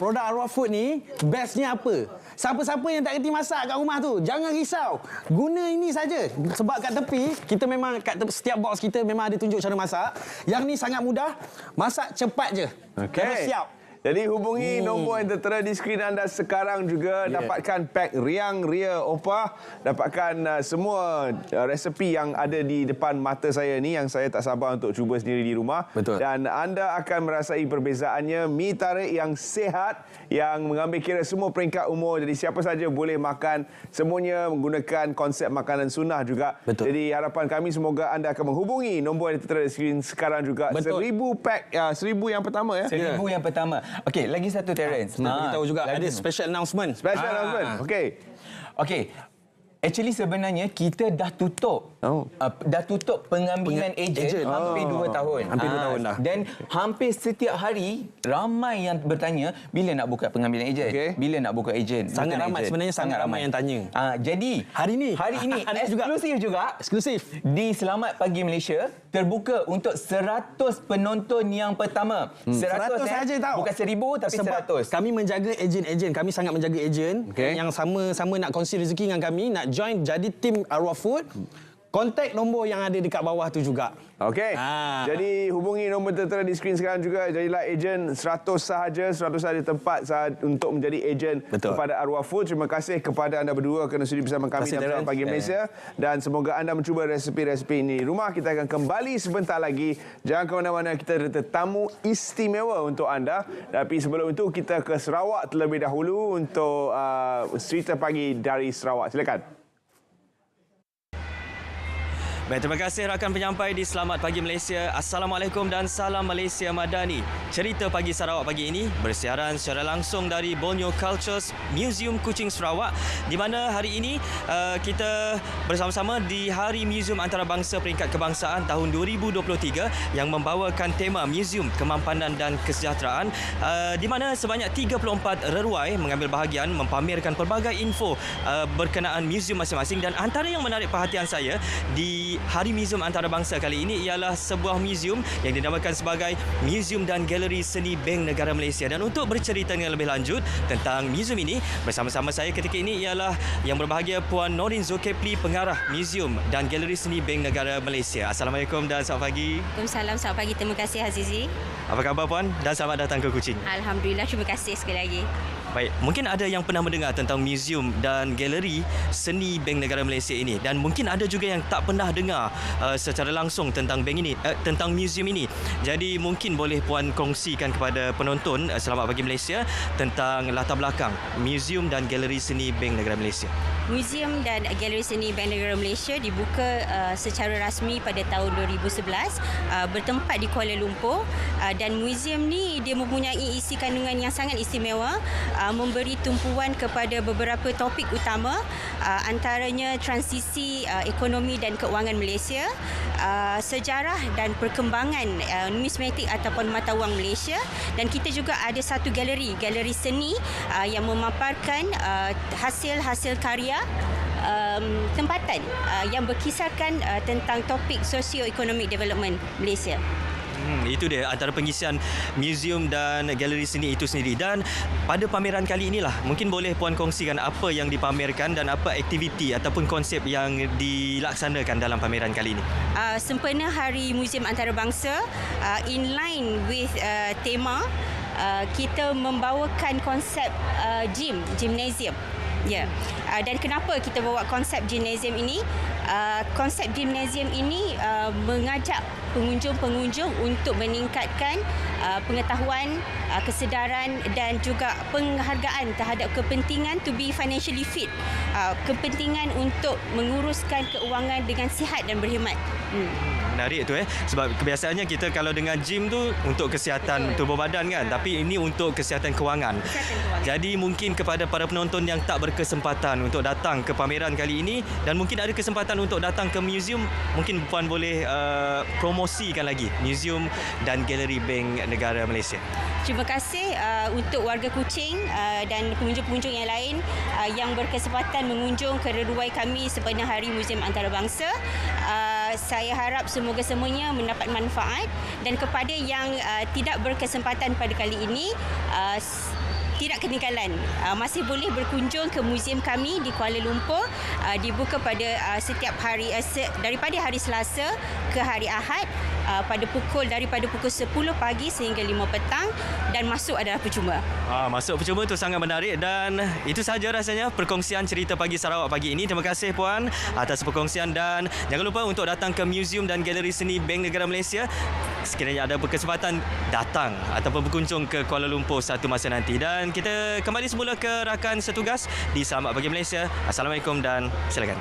Produk Arwah Food ni bestnya apa? Siapa-siapa yang tak kerti masak kat rumah tu, jangan risau. Guna ini saja. Sebab kat tepi, kita memang setiap box kita memang ada tunjuk cara masak. Yang ni sangat mudah. Masak cepat je. Terus siap. Jadi hubungi nombor yang tertera di skrin anda sekarang juga. Dapatkan pack Riang Ria Opah. Dapatkan semua resepi yang ada di depan mata saya ni yang saya tak sabar untuk cuba sendiri di rumah. Betul. Dan anda akan merasai perbezaannya. Mi tarik yang sihat, yang mengambil kira semua peringkat umur. Jadi siapa saja boleh makan. Semuanya menggunakan konsep makanan sunnah juga. Betul. Jadi harapan kami semoga anda akan menghubungi nombor yang tertera di skrin sekarang juga. Betul. 1,000 pack, 1,000 yang pertama ya. 1,000 yang pertama. Okey, lagi satu Terence. Kita beritahu juga ada special announcement. Special announcement. Okey. Okey. Actually sebenarnya kita dah tutup. Dah tutup pengambilan ejen hampir 2 tahun. Hampir 2 tahun dah. Dan hampir setiap hari ramai yang bertanya bila nak buka pengambilan ejen. Bila nak buka ejen. Sangat ramai sebenarnya, sangat ramai yang tanya. Jadi hari ini eksklusif juga. Eksklusif. Di Selamat Pagi Malaysia terbuka untuk 100 penonton yang pertama. 100 saja tahu. Bukan 1000 tapi sebab 100. Kami menjaga ejen-ejen. Kami sangat menjaga ejen yang sama-sama nak kongsi rezeki dengan kami, nak join jadi tim Arwah Food. Kontak nombor yang ada dekat bawah tu juga. Okey. Jadi hubungi nombor tertera di skrin sekarang juga. Jadilah ejen 100 sahaja tempat untuk menjadi ejen kepada Arwah Food. Terima kasih kepada anda berdua kerana sudi bersama kami dalam Selamat Pagi Malaysia, dan semoga anda mencuba resipi-resipi ini. Rumah kita akan kembali sebentar lagi. Jangan ke mana-mana, kita ada tetamu istimewa untuk anda. Tapi sebelum itu kita ke Sarawak terlebih dahulu untuk cerita pagi dari Sarawak. Silakan. Baik, terima kasih rakan penyampai di Selamat Pagi Malaysia. Assalamualaikum dan salam Malaysia Madani. Cerita Pagi Sarawak pagi ini bersiaran secara langsung dari Borneo Cultures Museum Kuching Sarawak, di mana hari ini kita bersama-sama di Hari Museum Antarabangsa Peringkat Kebangsaan tahun 2023 yang membawakan tema Museum Kemampanan dan Kesejahteraan, di mana sebanyak 34 reruai mengambil bahagian mempamerkan pelbagai info berkenaan museum masing-masing. Dan antara yang menarik perhatian saya di Hari Museum Antarabangsa kali ini ialah sebuah museum yang dinamakan sebagai Museum dan Galeri Seni Bank Negara Malaysia. Dan untuk bercerita dengan lebih lanjut tentang museum ini, bersama-sama saya ketika ini ialah yang berbahagia Puan Norin Zulkifli, Pengarah Museum dan Galeri Seni Bank Negara Malaysia. Assalamualaikum dan selamat pagi. Waalaikumsalam, selamat pagi. Terima kasih Azizi. Apa khabar Puan dan selamat datang ke Kuching. Alhamdulillah, terima kasih sekali lagi. Baik, mungkin ada yang pernah mendengar tentang museum dan galeri seni Bank Negara Malaysia ini, dan mungkin ada juga yang tak pernah dengar secara langsung tentang bank ini, tentang museum ini. Jadi mungkin boleh Puan kongsikan kepada penonton Selamat Pagi Malaysia tentang latar belakang museum dan galeri seni Bank Negara Malaysia. Museum dan Galeri Seni Bank Negara Malaysia dibuka secara rasmi pada tahun 2011, bertempat di Kuala Lumpur, dan museum ni dia mempunyai isi kandungan yang sangat istimewa, memberi tumpuan kepada beberapa topik utama, antaranya transisi ekonomi dan keuangan Malaysia, sejarah dan perkembangan numismatik ataupun mata wang Malaysia, dan kita juga ada satu galeri seni yang memaparkan hasil-hasil karya tempatan yang berkisarkan tentang topik socio-economic development Malaysia. Itu dia antara pengisian museum dan galeri seni itu sendiri. Dan pada pameran kali inilah mungkin boleh Puan kongsikan apa yang dipamerkan dan apa aktiviti ataupun konsep yang dilaksanakan dalam pameran kali ini. Sempena Hari Museum Antarabangsa, in line with tema, kita membawakan konsep gymnasium. Ya. Dan kenapa kita bawa konsep gymnasium ini? Konsep gymnasium ini mengajak pengunjung-pengunjung untuk meningkatkan pengetahuan, kesedaran dan juga penghargaan terhadap kepentingan to be financially fit, kepentingan untuk menguruskan keuangan dengan sihat dan berhemat. Menarik tu sebab kebiasaannya kita kalau dengan gym tu untuk kesihatan tubuh badan kan, tapi ini untuk kesihatan kewangan. Jadi mungkin kepada para penonton yang tak berkesempatan untuk datang ke pameran kali ini dan mungkin ada kesempatan untuk datang ke museum, mungkin Puan boleh promosikan lagi museum dan galeri Bank Negara Malaysia. Terima kasih untuk warga Kuching dan pengunjung-pengunjung yang lain yang berkesempatan mengunjung ke reruai kami sempena Hari Museum Antarabangsa. Saya harap semoga semuanya mendapat manfaat, dan kepada yang tidak berkesempatan pada kali ini, tidak ketinggalan, masih boleh berkunjung ke museum kami di Kuala Lumpur. Dibuka pada setiap hari, daripada hari Selasa ke hari Ahad, daripada pukul 10 pagi sehingga 5 petang, dan masuk adalah percuma. Masuk percuma tu sangat menarik. Dan itu sahaja rasanya perkongsian cerita Pagi Sarawak pagi ini. Terima kasih Puan atas perkongsian, dan jangan lupa untuk datang ke museum dan galeri seni Bank Negara Malaysia sekiranya ada berkesempatan datang ataupun berkunjung ke Kuala Lumpur satu masa nanti. Dan kita kembali semula ke rakan setugas di Selamat Pagi Malaysia. Assalamualaikum dan silakan.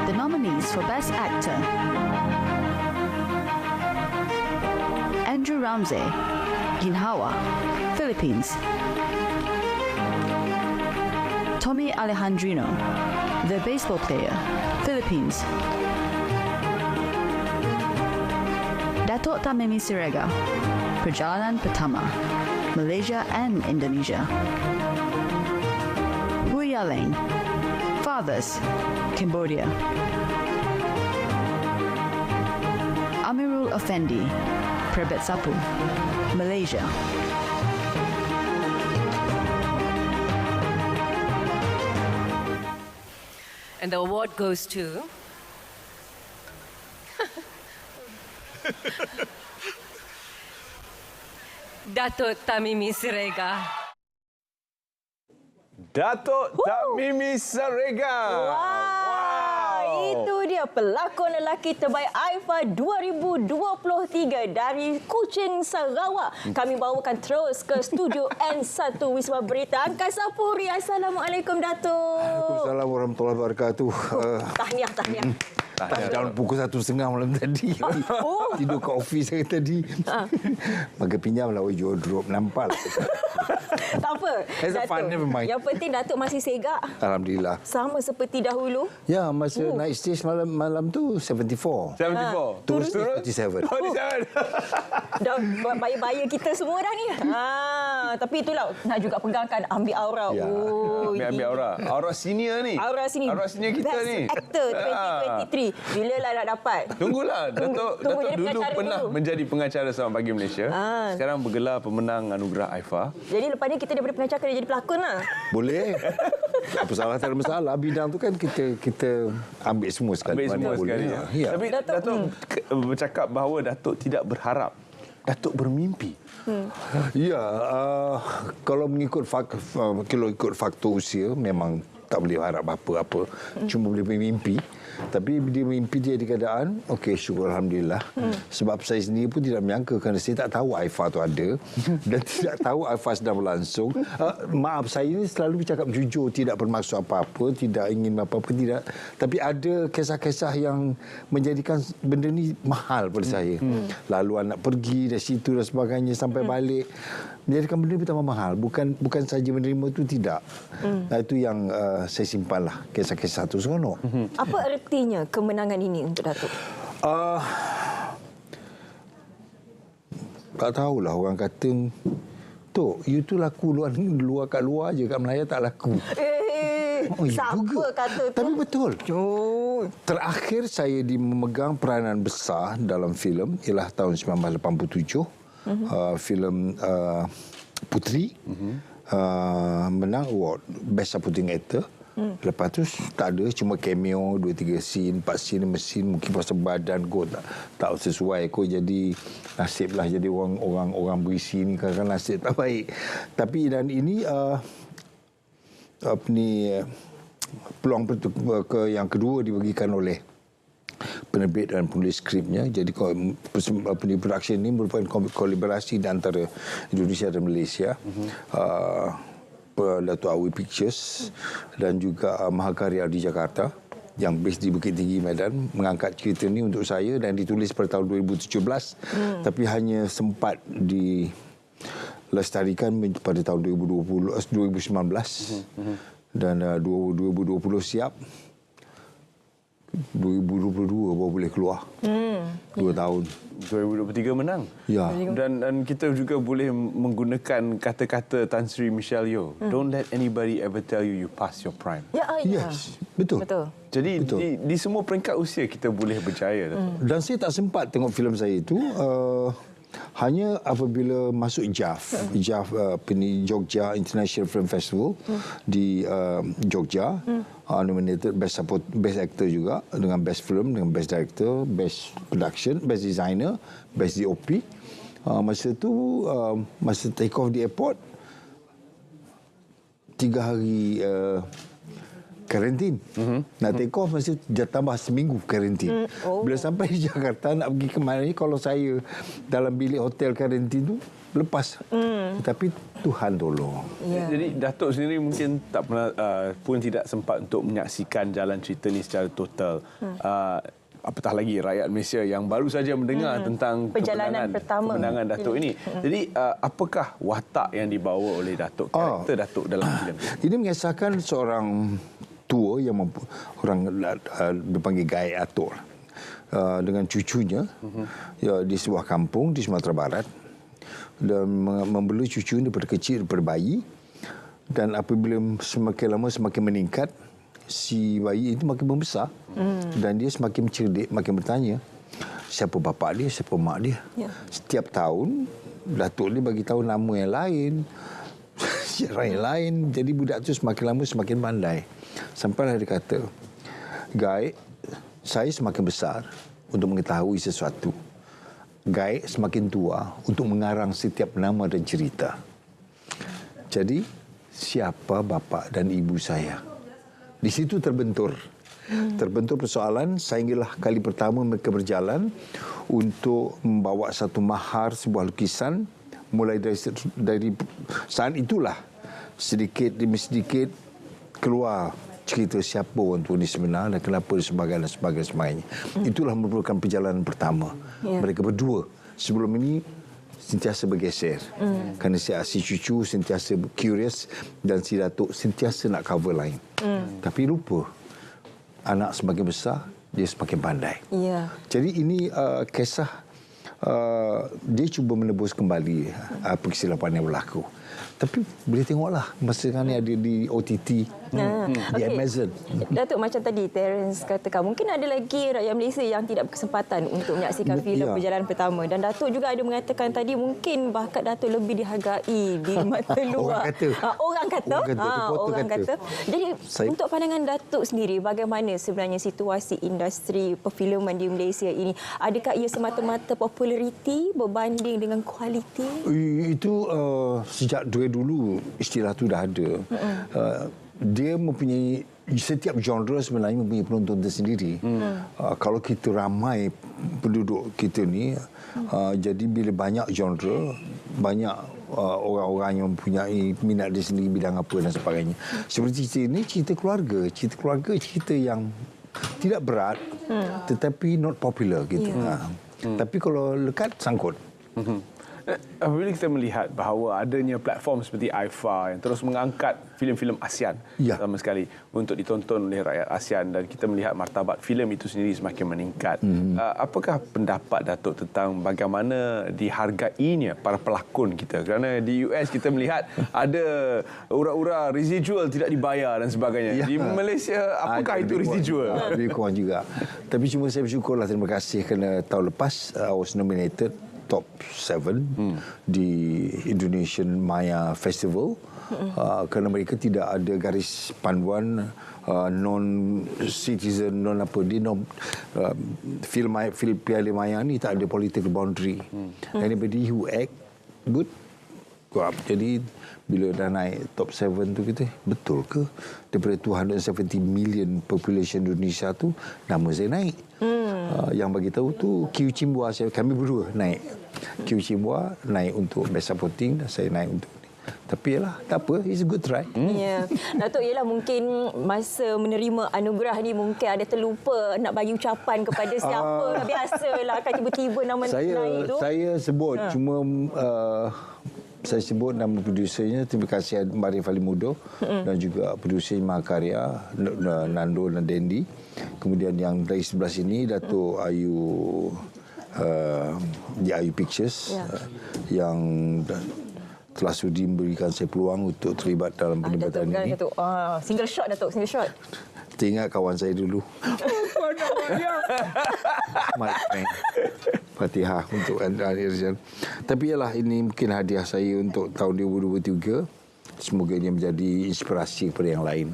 The nominees for Best Actor: Andrew Ramsey, Ginhawa, Philippines; Tommy Alejandrino, the baseball player, Philippines. Datuk Tamimi Siregar, perjalanan pertama, Malaysia and Indonesia. Hui Yaleng, fathers, Cambodia. Amirul Effendi, Prebet Sapu, Malaysia. And the award goes to... Datuk Tamimi Siregar. Datuk Tamimi Siregar. Itu dia pelakon lelaki terbaik AIFA 2023 dari Kuching, Sarawak. Kami bawakan terus ke studio N1 Wisma Berita Angkasa Puri. Assalamualaikum, Datuk. Waalaikumsalam warahmatullahi wabarakatuh. Tahniah. Tahun pukul 1.30 malam tadi. Tidur kat ofis saya tadi. Maka pinjamlah wardrobe. Nampak. Tak apa. Fun, never mind. Yang penting Datuk masih segak. Alhamdulillah. Sama seperti dahulu. Ya, masa naik stage malam tu 74. 74. Turun stage 47. Dah bayar-bayar kita semua dah ni. Tapi itulah nak juga pegangkan ambil aura. Ya. Ambil aura. Aura senior ni. Aura senior kita Best ni. Best actor 2023. Bila lah nak dapat? Tunggulah. Datuk dulu pernah menjadi pengacara Selamat Pagi Malaysia. Sekarang bergelar pemenang anugerah AIFA. Jadi lepas ni kita daripada pengacara kena jadi pelakon lah. Boleh. Apa salah, tak ada masalah. Bidang tu kan kita ambil semua sekali. Ambil semua sekali. Ya. Tapi Datuk bercakap bahawa Datuk tidak berharap. Datuk bermimpi. Ya, kalau ikut faktor usia memang tak boleh harap apa-apa. Cuma boleh bermimpi. Tapi dia mimpi dia di keadaan, okey, syukur Alhamdulillah. Sebab saya sendiri pun tidak menyangka kerana saya tak tahu AIFA tu ada dan tidak tahu AIFA sedang berlangsung. Maaf, saya ini selalu bercakap jujur, tidak bermaksud apa-apa, tidak ingin apa-apa, tidak. Tapi ada kisah-kisah yang menjadikan benda ni mahal pada saya. Lalu anak pergi dari situ dan sebagainya sampai balik. Menjadikan benda ni tambah mahal. Bukan saja menerima tu, tidak. Itu yang saya simpanlah, kisah-kisah tu seronok. Apa artinya kemenangan ini untuk Datuk? Tak tahulah, orang kata, Tok, you tu laku luar kat luar je, kat Melaya tak laku. Siapa juga kata tu? Tapi betul. Terakhir saya memegang peranan besar dalam filem ialah tahun 1987. Filem Putri. Menang award Best Supporting Actor. Lepas tu tak ada, cuma cameo 2-3 scene, 4 scene, 5 scene, mungkin pasal badan kot tak sesuai kot, jadi nasiblah jadi orang berisi ni kadang-kadang nasib tak baik. Tapi dan ini peluang yang kedua diberikan oleh penerbit dan penulis skripnya. Jadi production ini merupakan kolaborasi di antara Indonesia dan Malaysia. Dato' Awi Pictures dan juga Mahakarya di Jakarta yang base di Bukit Tinggi, Medan, mengangkat cerita ini untuk saya dan ditulis pada tahun 2017 tapi hanya sempat dilestarikan pada tahun 2019 dan 2020 siap. 2022 baru boleh keluar. 2 tahun. 2023 menang. Ya. Dan kita juga boleh menggunakan kata-kata Tan Sri Michelle Yeoh. Don't let anybody ever tell you past your prime. Yes, betul. Jadi di semua peringkat usia kita boleh berjaya. Dan saya tak sempat tengok filem saya itu hanya apabila masuk JAF, Jogja International Film Festival di Jogja, nominated Best Actor juga, dengan Best Film, dengan Best Director, Best Production, Best Designer, Best DOP. Masa tu, masa take off di airport, 3 hari karantin. Nak take off masa tambah seminggu karantin. Bila sampai di Jakarta nak pergi ke mana ni, kalau saya dalam bilik hotel karantin tu lepas. Tapi Tuhan tolong. Jadi Datuk sendiri mungkin tak pernah pun tidak sempat untuk menyaksikan jalan cerita ni secara total. apatah lagi rakyat Malaysia yang baru saja mendengar tentang kemenangan Datuk ini. Jadi apakah watak yang dibawa oleh Datuk, karakter Datuk dalam filem ini? Ini mengisahkan seorang tua yang orang dipanggil Gai Atur dengan cucunya di sebuah kampung di Sumatera Barat, dan membeli cucu daripada kecil, daripada bayi, dan apabila semakin lama semakin meningkat, si bayi itu makin membesar dan dia semakin cerdik, makin bertanya siapa bapa dia, siapa mak dia. Setiap tahun Datuk ni bagi tahu nama yang lain, orang yang lain. Jadi budak tu semakin lama semakin pandai. Sampailah dia kata, Gai, saya semakin besar untuk mengetahui sesuatu. Gai semakin tua untuk mengarang setiap nama dan cerita. Jadi siapa bapa dan ibu saya? Di situ terbentur persoalan sehinggalah kali pertama mereka berjalan untuk membawa satu mahar sebuah lukisan. Mulai dari saat itulah sedikit demi sedikit keluar cerita siapa orang tua ni sebenar dan kenapa dan sebagainya. Itulah merupakan perjalanan pertama mereka berdua. Sebelum ini sentiasa bergeser. Kerana si cucu sentiasa curious dan si Datuk sentiasa nak cover lain. Tapi lupa, anak semakin besar, dia semakin pandai. Jadi ini kisah dia cuba menebus kembali kesilapan yang berlaku. Tapi boleh tengoklah masa ni ada di OTT, di Amazon. Datuk, macam tadi Terence katakan, mungkin ada lagi rakyat Malaysia yang tidak berkesempatan untuk menyaksikan filem perjalanan pertama. Dan Datuk juga ada mengatakan tadi mungkin bakat Datuk lebih dihargai di mata luar. Orang kata. Jadi untuk pandangan Datuk sendiri, bagaimana sebenarnya situasi industri perfilman di Malaysia ini? Adakah ia semata-mata populariti berbanding dengan kualiti? Itu sejak dulu istilah tu dah ada. Dia mempunyai setiap genre sebenarnya mempunyai penonton tersendiri. Kalau kita ramai penduduk kita ni, jadi bila banyak genre, banyak orang-orang yang mempunyai minat di sendiri bidang apa dan sebagainya. Seperti cerita ini, cerita keluarga, cerita yang tidak berat tetapi not popular gitu. Tapi kalau lekat sangkut. Apabila kita melihat bahawa adanya platform seperti AIFA yang terus mengangkat filem-filem ASEAN sama sekali untuk ditonton oleh rakyat ASEAN, dan kita melihat martabat filem itu sendiri semakin meningkat, apakah pendapat Datuk tentang bagaimana dihargainya para pelakon kita? Kerana di US kita melihat ada ura-ura residual tidak dibayar dan sebagainya. Di Malaysia apakah itu residual? Lebih kurang juga. Tapi cuma saya bersyukurlah, terima kasih kerana tahun lepas I was nominated top 7 di Indonesian Maya Festival, kerana mereka tidak ada garis panduan non-citizen, film Piala Maya ni tak ada political boundary. Anybody who act good go up. Jadi bila dah naik top 7 tu, kita betul ke daripada 270 million population Indonesia tu nama saya naik? Yang bagi tahu tu Q Chimbua, kami berdua naik. Q Chimbua naik untuk best supporting dan saya naik untuk ni. Tapi yalah, tak apa, it's a good try. Datuk, yalah mungkin masa menerima anugerah ni mungkin ada terlupa nak bagi ucapan kepada siapa. Biasalah kan tiba-tiba nama naik tu. Saya sebut cuma saya sebut nama produsernya. Terima kasih Marif Ali Mudo dan juga produser Mahakarya, Nando dan Dendi. Kemudian yang dari sebelah sini Datuk Ayu di Ayu Pictures yang telah sudi memberikan saya peluang untuk terlibat dalam perlibatan ini. Datuk. Single shot Datuk, single shot. Teringat kawan saya dulu. Fatihah untuk Andrea Irzan. Tapi ialah ini mungkin hadiah saya untuk tahun 2023. Semoga ini menjadi inspirasi kepada yang lain.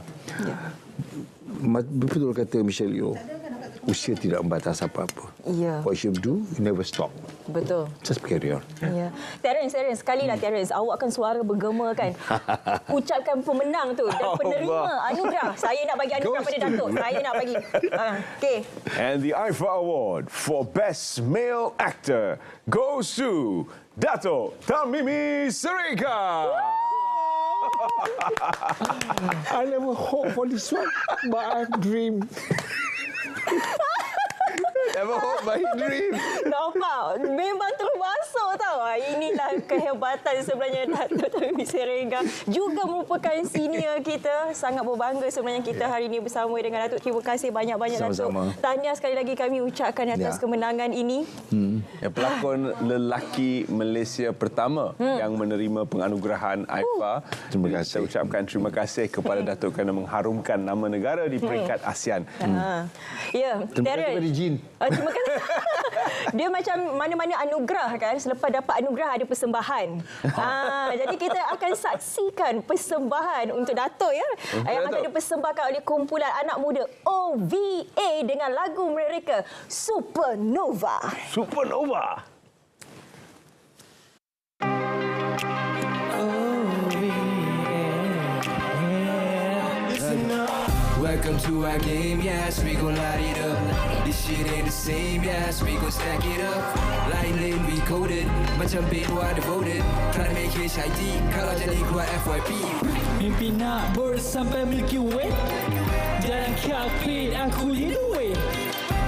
Betul kata Michelle Yeoh, usia tidak membatas apa-apa. What you do, you never stop. Betul. Just carry on. Terence, sekali lah Terence, awak kan suara bergema kan. Ucapkan pemenang tu dan penerima anugerah. Saya nak bagi anugerah pada Datuk. Saya nak bagi. Okay. And the AIFA Award for Best Male Actor goes to Datuk Tamimi Sirega. I never hope for this one, but I dream. Never hope but dream. Nampak? Memang terus masuk tau. Inilah kehebatan sebenarnya Datuk Tamimi Siregar. Juga merupakan senior kita. Sangat berbangga sebenarnya kita hari ini bersama dengan Datuk. Terima kasih banyak-banyak Datuk. Tahniah sekali lagi kami ucapkan atas kemenangan ini. Pelakon lelaki Malaysia pertama yang menerima penganugerahan AIFA. Terima kasih. Saya ucapkan terima kasih kepada Datuk kerana mengharumkan nama negara di peringkat ASEAN. Ya, Terima kasih kepada Jin. Terima kasih. Dia macam mana-mana anugerah kan. Selepas dapat anugerah ada persembahan. Jadi kita akan saksikan persembahan untuk Datuk ya. Yang akan dipersembahkan oleh kumpulan anak muda OVA dengan lagu mereka Supernova. Supernova. Welcome to our game, yes, we gon' light it up. This shit ain't the same, yes, we gon' stack it up. Line lane, we coded, macam B2 devoted. Tryna make HID, kalau jadi keluar FYP. Mimpi nak board sampai Milky Way. Jalan kapit, aku lead the way.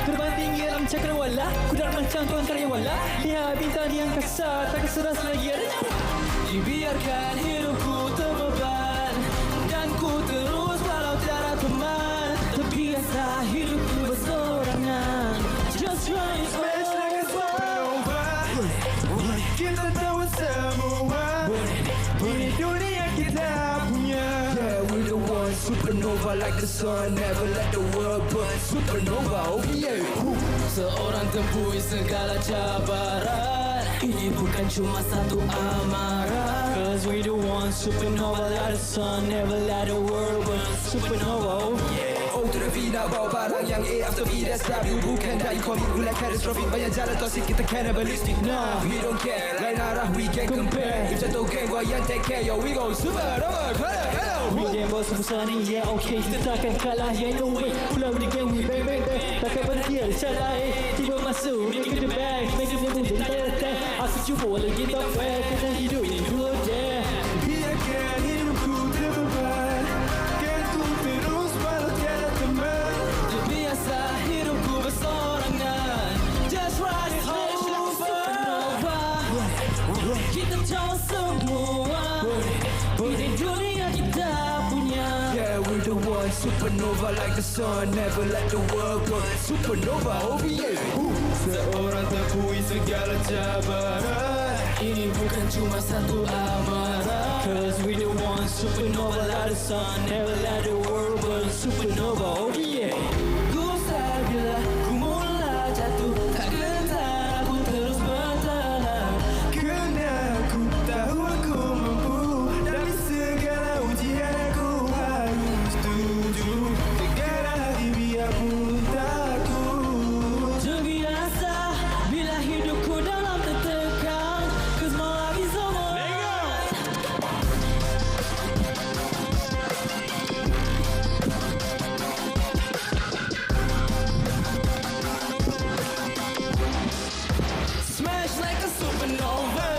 Terbang tinggi dalam cakrawala, kuda macam tuan karyawala. Lihat bintang yang kasar, tak keseras lagi ada. Dibiarkan hidupku terbeban, dan ku terus walau tiada teman. Terbiasa hidupku bersorangan. Just try to smash like a supernova. Kita tahu semua, ini dunia kita punya. Yeah, we're the ones, supernova like the sun. Never let the world burn, supernova, oh yeah. Seorang tempui segala cabaran. Ini bukan cuma satu amarah. Cause we the ones, supernova like the sun. Never let the world burn, supernova, oh yeah. O to the V, nak bawa barang yang A after V, that's W. Bukan dari komik gula catastrophic. Banyak jalan toxic, kita cannibalistic. Nah, we don't care, lain arah we can compare. If jatuh geng, gua yang take care. Yo, we go supernova, hello. We game boss besar ni, yeah okay. Kita takkan kalah, yeah no way. Pulau di game, we bang bang bang. Takkan berhenti ada cara, tiba masuk, make it the bag. Make it the move, dan aku cuba lagi tak fair. Kita hidup ini dua je. Biarkan hidupku terbeban, kan ku terus walau tiada teman. Terbiasa hidupku bersorangan. Just ride it home, supernova. Kita tahu semua, ini dunia kita punya. Yeah, we're the ones, supernova like the sun. Never let the world burn, supernova, oh yeah. Seorang terpui segala cabaran. Ini bukan cuma satu amarah. Cause we the ones, supernova like the sun. Never let the world burn, supernova, oh yeah. Ku sadar bila ku mula jatuh, tak gentar aku terus berjalan. Kerana aku tahu aku mampu, dari segala ujian aku harus tuju. Tegakkan hati biarpun takut. Terbiasa bila hidupku dalam tertekan. Cause my life is on my mind. Smash like a supernova.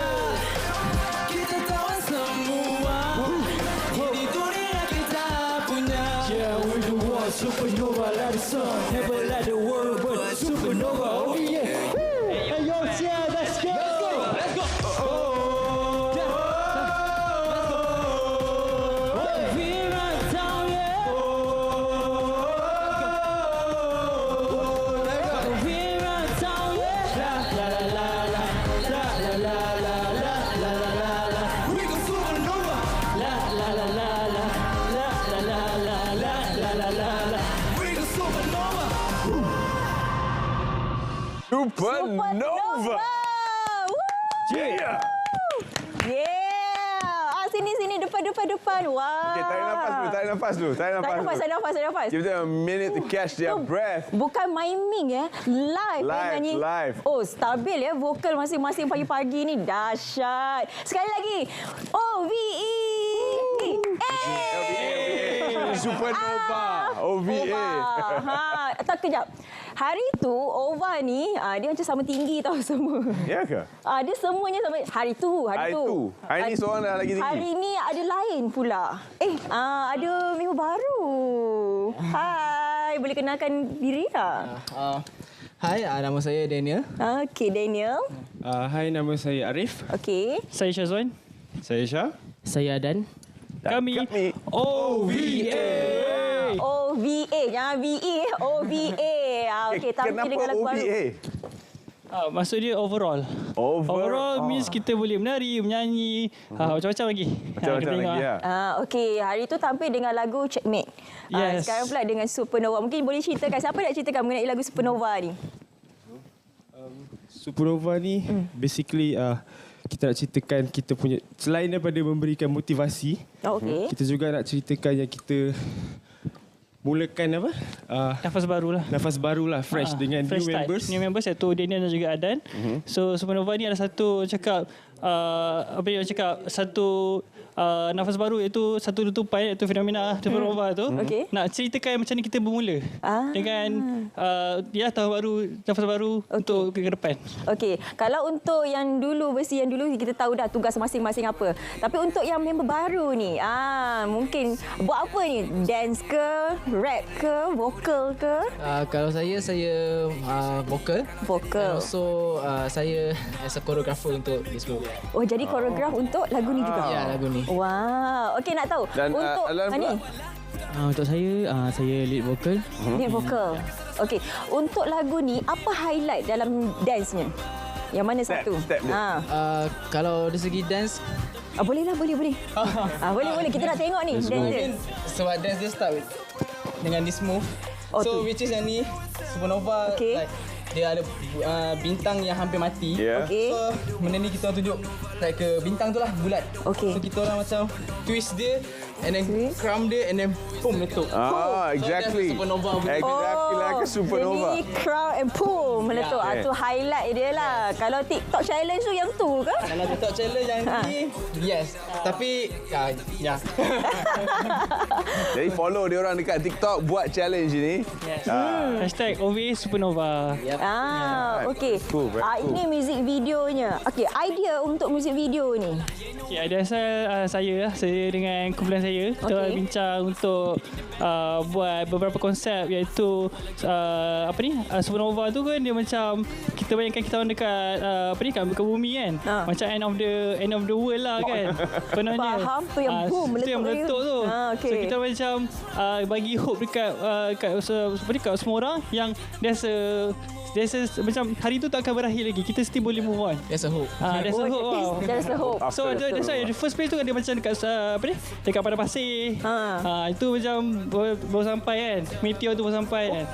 Kita tawan semua, ini dunia kita punya. Yeah, we're the one, supernova like the sun. Never let the world burn, supernova, oh yeah. Hey yo, yeah, let's go. Let's go. We run down, yeah. We run down, yeah. La la la la la la la la la la la la la. We go supernova. La la la la la la la la la la la la la la. We go supernova. Supernova. Yeah. Yeah. Sini depan. Wah. Okay, tarik nafas dulu. Tarik nafas. Give them a minute to catch their breath. Bukan miming ya, live nyanyi. Live. Oh, stabil ya vokal masing-masing pagi-pagi ni, dahsyat. Sekali lagi. OVE. Supernova. OVA. Tak kejap. Hari tu Ova ni dia macam sama tinggi tau semua. Ya ke? Dia semuanya sama. Hari tu. Hari ni seorang dah lagi tinggi. Hari ni ada lain pula. Ada member baru. Hai, boleh kenalkan diri tak? Hai, nama saya Daniel. Okey, Daniel. Hai, nama saya Arif. Okey. Saya Syazwan. Saya Syah. Saya Adan. Kami OVA. OVA, jangan VE, OVA. Okey, tampil dengan lagu baru. Maksud dia overall. Overall means kita boleh menari, menyanyi, macam-macam lagi. Macam-macam lagi ya. Okey, hari tu tampil dengan lagu Checkmate. Yes. Sekarang pula dengan Supernova. Mungkin boleh ceritakan, siapa nak ceritakan mengenai lagu Supernova ni? Supernova ni basically kita nak ceritakan kita punya, selain daripada memberikan motivasi, kita juga nak ceritakan yang kita mulakan apa? Nafas barulah, fresh dengan fresh new members iaitu Daniel dan juga Adan. So Supernova ni ada satu cakap satu nafas baru iaitu satu letupan iaitu fenomena Supernova tu. Nak ceritakan macam ni kita bermula dengan tahun baru, nafas baru untuk ke depan. Okey, kalau untuk yang dulu, versi yang dulu kita tahu dah tugas masing-masing apa. Tapi untuk yang member baru ni, mungkin buat apa ni? Dance ke, rap ke, vokal ke? Kalau saya vokal. Vokal. And also saya as a choreographer untuk this group. Oh, jadi koreograf untuk lagu ni juga? Ya, lagu ni. Wow. Okey, nak tahu. Dan untuk Alan ni? Untuk saya lead vokal. Lead vokal. Okey, untuk lagu ni apa highlight dalam dance-nya? Yang mana satu? Step dia. Kalau dari segi dance, boleh. Boleh. Kita nak tengok ni dance dia. Sebab dance dia start dengan this move. Which is yang ni Supernova. Like, dia ada bintang yang hampir mati. So benda ni kita tunjuk like ke bintang tu lah bulat. So kita orang macam twist dia and then cram dia and then boom meletup. Exactly. So Supernova. Exactly like a supernova. Jadi cram and boom meletup. Tu highlight dia lah. Kalau TikTok challenge tu yang tu ke? Kalau TikTok challenge yang ni, yes. Tapi ya. Jadi follow dia orang dekat TikTok buat challenge ni. Hashtag OVA Supernova. Okey. Ini music videonya. Okey, idea untuk music video ni. Okay, idea saya dengan kumpulan saya. Kita bincang untuk buat beberapa konsep iaitu Supernova tu kan dia macam kita bayangkan kita orang dekat kat bumi kan. Macam end of the world lah kan. Kononnya. Faham tu yang boom meletup tu. So kita macam bagi hope dekat semua orang yang there's a macam hari tu tak akan berakhir lagi. Kita still boleh move on. There's a hope. There's a hope. There's a hope. So that's why the first place tu kan dia macam dekat dekat padang pasir. Itu macam baru sampai kan. Meteor tu baru sampai kan.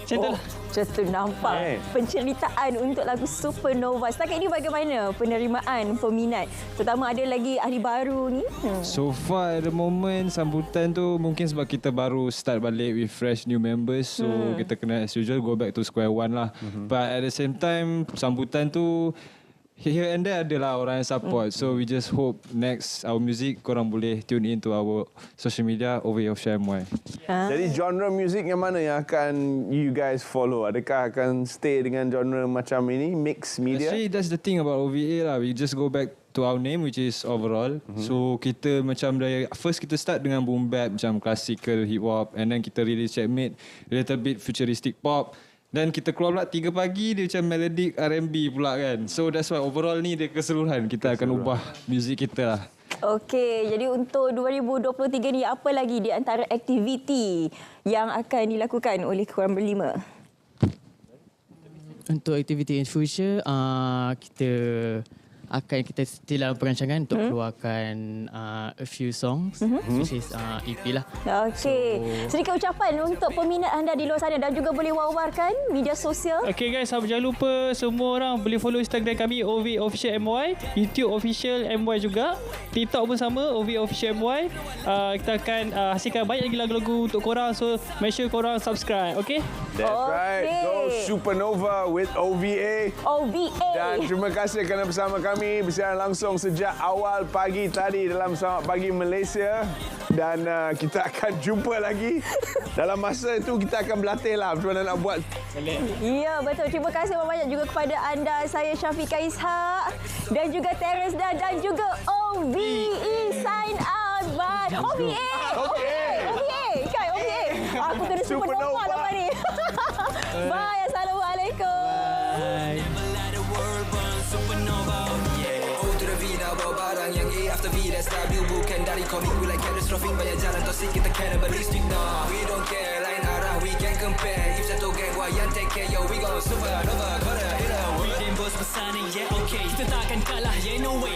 Macam tu lah. Macam tu nampak penceritaan untuk lagu Supernova. Setakat ini bagaimana penerimaan peminat? Terutama ada lagi ahli baru ni. So far at the moment sambutan tu mungkin sebab kita baru start balik with fresh new members. So kita kena as usual go back to square one lah. But at the same time sambutan tu here and there adalah orang yang support. So we just hope next our music korang boleh tune in to our social media OVA Official MY. Jadi genre music yang mana yang akan you guys follow? Adakah akan stay dengan genre macam ini, mix media? Actually that's the thing about OVA lah. We just go back to our name which is overall. So kita macam dari first kita start dengan boom bap macam classical hip hop and then kita release Checkmate, a little bit futuristic pop. Dan kita keluar pula 3 pagi dia macam melodic R&B pula kan. So that's why overall ni dia keseluruhan kita akan ubah muzik kita lah. Okey, jadi untuk 2023 ni apa lagi di antara aktiviti yang akan dilakukan oleh korang berlima? Untuk aktiviti in future, kita still dalam perancangan untuk keluarkan a few songs, which is EP lah. Okey. Sedikit ucapan untuk peminat anda di luar sana dan juga boleh war-warkan media sosial. Okey guys, jangan lupa semua orang boleh follow Instagram kami OVA Official MY, YouTube Official MY juga, TikTok pun sama OVA Official MY. Kita akan hasilkan banyak lagi lagu-lagu untuk korang, so make sure korang subscribe, okey? That's right. Go Supernova with OVA. Dan terima kasih kerana bersama kami bersiaran langsung sejak awal pagi tadi dalam Selamat Pagi Malaysia. Dan kita akan jumpa lagi. Dalam masa itu kita akan berlatih lah macam mana nak buat. Ya, betul. Terima kasih banyak juga kepada anda. Saya Syafiqah Ishak dan juga Terence dan juga OVE sign out. Bye. OVA. OVA. Kan OVA. Aku kena Supernova lepas ni. Bye. Assalamualaikum. after V, that's W. Bukan dari komik, we like catastrophic. Banyak jalan toxic, kita cannibalistic. Nah, we don't care, lain arah, we can compare. If satu geng, why yang take care, yo, we go supernova, kau dah hit a Weekend bos besar ni, yeah okay. Kita takkan kalah, yeah no way.